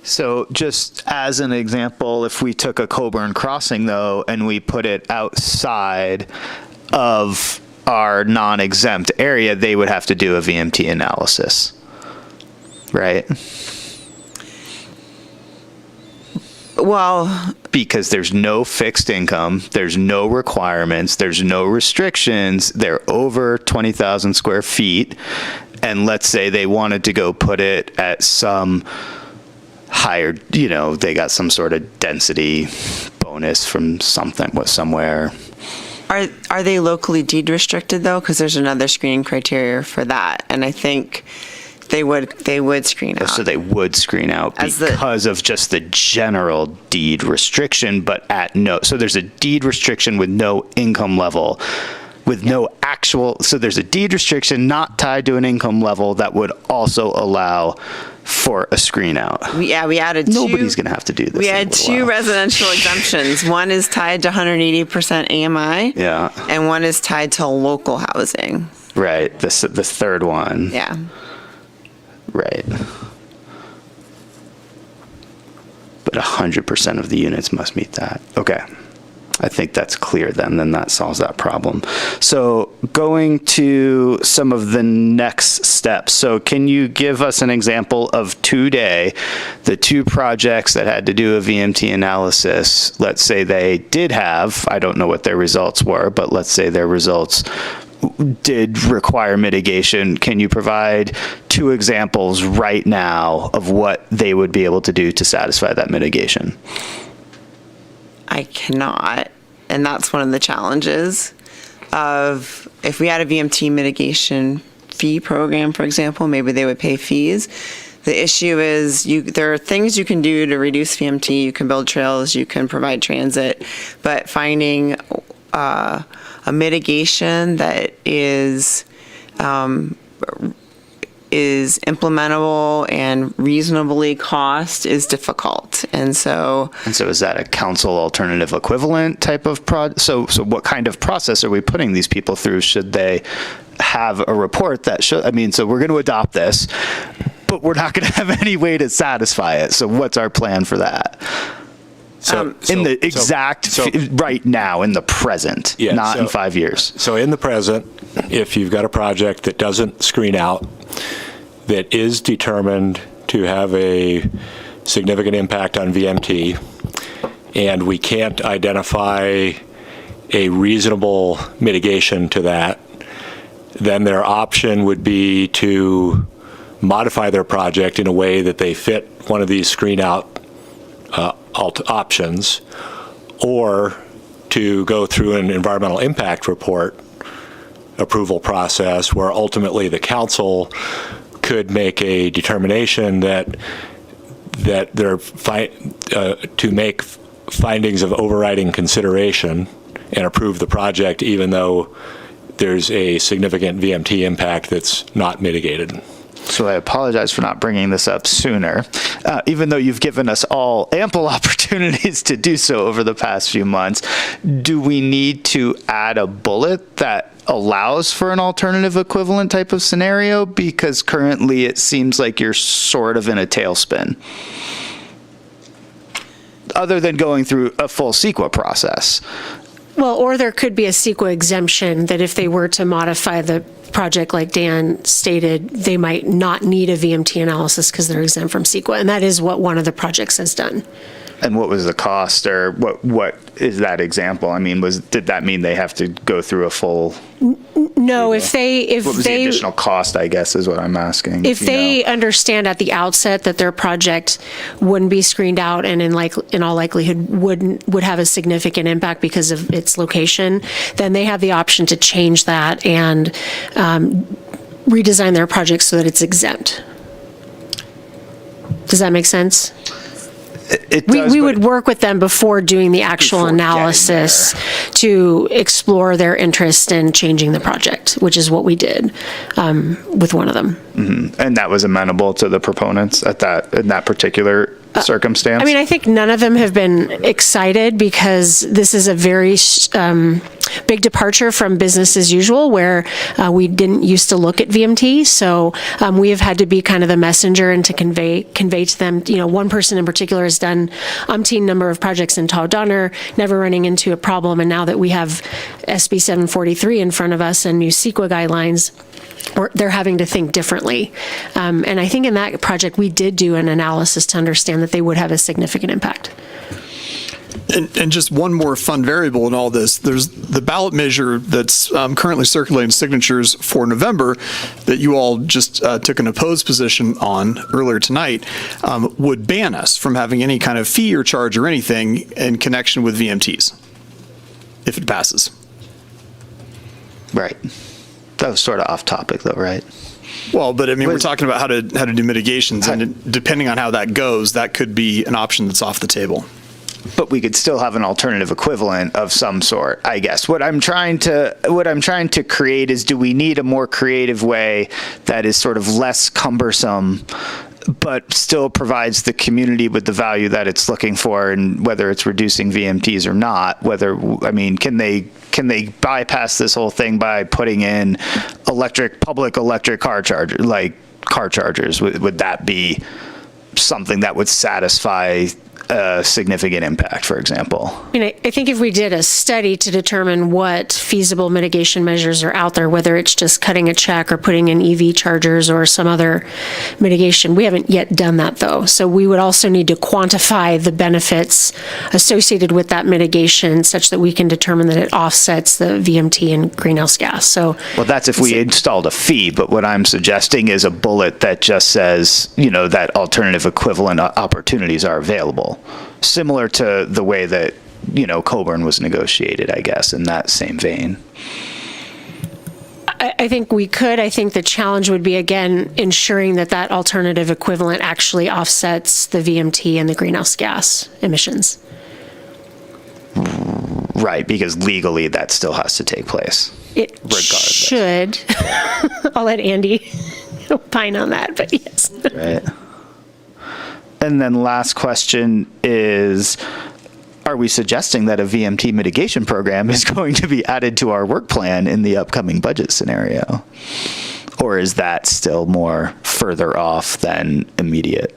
So just as an example, if we took a Coburn crossing though, and we put it outside of our non-exempt area, they would have to do a VMT analysis, right? Well, because there's no fixed income, there's no requirements, there's no restrictions, they're over 20,000 square feet, and let's say they wanted to go put it at some higher, they got some sort of density bonus from somewhere. Are they locally deed restricted though? Because there's another screening criteria for that, and I think they would screen out. So they would screen out because of just the general deed restriction, but so there's a deed restriction with no income level, with no actual, so there's a deed restriction not tied to an income level that would also allow for a screen out. We added Nobody's going to have to do this. We had two residential exemptions. One is tied to 180% AMI. Yeah. And one is tied to local housing. Right. The third one. Yeah. Right. But 100% of the units must meet that. Okay. I think that's clear then that solves that problem. So going to some of the next steps. So can you give us an example of today, the two projects that had to do a VMT analysis? Let's say they did have, I don't know what their results were, but let's say their results did require mitigation. Can you provide two examples right now of what they would be able to do to satisfy that mitigation? I cannot, and that's one of the challenges of if we had a VMT mitigation fee program, for example, maybe they would pay fees. The issue is there are things you can do to reduce VMT. You can build trails, you can provide transit, but finding a mitigation that is implementable and reasonably cost is difficult. And so is that a council alternative equivalent type of so what kind of process are we putting these people through? Should they have a report that so we're going to adopt this, but we're not going to have any way to satisfy it. So what's our plan for that? Right now, in the present, not in 5 years. So in the present, if you've got a project that doesn't screen out, that is determined to have a significant impact on VMT, and we can't identify a reasonable mitigation to that, then their option would be to modify their project in a way that they fit one of these screen out options, or to go through an environmental impact report approval process where ultimately the council could make a determination that they're to make findings of overriding consideration and approve the project even though there's a significant VMT impact that's not mitigated. So I apologize for not bringing this up sooner, even though you've given us all ample opportunities to do so over the past few months. Do we need to add a bullet that allows for an alternative equivalent type of scenario? Because currently it seems like you're sort of in a tailspin. other than going through a full CEQA process. Well, or there could be a CEQA exemption that if they were to modify the project like Dan stated, they might not need a VMT analysis because they're exempt from CEQA. And that is what one of the projects has done. And what was the cost, or what is that example? I mean, did that mean they have to go through a full? No, what was the additional cost, I guess, is what I'm asking. If they understand at the outset that their project wouldn't be screened out and in all likelihood would have a significant impact because of its location, then they have the option to change that and redesign their project so that it's exempt. Does that make sense? We would work with them before doing the actual analysis to explore their interest in changing the project, which is what we did with one of them. Mm-hmm. And that was amenable to the proponents in that particular circumstance? I mean, I think none of them have been excited because this is a very big departure from business as usual, where we didn't used to look at VMT. So we have had to be kind of the messenger and to convey to them. One person in particular has done umpteen number of projects in Taw Donner, never running into a problem. And now that we have SB 743 in front of us and new CEQA guidelines, they're having to think differently. And I think in that project, we did do an analysis to understand that they would have a significant impact. And just one more fun variable in all this, there's the ballot measure that's currently circulating signatures for November that you all just took an opposed position on earlier tonight, would ban us from having any kind of fee or charge or anything in connection with VMTs, if it passes. Right. That was sort of off topic though, right? Well, but I mean, we're talking about how to do mitigations, and depending on how that goes, that could be an option that's off the table. But we could still have an alternative equivalent of some sort, I guess. What I'm trying to create is, do we need a more creative way that is sort of less cumbersome, but still provides the community with the value that it's looking for, and whether it's reducing VMTs or not, can they bypass this whole thing by putting in public electric car chargers? Would that be something that would satisfy a significant impact, for example? I think if we did a study to determine what feasible mitigation measures are out there, whether it's just cutting a check or putting in EV chargers or some other mitigation, we haven't yet done that though. So we would also need to quantify the benefits associated with that mitigation such that we can determine that it offsets the VMT and greenhouse gas. So, well, that's if we installed a fee, but what I'm suggesting is a bullet that just says, that alternative equivalent opportunities are available. Similar to the way that, Coburn was negotiated, I guess, in that same vein. I think we could. I think the challenge would be, again, ensuring that alternative equivalent actually offsets the VMT and the greenhouse gas emissions. Right, because legally that still has to take place. It regardless. Should. I'll let Andy opine on that, but yes. Right. And then last question is, are we suggesting that a VMT mitigation program is going to be added to our work plan in the upcoming budget scenario? Or is that still more further off than immediate?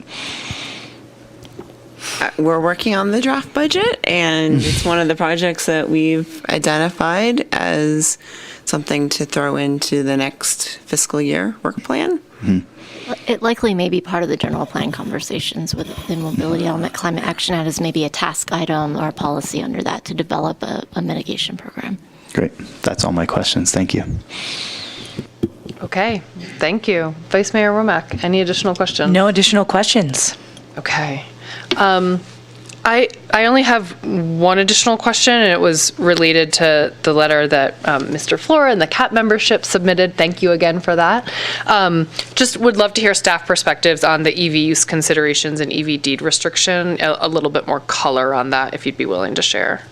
We're working on the draft budget, and it's one of the projects that we've identified as something to throw into the next fiscal year work plan. Mm-hmm. It likely may be part of the general plan conversations with the Mobility Element Climate Action Act as maybe a task item or a policy under that to develop a mitigation program. Great. That's all my questions. Thank you. Okay, thank you. Vice Mayor Womack, any additional questions? No additional questions. Okay. I only have one additional question, and it was related to the letter that Mr. Flora and the CAP membership submitted. Thank you again for that. Just would love to hear staff perspectives on the EV use considerations and EV deed restriction, a little bit more color on that, if you'd be willing to share.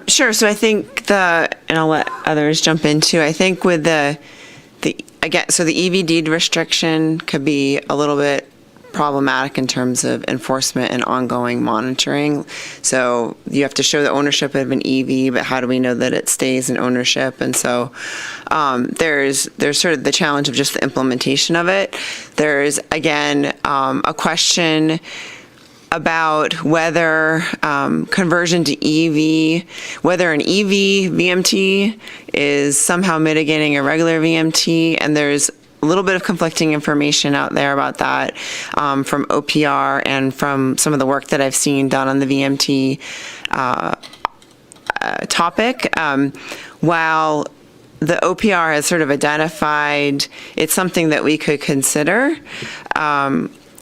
Sure. So I think and I'll let others jump in too. I think with the EV deed restriction could be a little bit problematic in terms of enforcement and ongoing monitoring. So you have to show the ownership of an EV, but how do we know that it stays in ownership? And so there's sort of the challenge of just the implementation of it. There's, again, a question about whether conversion to EV, whether an EV VMT is somehow mitigating a regular VMT, and there's a little bit of conflicting information out there about that from OPR and from some of the work that I've seen done on the VMT topic. While the OPR has sort of identified it's something that we could consider,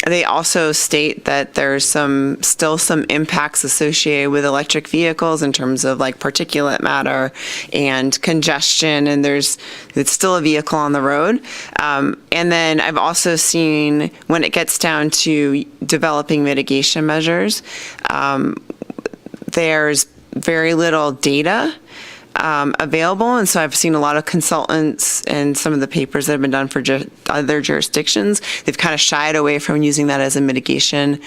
they also state that there's still some impacts associated with electric vehicles in terms of like particulate matter and congestion, and it's still a vehicle on the road. And then I've also seen when it gets down to developing mitigation measures, there's very little data available, and so I've seen a lot of consultants and some of the papers that have been done for other jurisdictions. They've kind of shied away from using that as a mitigation,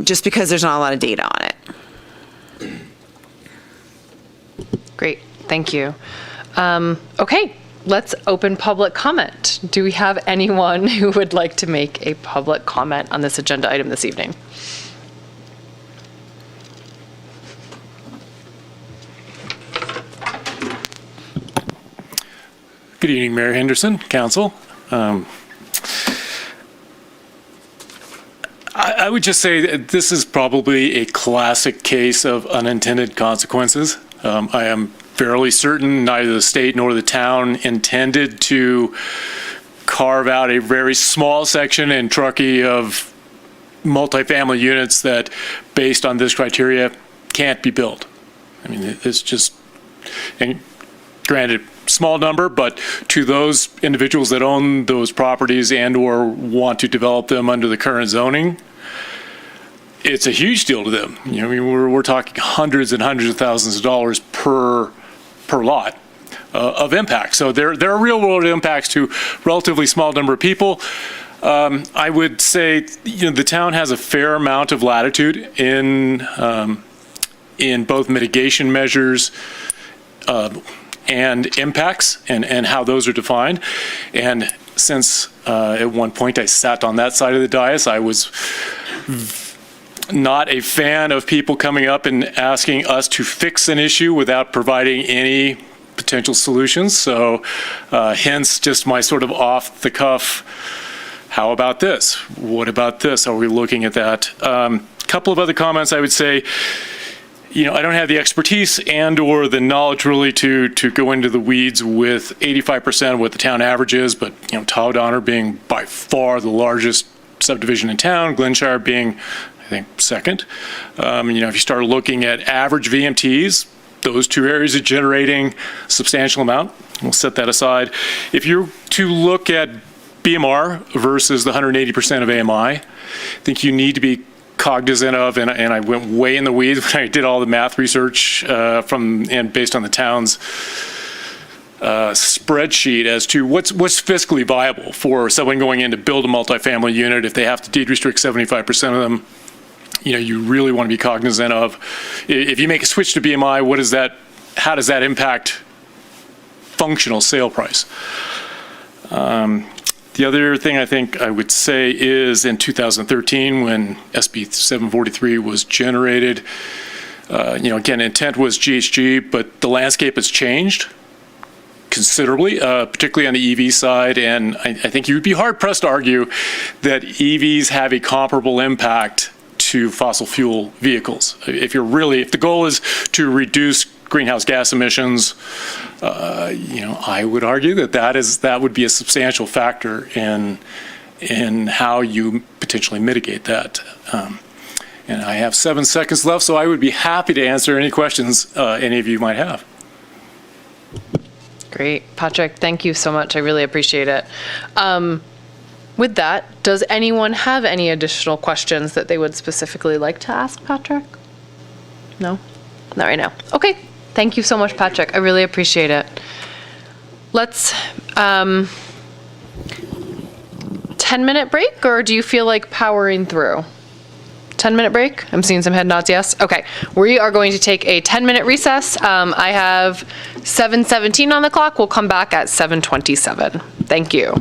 just because there's not a lot of data on it. Great, thank you. Okay, let's open public comment. Do we have anyone who would like to make a public comment on this agenda item this evening? Good evening, Mayor Henderson, Council. I would just say that this is probably a classic case of unintended consequences. I am fairly certain neither the state nor the town intended to carve out a very small section in Truckee of multifamily units that, based on this criteria, can't be built. I mean, it's just, and granted, small number, but to those individuals that own those properties and or want to develop them under the current zoning, it's a huge deal to them. You know, I mean, we're talking hundreds and hundreds of thousands of dollars per lot of impact. So there are real world impacts to relatively small number of people. I would say, you know, the town has a fair amount of latitude in both mitigation measures and impacts and how those are defined. And since at one point I sat on that side of the dais, I was not a fan of people coming up and asking us to fix an issue without providing any potential solutions. So hence just my sort of off the cuff, how about this? What about this? Are we looking at that? Couple of other comments I would say, you know, I don't have the expertise and or the knowledge really to go into the weeds with 85% of what the town average is, but, you know, Taw Donner being by far the largest subdivision in town, Glenshire being, I think, second. You know, if you start looking at average VMTs, those two areas are generating a substantial amount. We'll set that aside. If you're to look at BMR versus the 180% of AMI, I think you need to be cognizant of, and I went way in the weeds when I did all the math research based on the town's spreadsheet as to what's fiscally viable for someone going in to build a multifamily unit. If they have to deed restrict 75% of them, you know, you really want to be cognizant of, if you make a switch to BMI, how does that impact functional sale price? The other thing I think I would say is in 2013, when SB 743 was generated, you know, again, intent was GHG, but the landscape has changed considerably, particularly on the EV side. And I think you would be hard pressed to argue that EVs have a comparable impact to fossil fuel vehicles. If the goal is to reduce greenhouse gas emissions, you know, I would argue that would be a substantial factor in how you potentially mitigate that. And I have 7 seconds left, so I would be happy to answer any questions any of you might have. Great, Patrick, thank you so much. I really appreciate it. With that, does anyone have any additional questions that they would specifically like to ask Patrick? No? Not right now. Okay. Thank you so much, Patrick. I really appreciate it. Let's 10-minute break, or do you feel like powering through? 10-minute break? I'm seeing some head nods, yes? Okay. We are going to take a 10-minute recess. I have 7:17 on the clock. We'll come back at 7:27. Thank you.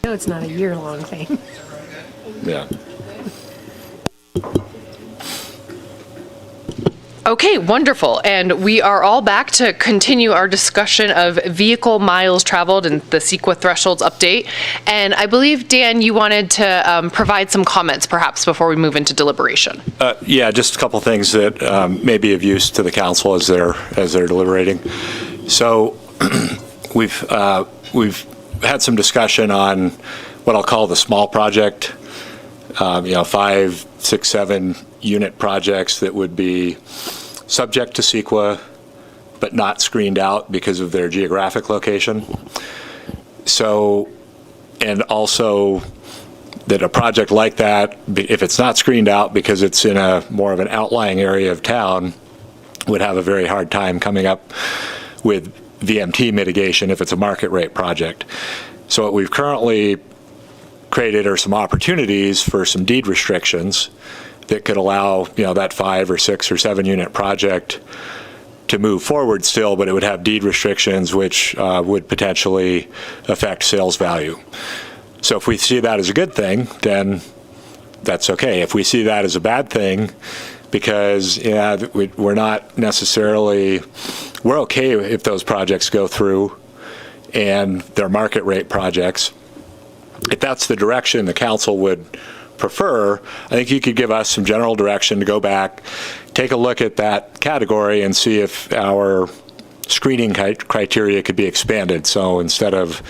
No, it's not a year-long thing. Yeah. Okay, wonderful. And we are all back to continue our discussion of vehicle miles traveled and the CEQA thresholds update. And I believe, Dan, you wanted to provide some comments perhaps before we move into deliberation. Yeah, just a couple things that may be of use to the council as they're deliberating. So we've had some discussion on what I'll call the small project, 5, 6, 7 unit projects that would be subject to CEQA, but not screened out because of their geographic location. So, and also that a project like that, if it's not screened out because it's in a more of an outlying area of town, would have a very hard time coming up with VMT mitigation if it's a market rate project. So what we've currently created are some opportunities for some deed restrictions that could allow, that 5 or 6 or 7 unit project to move forward still, but it would have deed restrictions which would potentially affect sales value. So if we see that as a good thing, then that's okay. If we see that as a bad thing, because we're not necessarily, we're okay if those projects go through and they're market rate projects. If that's the direction the council would prefer, I think you could give us some general direction to go back, take a look at that category and see if our screening criteria could be expanded. So instead of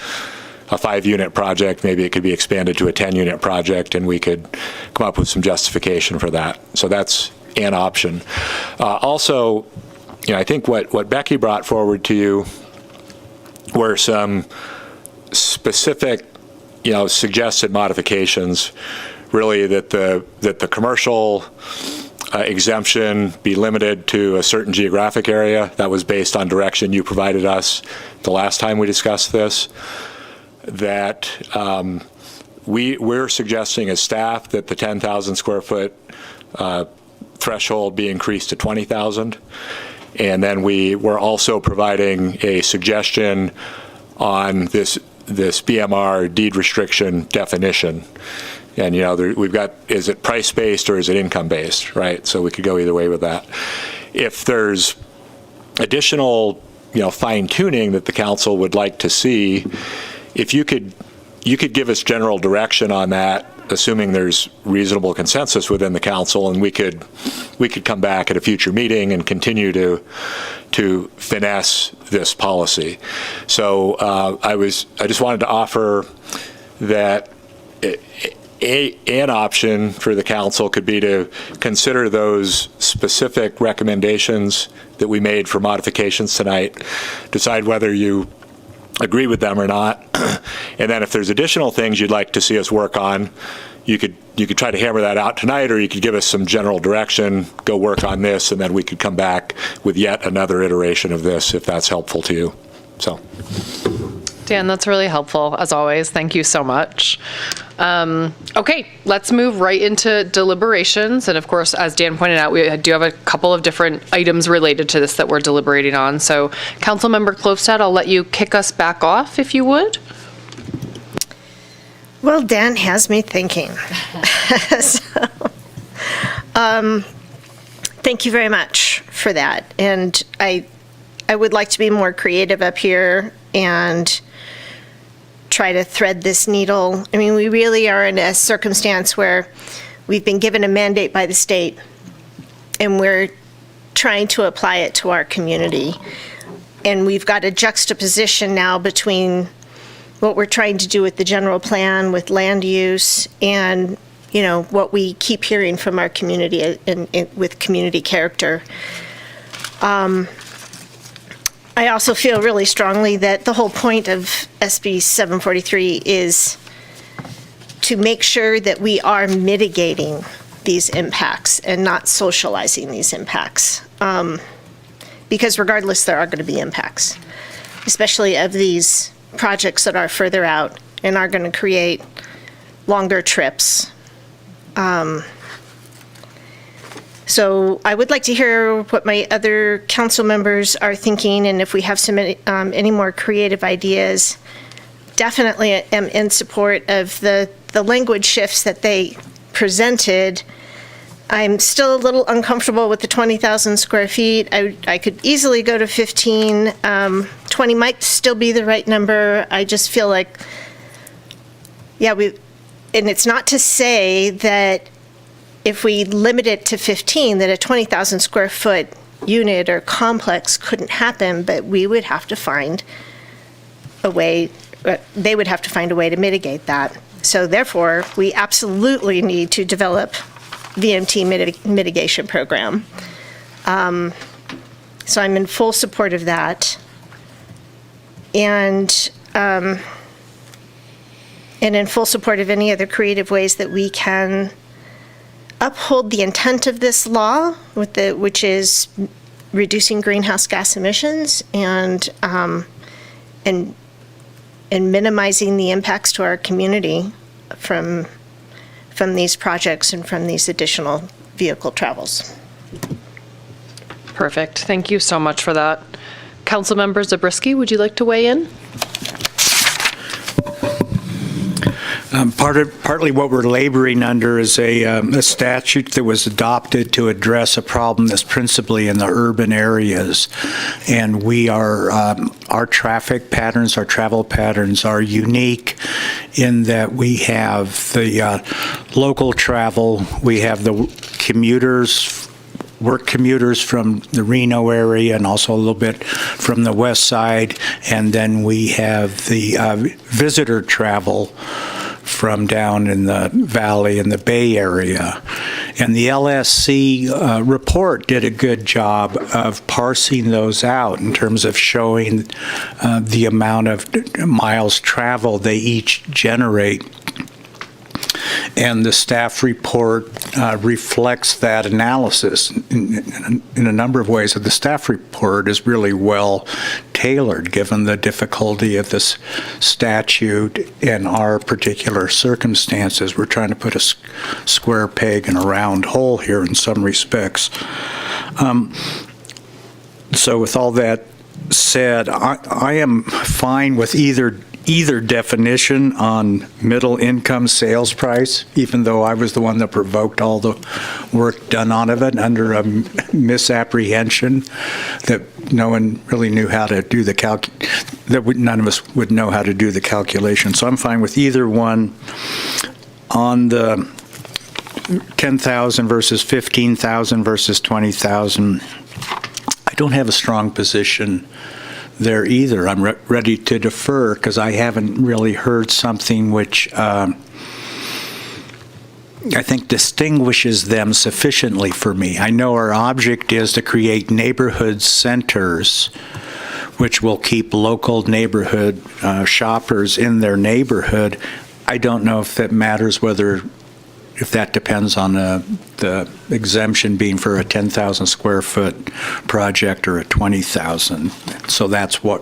a 5 unit project, maybe it could be expanded to a 10 unit project and we could come up with some justification for that. So that's an option. Also, I think what Becky brought forward to you were some specific, suggested modifications, really that the commercial exemption be limited to a certain geographic area. That was based on direction you provided us the last time we discussed this. That we're suggesting as staff that the 10,000 square foot threshold be increased to 20,000. And then we're also providing a suggestion on this BMR deed restriction definition. And, we've got, is it price-based or is it income-based, right? So we could go either way with that. If there's additional, fine-tuning that the council would like to see, if you could give us general direction on that, assuming there's reasonable consensus within the council, and we could come back at a future meeting and continue to finesse this policy. So I just wanted to offer that an option for the council could be to consider those specific recommendations that we made for modifications tonight, decide whether you agree with them or not, and then if there's additional things you'd like to see us work on, you could try to hammer that out tonight, or you could give us some general direction, go work on this, and then we could come back with yet another iteration of this if that's helpful to you. So, Dan, that's really helpful as always. Thank you so much. Okay, let's move right into deliberations. And of course, as Dan pointed out, we do have a couple of different items related to this that we're deliberating on. So Councilmember Klofstad, I'll let you kick us back off if you would. Well, Dan has me thinking. Thank you very much for that. And I would like to be more creative up here and try to thread this needle. I mean, we really are in a circumstance where we've been given a mandate by the state and we're trying to apply it to our community. And we've got a juxtaposition now between what we're trying to do with the general plan, with land use, and what we keep hearing from our community and with community character. I also feel really strongly that the whole point of SB 743 is to make sure that we are mitigating these impacts and not socializing these impacts. Because regardless, there are going to be impacts, especially of these projects that are further out and are going to create longer trips. So I would like to hear what my other council members are thinking, and if we have any more creative ideas. Definitely am in support of the language shifts that they presented. I'm still a little uncomfortable with the 20,000 square feet. I could easily go to 15. 20 might still be the right number. I just feel like, and it's not to say that if we limit it to 15, that a 20,000 square foot unit or complex couldn't happen, but we would have to find a way, they would have to find a way to mitigate that. So therefore, we absolutely need to develop VMT mitigation program. So I'm in full support of that. And in full support of any other creative ways that we can uphold the intent of this law, which is reducing greenhouse gas emissions and minimizing the impacts to our community from these projects and from these additional vehicle travels. Perfect. Thank you so much for that. Councilmember Zabriskie, would you like to weigh in? Partly what we're laboring under is a statute that was adopted to address a problem that's principally in the urban areas. And we are, our traffic patterns, our travel patterns are unique in that we have the local travel, we have the commuters, work commuters from the Reno area and also a little bit from the west side. And then we have the visitor travel from down in the valley in the Bay Area. And the LSC report did a good job of parsing those out in terms of showing the amount of miles traveled they each generate. And the staff report reflects that analysis in a number of ways. The staff report is really well tailored given the difficulty of this statute and our particular circumstances. We're trying to put a square peg in a round hole here in some respects. So with all that said, I am fine with either definition on middle income sales price, even though I was the one that provoked all the work done on it under a misapprehension that no one really knew how to do none of us would know how to do the calculation. So I'm fine with either one. On the 10,000 versus 15,000 versus 20,000, I don't have a strong position there either. I'm ready to defer because I haven't really heard something which I think distinguishes them sufficiently for me. I know our object is to create neighborhood centers which will keep local neighborhood shoppers in their neighborhood. I don't know if that matters if that depends on the exemption being for a 10,000 square foot project or a 20,000. So that's why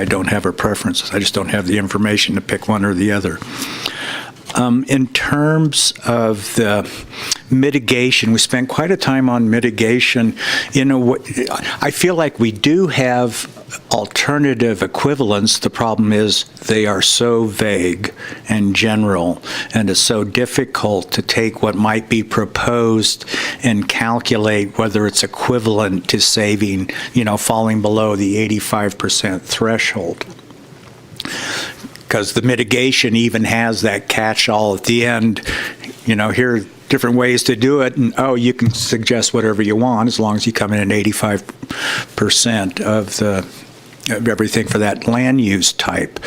I don't have a preference. I just don't have the information to pick one or the other. In terms of the mitigation, we spent quite a time on mitigation. I feel like we do have alternative equivalents. The problem is they are so vague and general, and it's so difficult to take what might be proposed and calculate whether it's equivalent to saving, falling below the 85% threshold. Because the mitigation even has that catch-all at the end, here are different ways to do it, and you can suggest whatever you want as long as you come in at 85% of everything for that land use type.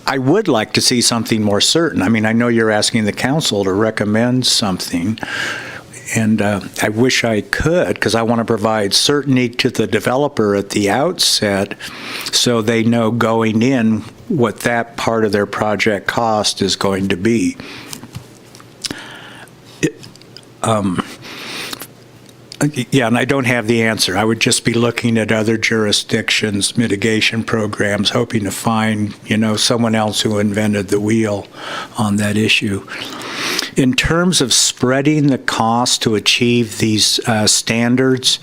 I would like to see something more certain. I mean, I know you're asking the council to recommend something, and I wish I could, because I want to provide certainty to the developer at the outset so they know going in what that part of their project cost is going to be. Yeah, and I don't have the answer. I would just be looking at other jurisdictions' mitigation programs, hoping to find, someone else who invented the wheel on that issue. In terms of spreading the cost to achieve these standards,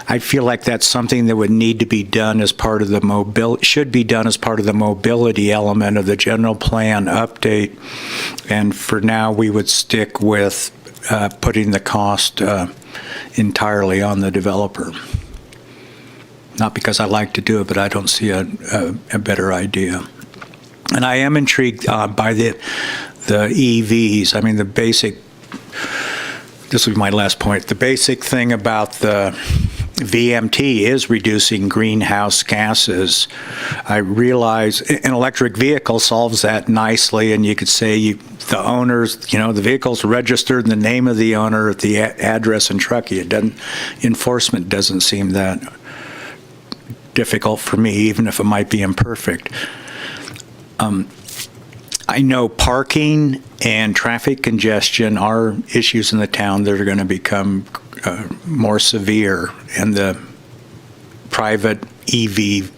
I feel like that's something that would need to be done as part of the should be done as part of the mobility element of the general plan update. And for now, we would stick with putting the cost entirely on the developer. Not because I like to do it, but I don't see a better idea. And I am intrigued by the EVs. I mean, this will be my last point. The basic thing about the VMT is reducing greenhouse gases. I realize an electric vehicle solves that nicely, and you could say the owners, the vehicle's registered in the name of the owner at the address in Truckee. Enforcement doesn't seem that difficult for me, even if it might be imperfect. I know parking and traffic congestion are issues in the town that are going to become more severe, and the private EV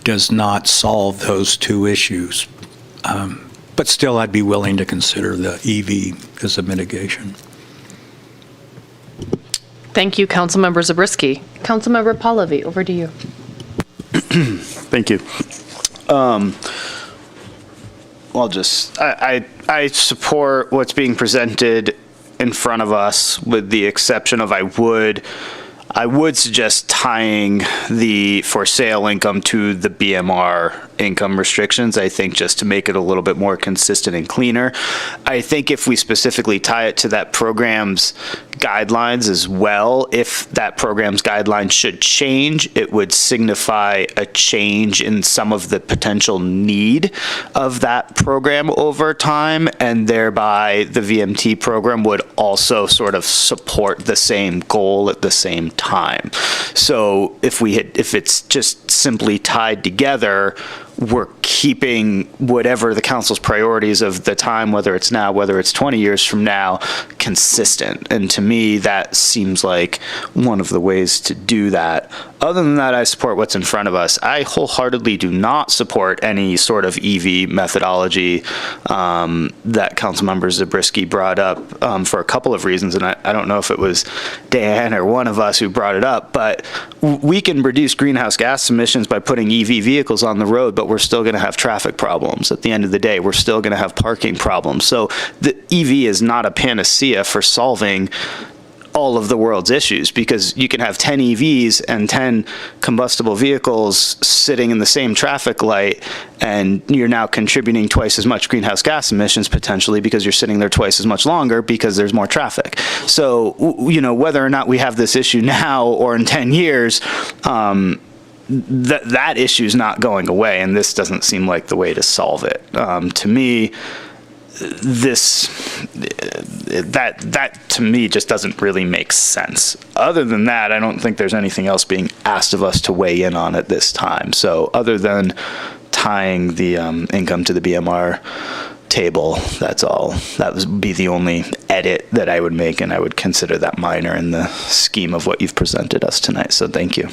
does not solve those two issues. But still, I'd be willing to consider the EV as a mitigation. Thank you, Councilmember Zabriskie. Councilmember Pallavi, over to you. Thank you. I support what's being presented in front of us, with the exception of I would suggest tying the for sale income to the BMR income restrictions, I think, just to make it a little bit more consistent and cleaner. I think if we specifically tie it to that program's guidelines as well, if that program's guidelines should change, it would signify a change in some of the potential need of that program over time, and thereby the VMT program would also sort of support the same goal at the same time. So if it's just simply tied together, we're keeping whatever the council's priorities of the time, whether it's now, whether it's 20 years from now, consistent. And to me, that seems like one of the ways to do that. Other than that, I support what's in front of us. I wholeheartedly do not support any sort of EV methodology that Councilmember Zabriskie brought up for a couple of reasons. And I don't know if it was Dan or one of us who brought it up, but we can reduce greenhouse gas emissions by putting EV vehicles on the road, but we're still going to have traffic problems. At the end of the day, we're still going to have parking problems. So the EV is not a panacea for solving all of the world's issues, because you can have 10 EVs and 10 combustible vehicles sitting in the same traffic light, and you're now contributing twice as much greenhouse gas emissions potentially because you're sitting there twice as much longer because there's more traffic. So, whether or not we have this issue now or in 10 years, that issue is not going away, and this doesn't seem like the way to solve it. To me, that to me just doesn't really make sense. Other than that, I don't think there's anything else being asked of us to weigh in on at this time. So other than tying the income to the BMR table, that's all. That would be the only edit that I would make, and I would consider that minor in the scheme of what you've presented us tonight. So thank you.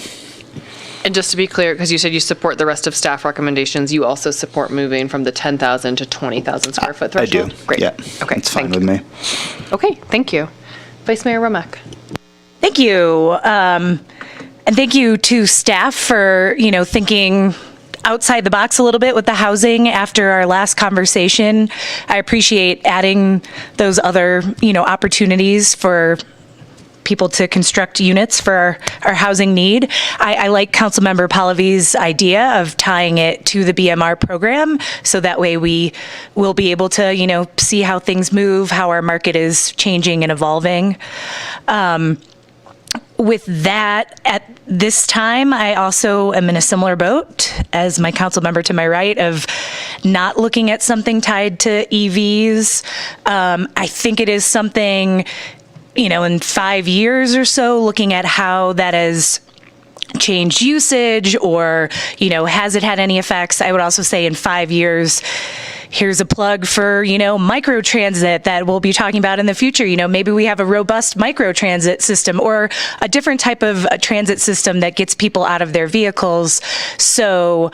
And just to be clear, because you said you support the rest of staff recommendations, you also support moving from the 10,000 to 20,000 square foot threshold? I do. Great. Yeah. Okay. It's fine with me. Okay, thank you. Vice Mayor Romack. Thank you. And thank you to staff for, thinking outside the box a little bit with the housing after our last conversation. I appreciate adding those other, opportunities for people to construct units for our housing need. I like Councilmember Pallavi's idea of tying it to the BMR program, so that way we will be able to, see how things move, how our market is changing and evolving. With that, at this time, I also am in a similar boat as my council member to my right of not looking at something tied to EVs. I think it is something, in 5 years or so, looking at how that has changed usage or, has it had any effects? I would also say in 5 years, here's a plug for, microtransit that we'll be talking about in the future. Maybe we have a robust microtransit system or a different type of transit system that gets people out of their vehicles. So,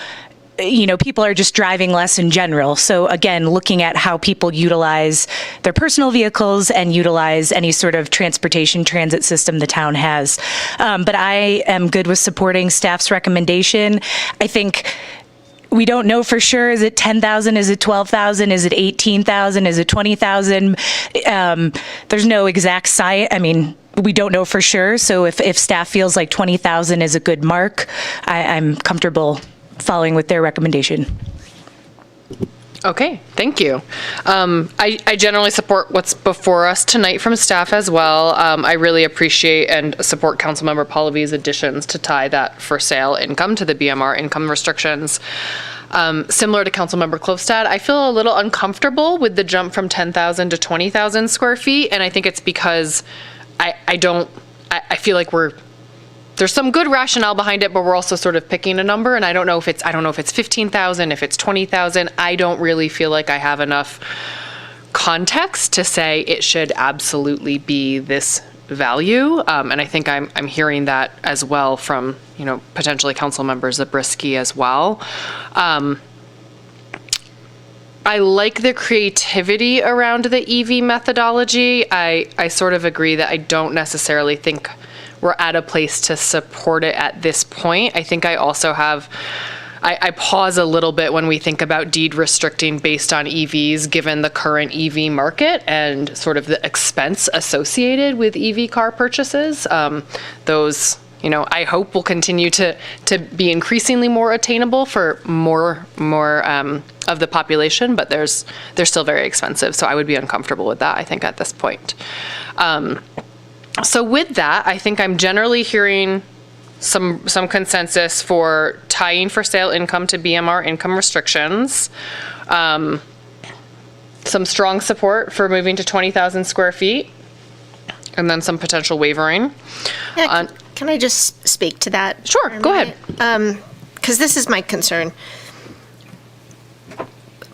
people are just driving less in general. So again, looking at how people utilize their personal vehicles and utilize any sort of transportation transit system the town has. But I am good with supporting staff's recommendation. I think we don't know for sure. Is it 10,000? Is it 12,000? Is it 18,000? Is it 20,000? There's no exact science. We don't know for sure. So if staff feels like 20,000 is a good mark, I'm comfortable following with their recommendation. Okay, thank you. I generally support what's before us tonight from staff as well. I really appreciate and support Councilmember Pallavi's additions to tie that for sale income to the BMR income restrictions. Similar to Councilmember Klofstad, I feel a little uncomfortable with the jump from 10,000 to 20,000 square feet, and I think it's because I feel like there's some good rationale behind it, but we're also sort of picking a number, and I don't know if it's 15,000, if it's 20,000. I don't really feel like I have enough context to say it should absolutely be this value, and I think I'm hearing that as well from potentially Councilmember Zabriskie as well. I like the creativity around the EV methodology. I sort of agree that I don't necessarily think we're at a place to support it at this point. I think I also have, I pause a little bit when we think about deed restricting based on EVs, given the current EV market and sort of the expense associated with EV car purchases. Those, I hope will continue to be increasingly more attainable for more of the population, but they're still very expensive. So I would be uncomfortable with that, I think, at this point. So with that, I think I'm generally hearing some consensus for tying for sale income to BMR income restrictions. Some strong support for moving to 20,000 square feet, and then some potential wavering. Yeah, can I just speak to that? Sure, go ahead. Because this is my concern.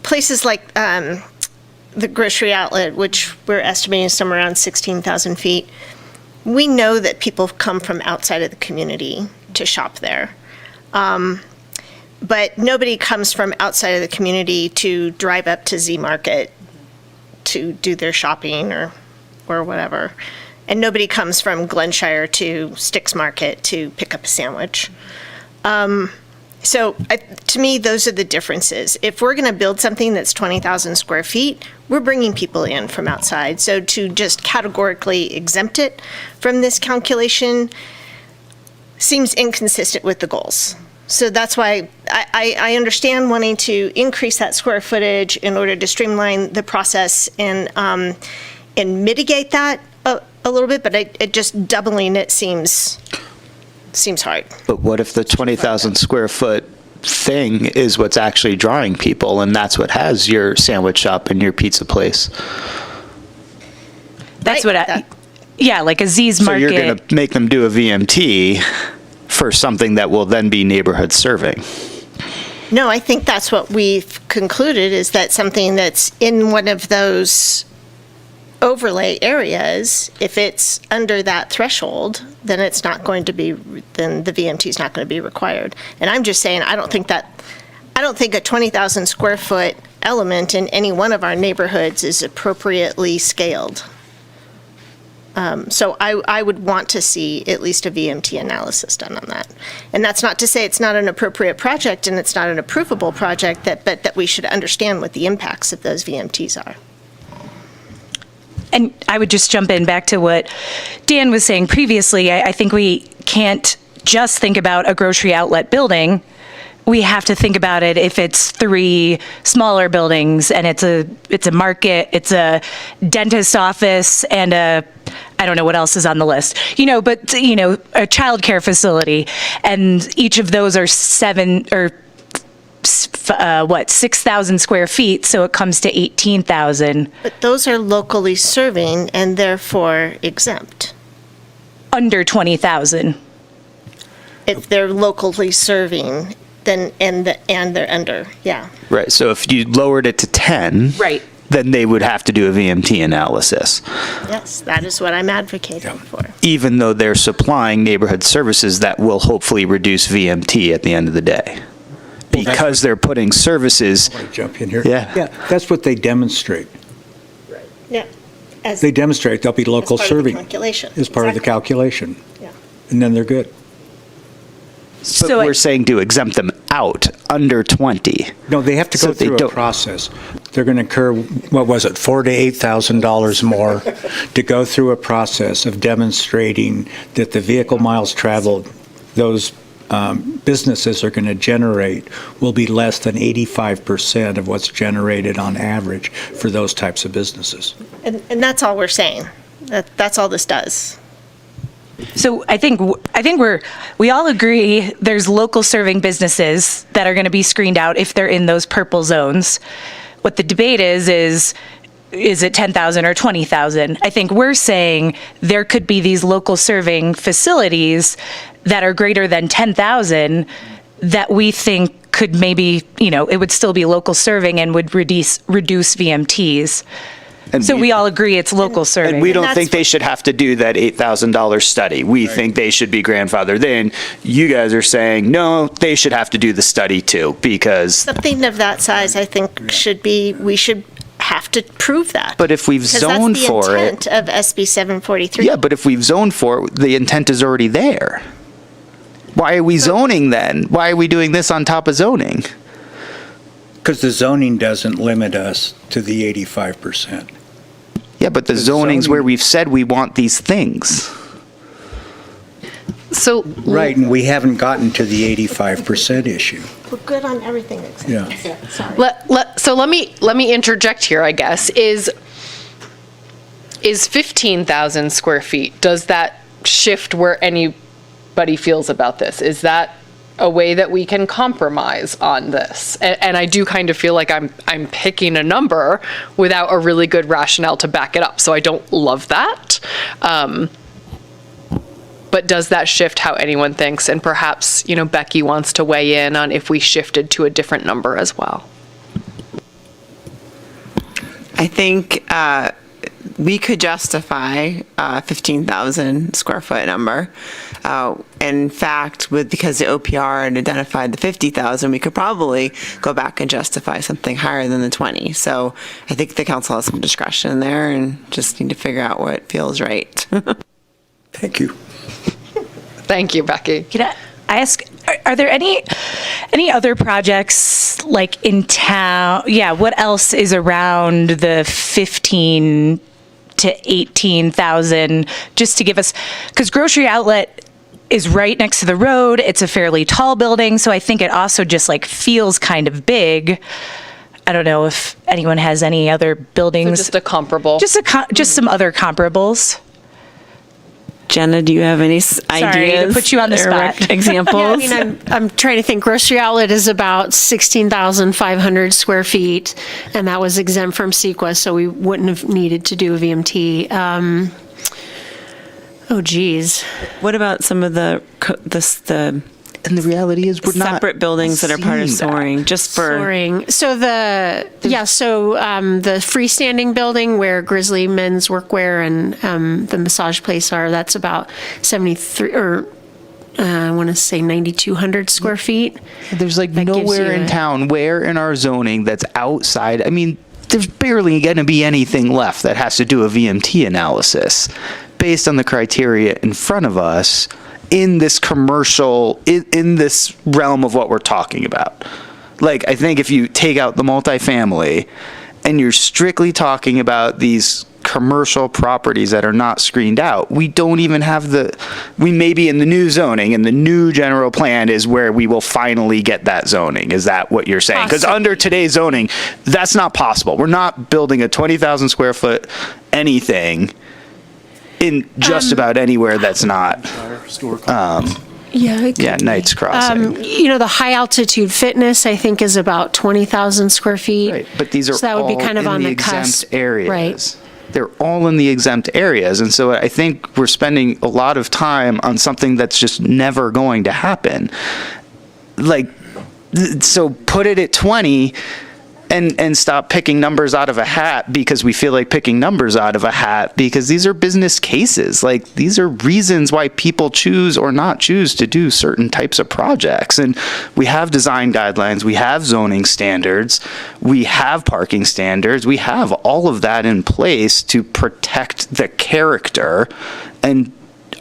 Places like the grocery outlet, which we're estimating somewhere around 16,000 feet, we know that people come from outside of the community to shop there. But nobody comes from outside of the community to drive up to Z Market to do their shopping or whatever. And nobody comes from Glenshire to Sticks Market to pick up a sandwich. So to me, those are the differences. If we're going to build something that's 20,000 square feet, we're bringing people in from outside. So to just categorically exempt it from this calculation seems inconsistent with the goals. So that's why I understand wanting to increase that square footage in order to streamline the process and mitigate that a little bit, but it just doubling it seems hard. But what if the 20,000 square foot thing is what's actually drawing people, and that's what has your sandwich shop and your pizza place? That's what like a Z's Market. So you're going to make them do a VMT for something that will then be neighborhood serving? No, I think that's what we've concluded, is that something that's in one of those overlay areas, if it's under that threshold, then it's not going to be, then the VMT is not going to be required. And I'm just saying, I don't think a 20,000 square foot element in any one of our neighborhoods is appropriately scaled. So I would want to see at least a VMT analysis done on that. And that's not to say it's not an appropriate project and it's not an approvable project, but that we should understand what the impacts of those VMTs are. And I would just jump in back to what Dan was saying previously. I think we can't just think about a grocery outlet building. We have to think about it if it's 3 smaller buildings and it's a market, it's a dentist office, and I don't know what else is on the list, but a childcare facility, and each of those are 6,000 square feet, so it comes to 18,000. But those are locally serving and therefore exempt. Under 20,000. If they're locally serving, then, and they're under, yeah. Right, so if you lowered it to 10. Right. Then they would have to do a VMT analysis, Yes, that is what I'm advocating for. even though they're supplying neighborhood services that will hopefully reduce VMT at the end of the day. Because they're putting services. Jump in here. Yeah. Yeah, that's what they demonstrate. Yeah. As They demonstrate they'll be local part of the serving. calculation. As part of the Exactly. calculation. Yeah. And then they're good. But we're saying to exempt them out under 20. No, they have to So go they through a don't- process. They're going to incur, what was it, $4,000 to $8,000 more to go through a process of demonstrating that the vehicle miles traveled, those businesses are going to generate will be less than 85% of what's generated on average for those types of businesses. And that's all we're saying. That's all this does. So I think we all agree there's local serving businesses that are going to be screened out if they're in those purple zones. What the debate is it 10,000 or 20,000? I think we're saying there could be these local serving facilities that are greater than 10,000 that we think could maybe, it would still be local serving and would reduce VMTs. And So we all agree it's local serving. And we don't think they should have to do that $8,000 study. We think they should be grandfathered in. You guys are saying, no, they should have to do the study too, because. Something of that size, I think, we should have to prove that. But if we've zoned for Because it. that's the intent of SB 743. Yeah, but if we've zoned for it, the intent is already there. Why are we zoning then? Why are we doing this on top of zoning? Because the zoning doesn't limit us to the 85%. Yeah, but the zoning's where we've said we want these things. So. Right, and we haven't gotten to the 85% issue. We're good on everything except Yeah. this. Sorry. So let me interject here, I guess. Is 15,000 square feet, does that shift where anybody feels about this? Is that a way that we can compromise on this? And I do kind of feel like I'm picking a number without a really good rationale to back it up. So I don't love that. But does that shift how anyone thinks? And perhaps, Becky wants to weigh in on if we shifted to a different number as well. I think we could justify a 15,000 square foot number. In fact, because the OPR had identified the 50,000, we could probably go back and justify something higher than the 20. So I think the council has some discretion there and just need to figure out what feels right. Thank you. Thank you, Becky. Can I ask, are there any other projects like in town? Yeah, what else is around the 15 to 18,000, just to give us, because Grocery Outlet is right next to the road. It's a fairly tall building, so I think it also just feels kind of big. I don't know if anyone has any other buildings. So just a comparable. Just some other comparables. Jenna, do you have any Sorry ideas? to put you on the or spot. Examples? Yeah, I mean, I'm trying to think. Grocery Outlet is about 16,500 square feet, and that was exempt from CEQA, so we wouldn't have needed to do a VMT. Oh, geez. What about some of the And the reality is we're not separate buildings that are part of seeing that. soaring, just for Soaring. So the freestanding building where Grizzly Men's Workwear and the massage place are, that's about 73, or I want to say 9,200 square feet. There's That gives nowhere you in a- town where in our zoning that's outside. I mean, there's barely going to be anything left that has to do a VMT analysis based on the criteria in front of us in this commercial, in this realm of what we're talking about. I think if you take out the multifamily and you're strictly talking about these commercial properties that are not screened out, we don't even have we may be in the new zoning, and the new general plan is where we will finally get that zoning. Is that what you're saying? Because under today's zoning, that's not possible. We're not building a 20,000 square foot anything in just about anywhere that's not, Knights Crossing. The high altitude fitness, I think, is about 20,000 square feet. Right, but these are So that would be all kind of in on the the exempt cusp. areas. Right. They're all in the exempt areas, and so I think we're spending a lot of time on something that's just never going to happen. So put it at 20 and stop picking numbers out of a hat because we feel like picking numbers out of a hat, because these are business cases. Like, these are reasons why people choose or not choose to do certain types of projects. And we have design guidelines, we have zoning standards, we have parking standards, we have all of that in place to protect the character. And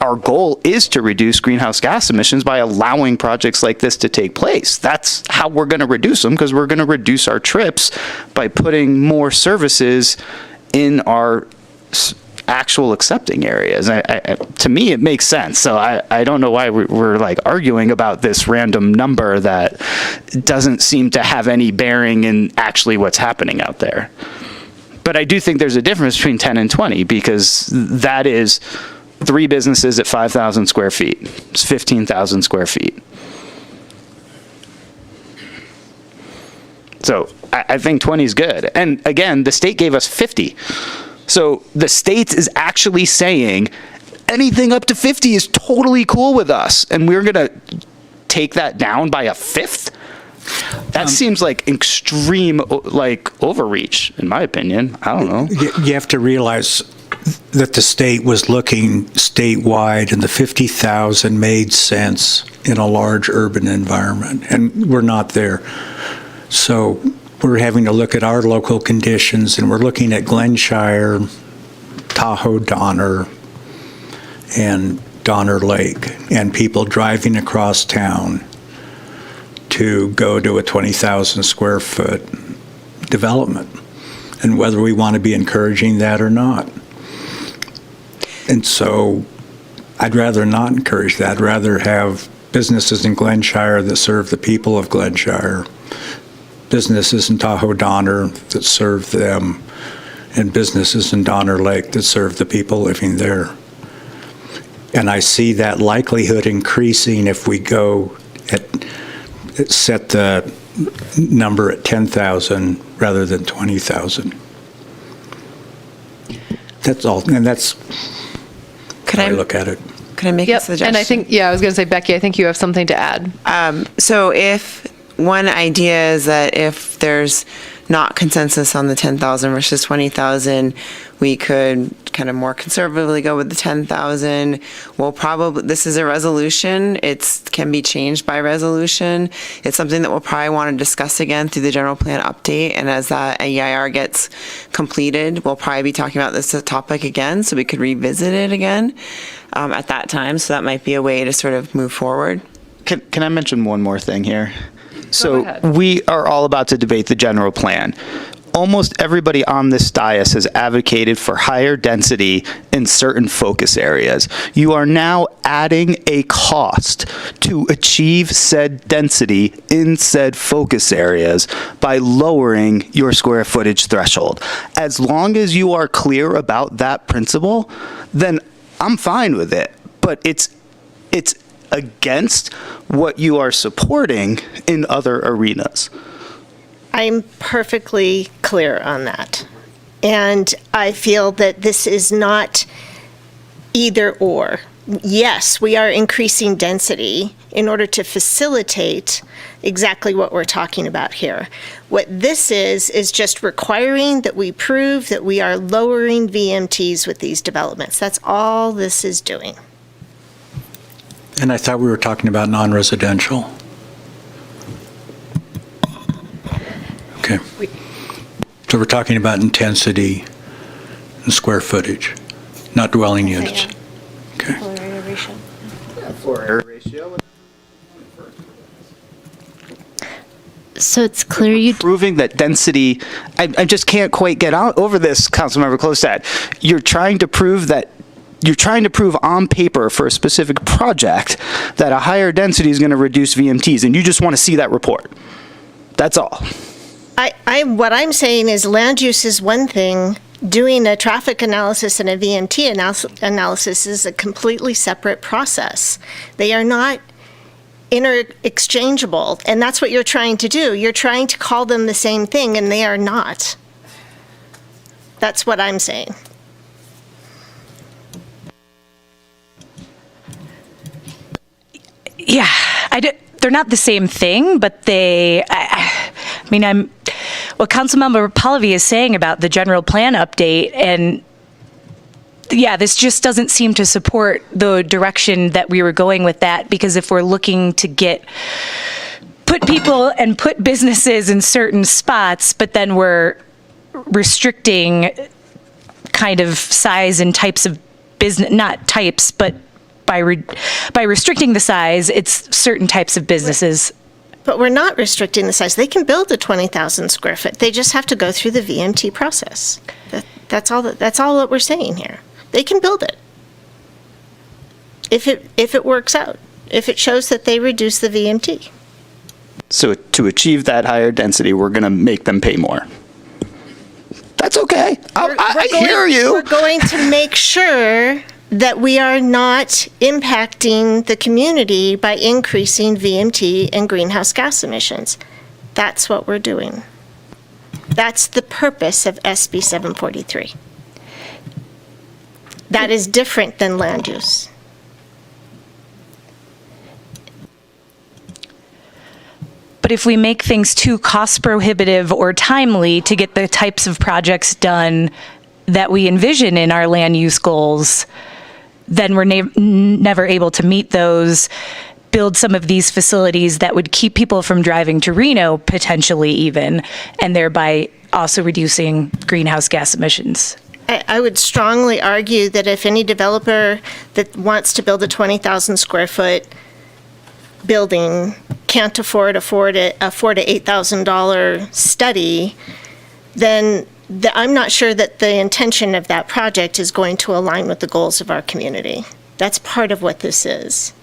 our goal is to reduce greenhouse gas emissions by allowing projects like this to take place. That's how we're going to reduce them, because we're going to reduce our trips by putting more services in our actual accepting areas. To me, it makes sense. So I don't know why we're like arguing about this random number that doesn't seem to have any bearing in actually what's happening out there. But I do think there's a difference between 10 and 20, because that is 3 businesses at 5,000 square feet. It's 15,000 square feet. So I think 20 is good. And again, the state gave us 50. So the state is actually saying anything up to 50 is totally cool with us. And we're going to take that down by a fifth? That seems like extreme, like, overreach, in my opinion. I don't know. You have to realize that the state was looking statewide, and the 50,000 made sense in a large urban environment, and we're not there. So we're having to look at our local conditions, and we're looking at Glenshire, Tahoe, Donner, and Donner Lake, and people driving across town to go to a 20,000 square foot development, and whether we want to be encouraging that or not. And so I'd rather not encourage that. I'd rather have businesses in Glenshire that serve the people of Glenshire, businesses in Tahoe Donner that serve them, and businesses in Donner Lake that serve the people living there. And I see that likelihood increasing if we go set the number at 10,000 rather than 20,000. That's all, and that's how I look at it. Can I make a suggestion? And I think, I was going to say, Becky, I think you have something to add. So if one idea is that if there's not consensus on the 10,000 versus 20,000, we could kind of more conservatively go with the 10,000. We'll probably, this is a resolution. It can be changed by resolution. It's something that we'll probably want to discuss again through the general plan update. And as that EIR gets completed, we'll probably be talking about this topic again, so we could revisit it again at that time. So that might be a way to sort of move forward. Can I mention one more thing here? So we are all about to debate the general plan. Almost everybody on this dais has advocated for higher density in certain focus areas. You are now adding a cost to achieve said density in said focus areas by lowering your square footage threshold. As long as you are clear about that principle, then I'm fine with it. But it's against what you are supporting in other arenas. I'm perfectly clear on that. And I feel that this is not either or. Yes, we are increasing density in order to facilitate exactly what we're talking about here. What this is just requiring that we prove that we are lowering VMTs with these developments. That's all this is doing. And I thought we were talking about non-residential. Okay. So we're talking about intensity and square footage, not dwelling units. Okay. Floor area ratio. So it's clear you proving that density. I just can't quite get out over this, Councilmember Klostad. You're trying to prove on paper for a specific project that a higher density is going to reduce VMTs, and you just want to see that report. That's all. What I'm saying is land use is one thing. Doing a traffic analysis and a VMT analysis is a completely separate process. They are not interchangeable, and that's what you're trying to do. You're trying to call them the same thing, and they are not. That's what I'm saying. Yeah, they're not the same thing, but what Councilmember Pallavi is saying about the general plan update, and yeah, this just doesn't seem to support the direction that we were going with that, because if we're looking to put people and put businesses in certain spots, but then we're restricting kind of size and types of business, not types, but by restricting the size, it's certain types of businesses. But we're not restricting the size. They can build a 20,000 square foot. They just have to go through the VMT process. That's all that we're saying here. They can build it. If it works out, if it shows that they reduce the VMT. So to achieve that higher density, we're going to make them pay more. That's okay. I hear you. We're going to make sure that we are not impacting the community by increasing VMT and greenhouse gas emissions. That's what we're doing. That's the purpose of SB 743. That is different than land use. But if we make things too cost prohibitive or timely to get the types of projects done that we envision in our land use goals, then we're never able to meet those, build some of these facilities that would keep people from driving to Reno, potentially even, and thereby also reducing greenhouse gas emissions. I would strongly argue that if any developer that wants to build a 20,000 square foot building can't afford a $4,000 to $8,000 study, then I'm not sure that the intention of that project is going to align with the goals of our community. That's part of what this is.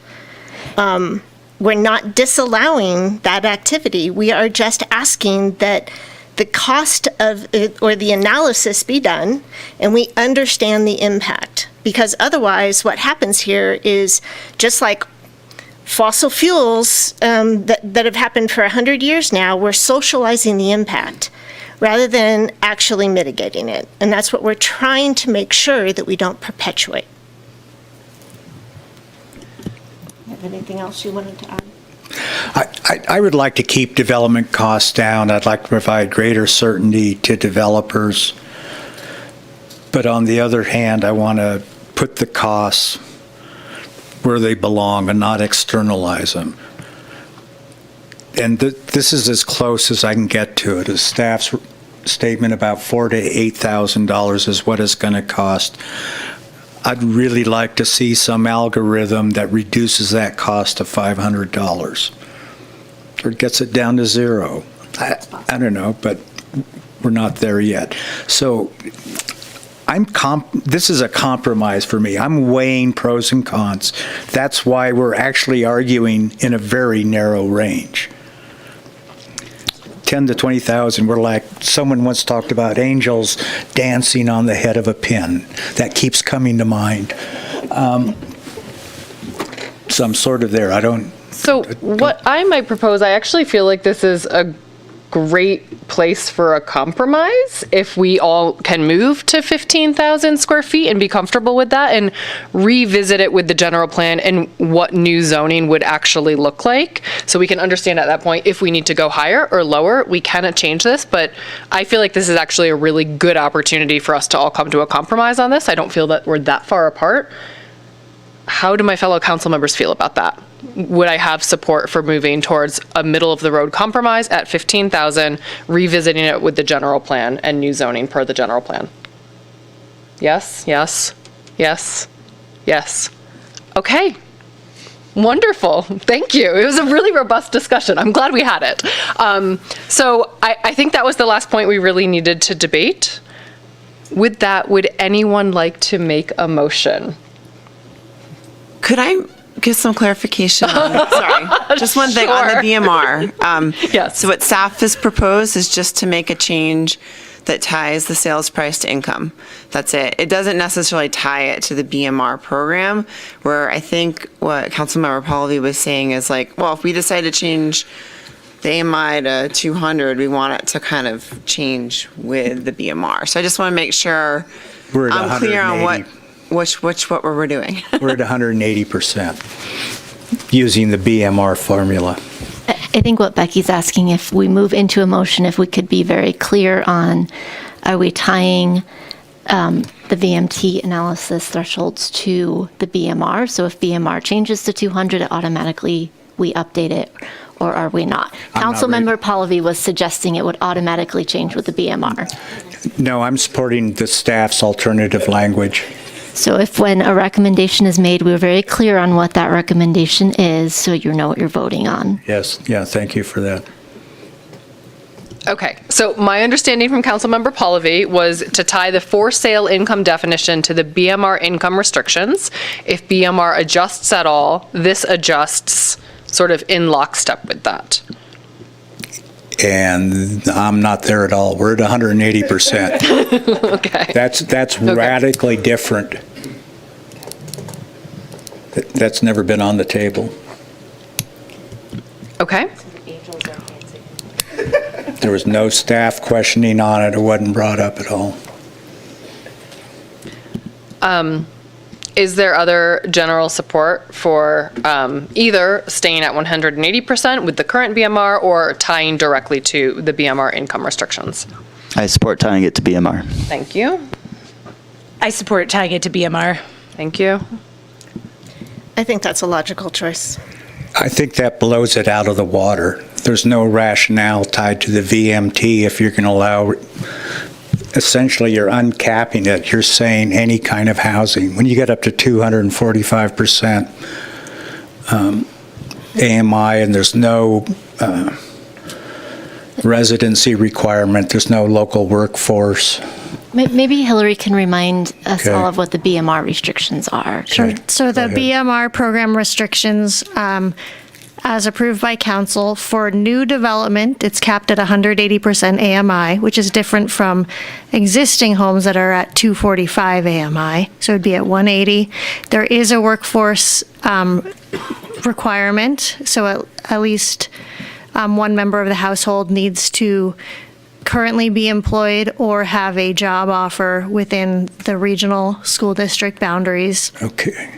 We're not disallowing that activity. We are just asking that the cost of it, or the analysis be done, and we understand the impact. Because otherwise, what happens here is just like fossil fuels that have happened for 100 years now, we're socializing the impact rather than actually mitigating it. And that's what we're trying to make sure that we don't perpetuate. Have anything else you wanted to add? I would like to keep development costs down. I'd like to provide greater certainty to developers. But on the other hand, I want to put the costs where they belong and not externalize them. And this is as close as I can get to it. A staff's statement about $4,000 to $8,000 is what it's going to cost. I'd really like to see some algorithm that reduces that cost to $500 or gets it down to zero. I don't know, but we're not there yet. So this is a compromise for me. I'm weighing pros and cons. That's why we're actually arguing in a very narrow range. 10 to 20,000, we're like, someone once talked about angels dancing on the head of a pin. That keeps coming to mind. So I'm sort of there. So what I might propose, I actually feel like this is a great place for a compromise if we all can move to 15,000 square feet and be comfortable with that and revisit it with the general plan and what new zoning would actually look like. So we can understand at that point if we need to go higher or lower, we cannot change this, but I feel like this is actually a really good opportunity for us to all come to a compromise on this. I don't feel that we're that far apart. How do my fellow council members feel about that? Would I have support for moving towards a middle of the road compromise at 15,000, revisiting it with the general plan and new zoning per the general plan? Yes, yes, yes, yes. Okay. Wonderful. Thank you. It was a really robust discussion. I'm glad we had it. So I think that was the last point we really needed to debate. With that, would anyone like to make a Could I give some clarification on, sorry, just one thing on the BMR. Yes. So what staff has proposed is just to make a change that ties the sales price to income. That's it. It doesn't necessarily tie it to the BMR program, where I think what Councilmember Pallavi was saying is like, well, if we decide to change the AMI to 200, we want it to kind of change with the BMR. So I just want to make sure I'm clear on what we're doing. We're at 180%. using the BMR formula. I think what Becky's asking, if we move into a motion, if we could be very clear on, are we tying the VMT analysis thresholds to the BMR? So if BMR changes to 200, it automatically, we update it, or are we not? Councilmember Pallavi was suggesting it would automatically change with the BMR. No, I'm supporting the staff's alternative language. So if when a recommendation is made, we're very clear on what that recommendation is, so you know what you're voting on. Yes, yeah, thank you for that. Okay, so my understanding from Councilmember Pallavi was to tie the for sale income definition to the BMR income restrictions. If BMR adjusts at all, this adjusts sort of in lockstep with that. And I'm not there at all. We're at 180%. Okay. That's radically different. That's never been on the table. Okay. There was no staff questioning on it. It wasn't brought up at all. Is there other general support for either staying at 180% with the current BMR or tying directly to the BMR income restrictions? I support tying it to BMR. Thank you. I support tying it to BMR. Thank you. I think that's a logical choice. I think that blows it out of the water. There's no rationale tied to the VMT if you're going to allow, essentially you're uncapping it. You're saying any kind of housing. When you get up to 245% AMI and there's no residency requirement, there's no local workforce. Maybe Hillary can remind us Okay. all of what the BMR restrictions are. Sure. So the BMR program restrictions, as approved by council, for new development, it's capped at 180% AMI, which is different from existing homes that are at 245 AMI. So it'd be at 180. There is a workforce requirement. So at least one member of the household needs to currently be employed or have a job offer within the regional school district boundaries. Okay.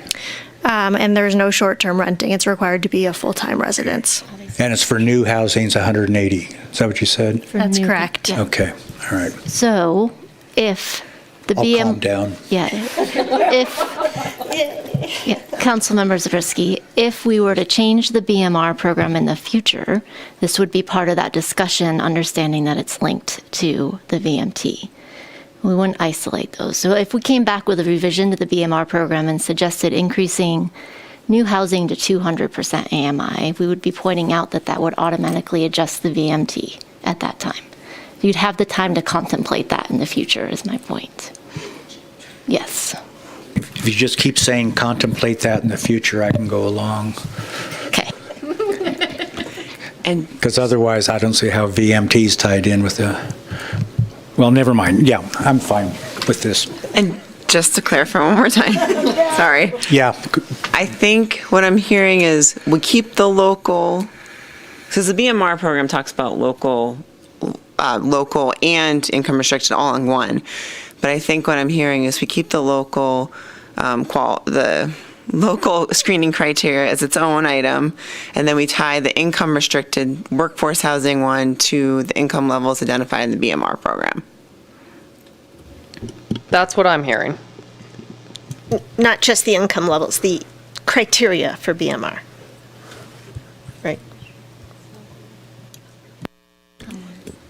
And there's no short-term renting. It's required to be a full-time residence. And it's for new housings, 180. Is that what you said? That's correct. Okay, all right. So if the I'll calm down. Yeah. Councilmember Zabriskie, if we were to change the BMR program in the future, this would be part of that discussion, understanding that it's linked to the VMT. We wouldn't isolate those. So if we came back with a revision to the BMR program and suggested increasing new housing to 200% AMI, we would be pointing out that that would automatically adjust the VMT at that time. You'd have the time to contemplate that in the future, is my point. Yes. If you just keep saying contemplate that in the future, I can go along. Okay. Because otherwise, I don't see how VMT's tied in with the, well, never mind. Yeah, I'm fine with this. And just to clarify one more time, sorry. Yeah. I think what I'm hearing is we keep the local, because the BMR program talks about local and income restriction all in one. But I think what I'm hearing is we keep the local the local screening criteria as its own item, and then we tie the income restricted workforce housing one to the income levels identified in the BMR program. That's what I'm hearing. Not just the income levels, the criteria for BMR. Right.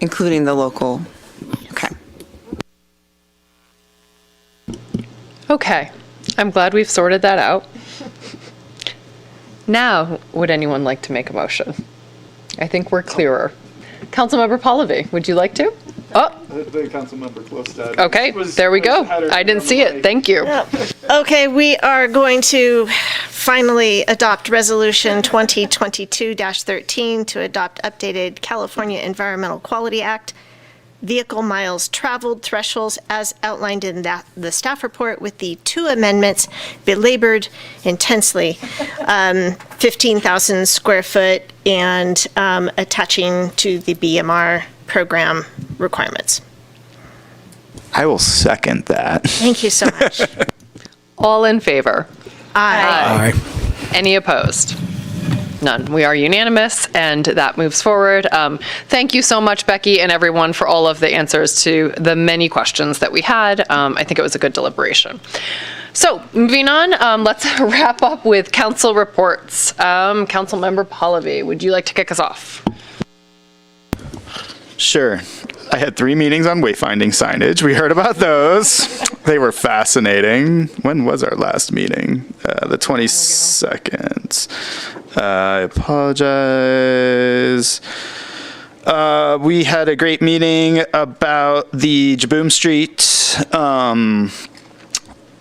Including the local. Okay. Okay. I'm glad we've sorted that out. Now, would anyone like to make a motion? I think we're clearer. Councilmember Pallavi, would you like to? Oh, The Councilmember Klostad. okay, there we go. I didn't see it. Thank you. Okay, we are going to finally adopt Resolution 2022-13 to adopt updated California Environmental Quality Act vehicle miles traveled thresholds as outlined in the staff report with the two amendments belabored intensely, 15,000 square foot and attaching to the BMR program requirements. I will second that. Thank you so much. All in favor? Aye. Any opposed? None. We are unanimous, and that moves forward. Thank you so much, Becky, and everyone for all of the answers to the many questions that we had. I think it was a good deliberation. So, moving on, let's wrap up with council reports. Councilmember Pallavi, would you like to kick us off? Sure. I had 3 meetings on wayfinding signage. We heard about those. They were fascinating. When was our last meeting? The 22nd. I apologize. We had a great meeting about the Jaboom Street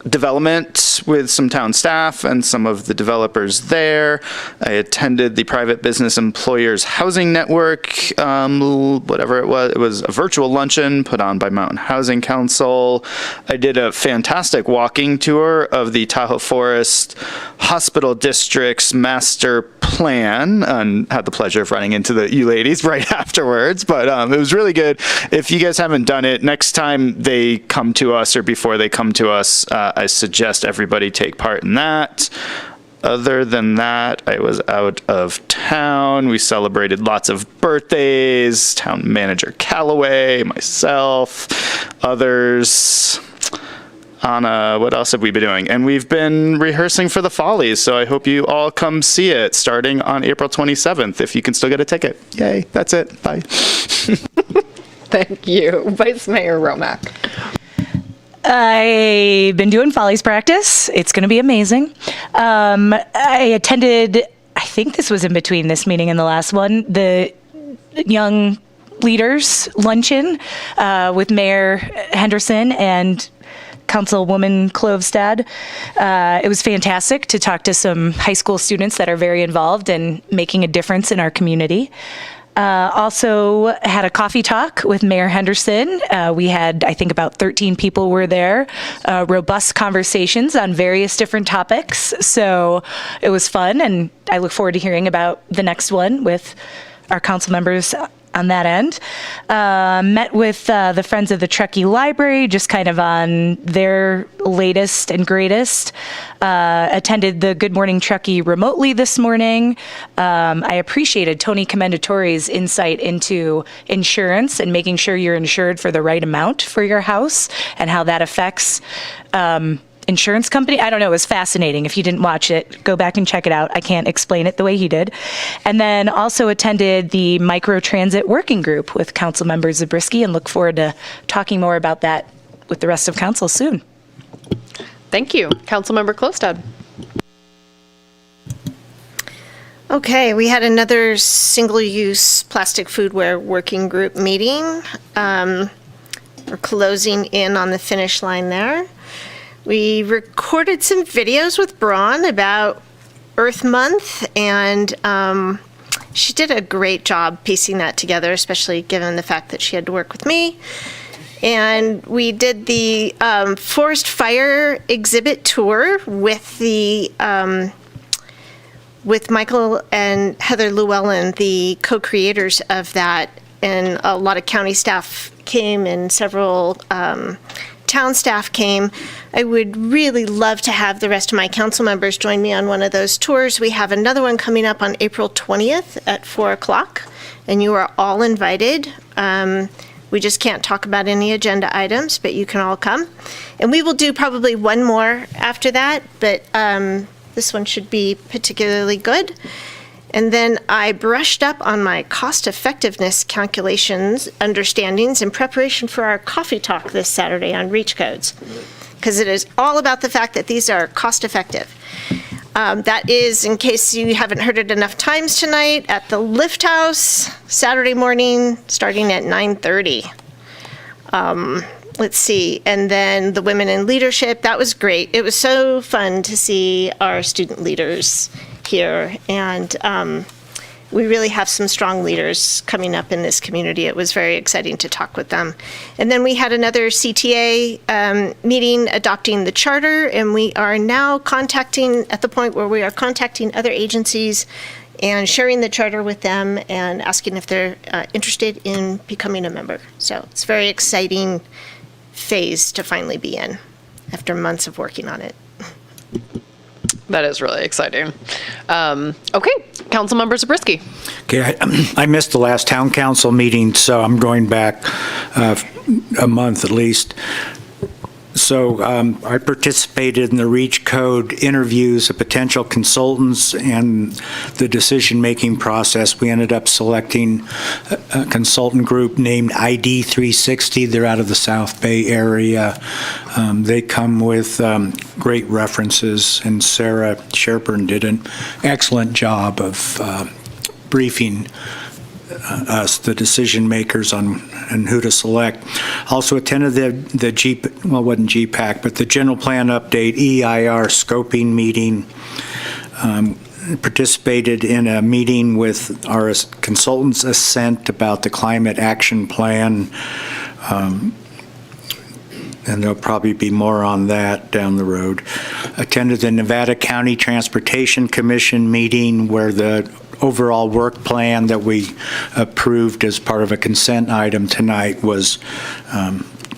development with some town staff and some of the developers there. I attended the Private Business Employers Housing Network, whatever it was. It was a virtual luncheon put on by Mountain Housing Council. I did a fantastic walking tour of the Tahoe Forest Hospital District's master plan and had the pleasure of running into you ladies right afterwards, but it was really good. If you guys haven't done it, next time they come to us or before they come to us, I suggest everybody take part in that. Other than that, I was out of town. We celebrated lots of birthdays, town manager Callaway, myself, others. Anna, what else have we been doing? And we've been rehearsing for the Follies, so I hope you all come see it starting on April 27th, if you can still get a ticket. Yay, that's it. Bye. Thank you. Vice Mayor Romack. I've been doing Follies practice. It's going to be amazing. I attended, I think this was in between this meeting and the last one, the Young Leaders Luncheon with Mayor Henderson and Councilwoman Klovstad. It was fantastic to talk to some high school students that are very involved and making a difference in our community. Also had a coffee talk with Mayor Henderson. We had, I think, about 13 people were there. Robust conversations on various different topics. So it was fun, and I look forward to hearing about the next one with our council members on that end. Met with the Friends of the Truckee Library, just kind of on their latest and greatest. Attended the Good Morning Truckee remotely this morning. I appreciated Tony Commendatore's insight into insurance and making sure you're insured for the right amount for your house and how that affects insurance company. I don't know. It was fascinating. If you didn't watch it, go back and check it out. I can't explain it the way he did. And then also attended the Microtransit Working Group with Councilmember Zabriskie and look forward to talking more about that with the rest of council soon. Thank you. Councilmember Klostad. Okay, we had another single-use plastic foodware working group meeting. We're closing in on the finish line there. We recorded some videos with Braun about Earth Month, and she did a great job piecing that together, especially given the fact that she had to work with me. And we did the forest fire exhibit tour with the with Michael and Heather Llewellyn, the co-creators of that, and a lot of county staff came and several town staff came. I would really love to have the rest of my council members join me on one of those tours. We have another one coming up on April 20th at 4 o'clock, and you are all invited. We just can't talk about any agenda items, but you can all come. And we will do probably one more after that, but this one should be particularly good. And then I brushed up on my cost effectiveness calculations, understandings in preparation for our coffee talk this Saturday on Reach Codes, because it is all about the fact that these are cost effective. That is, in case you haven't heard it enough times tonight, at the Lift House, Saturday morning, starting at 9:30. Let's see, and then the Women in Leadership, that was great. It was so fun to see our student leaders here, and we really have some strong leaders coming up in this community. It was very exciting to talk with them. And then we had another CTA meeting adopting the charter, and we are now at the point where we are contacting other agencies and sharing the charter with them and asking if they're interested in becoming a member. So it's a very exciting phase to finally be in after months of working on it. That is really exciting. Okay, Councilmember Zabriskie. Okay, I missed the last town council meeting, so I'm going back a month at least. So I participated in the REACH Code interviews of potential consultants and the decision-making process. We ended up selecting a consultant group named ID 360. They're out of the South Bay area. They come with great references, and Sarah Sherburne did an excellent job of briefing us, the decision makers, on and who to select. Also attended the it wasn't GPAC, but the General Plan Update EIR scoping meeting. Participated in a meeting with our consultants Ascent about the Climate Action Plan. And there'll probably be more on that down the road. Attended the Nevada County Transportation Commission meeting where the overall work plan that we approved as part of a consent item tonight was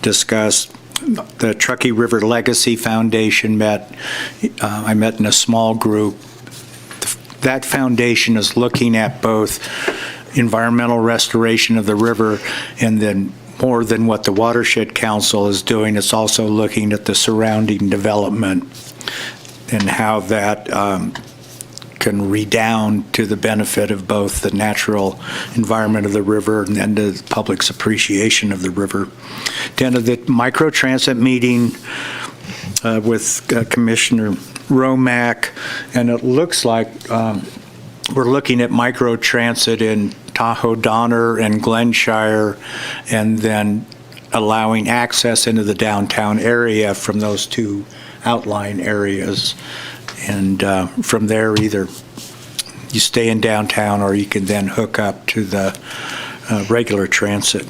discussed. The Truckee River Legacy Foundation met. I met in a small group. That foundation is looking at both environmental restoration of the river, and then more than what the Watershed Council is doing, it's also looking at the surrounding development and how that can redound to the benefit of both the natural environment of the river and the public's appreciation of the river. Attended the microtransit meeting with Commissioner Romack, and it looks like we're looking at microtransit in Tahoe Donner and Glenshire, and then allowing access into the downtown area from those two outlying areas. And from there, either you stay in downtown or you can then hook up to the regular transit.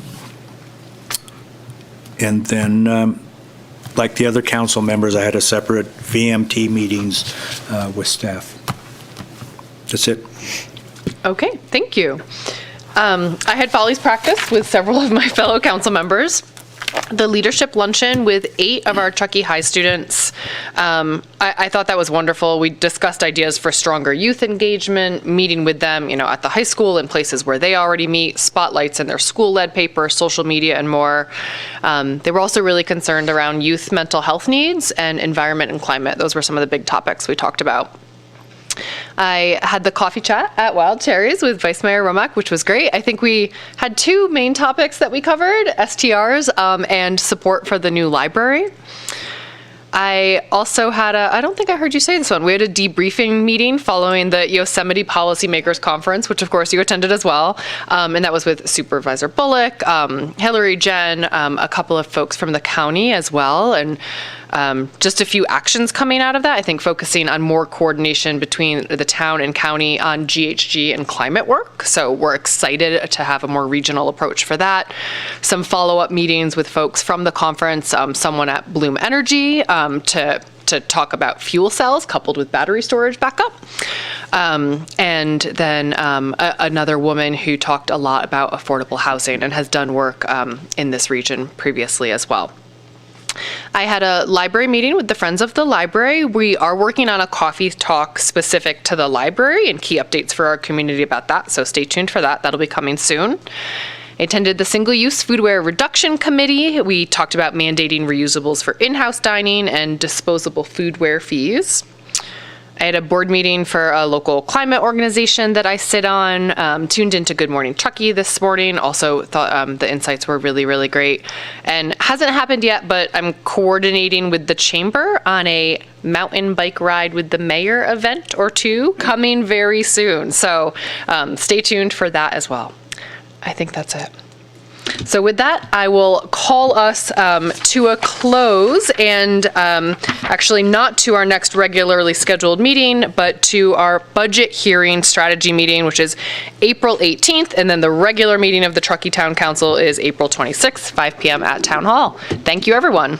And then, like the other council members, I had a separate VMT meetings with staff. That's it. Okay, thank you. I had Follies practice with several of my fellow council members. The leadership luncheon with 8 of our Truckee High students. I thought that was wonderful. We discussed ideas for stronger youth engagement, meeting with them, at the high school and places where they already meet, spotlights in their school-led paper, social media, and more. They were also really concerned around youth mental health needs and environment and climate. Those were some of the big topics we talked about. I had the coffee chat at Wild Cherries with Vice Mayor Romack, which was great. I think we had 2 main topics that we covered, STRs and support for the new library. I also had I don't think I heard you say this one, we had a debriefing meeting following the Yosemite Policymakers Conference, which of course you attended as well, and that was with Supervisor Bullock, Hillary, Jen, a couple of folks from the county as well, and just a few actions coming out of that, I think focusing on more coordination between the town and county on GHG and climate work. So we're excited to have a more regional approach for that. Some follow-up meetings with folks from the conference, someone at Bloom Energy to talk about fuel cells coupled with battery storage backup. And then another woman who talked a lot about affordable housing and has done work in this region previously as well. I had a library meeting with the Friends of the Library. We are working on a coffee talk specific to the library and key updates for our community about that, so stay tuned for that. That'll be coming soon. I attended the Single-Use Foodware Reduction Committee. We talked about mandating reusables for in-house dining and disposable foodware fees. I had a board meeting for a local climate organization that I sit on, tuned into Good Morning Truckee this morning. Also thought the insights were really, really great. And hasn't happened yet, but I'm coordinating with the chamber on a mountain bike ride with the mayor event or 2 coming very soon. So stay tuned for that as well. I think that's it. So with that, I will call us to a close, and actually not to our next regularly scheduled meeting, but to our budget hearing strategy meeting, which is April 18th, and then the regular meeting of the Truckee Town Council is April 26th, 5 p.m. at Town Hall. Thank you, everyone.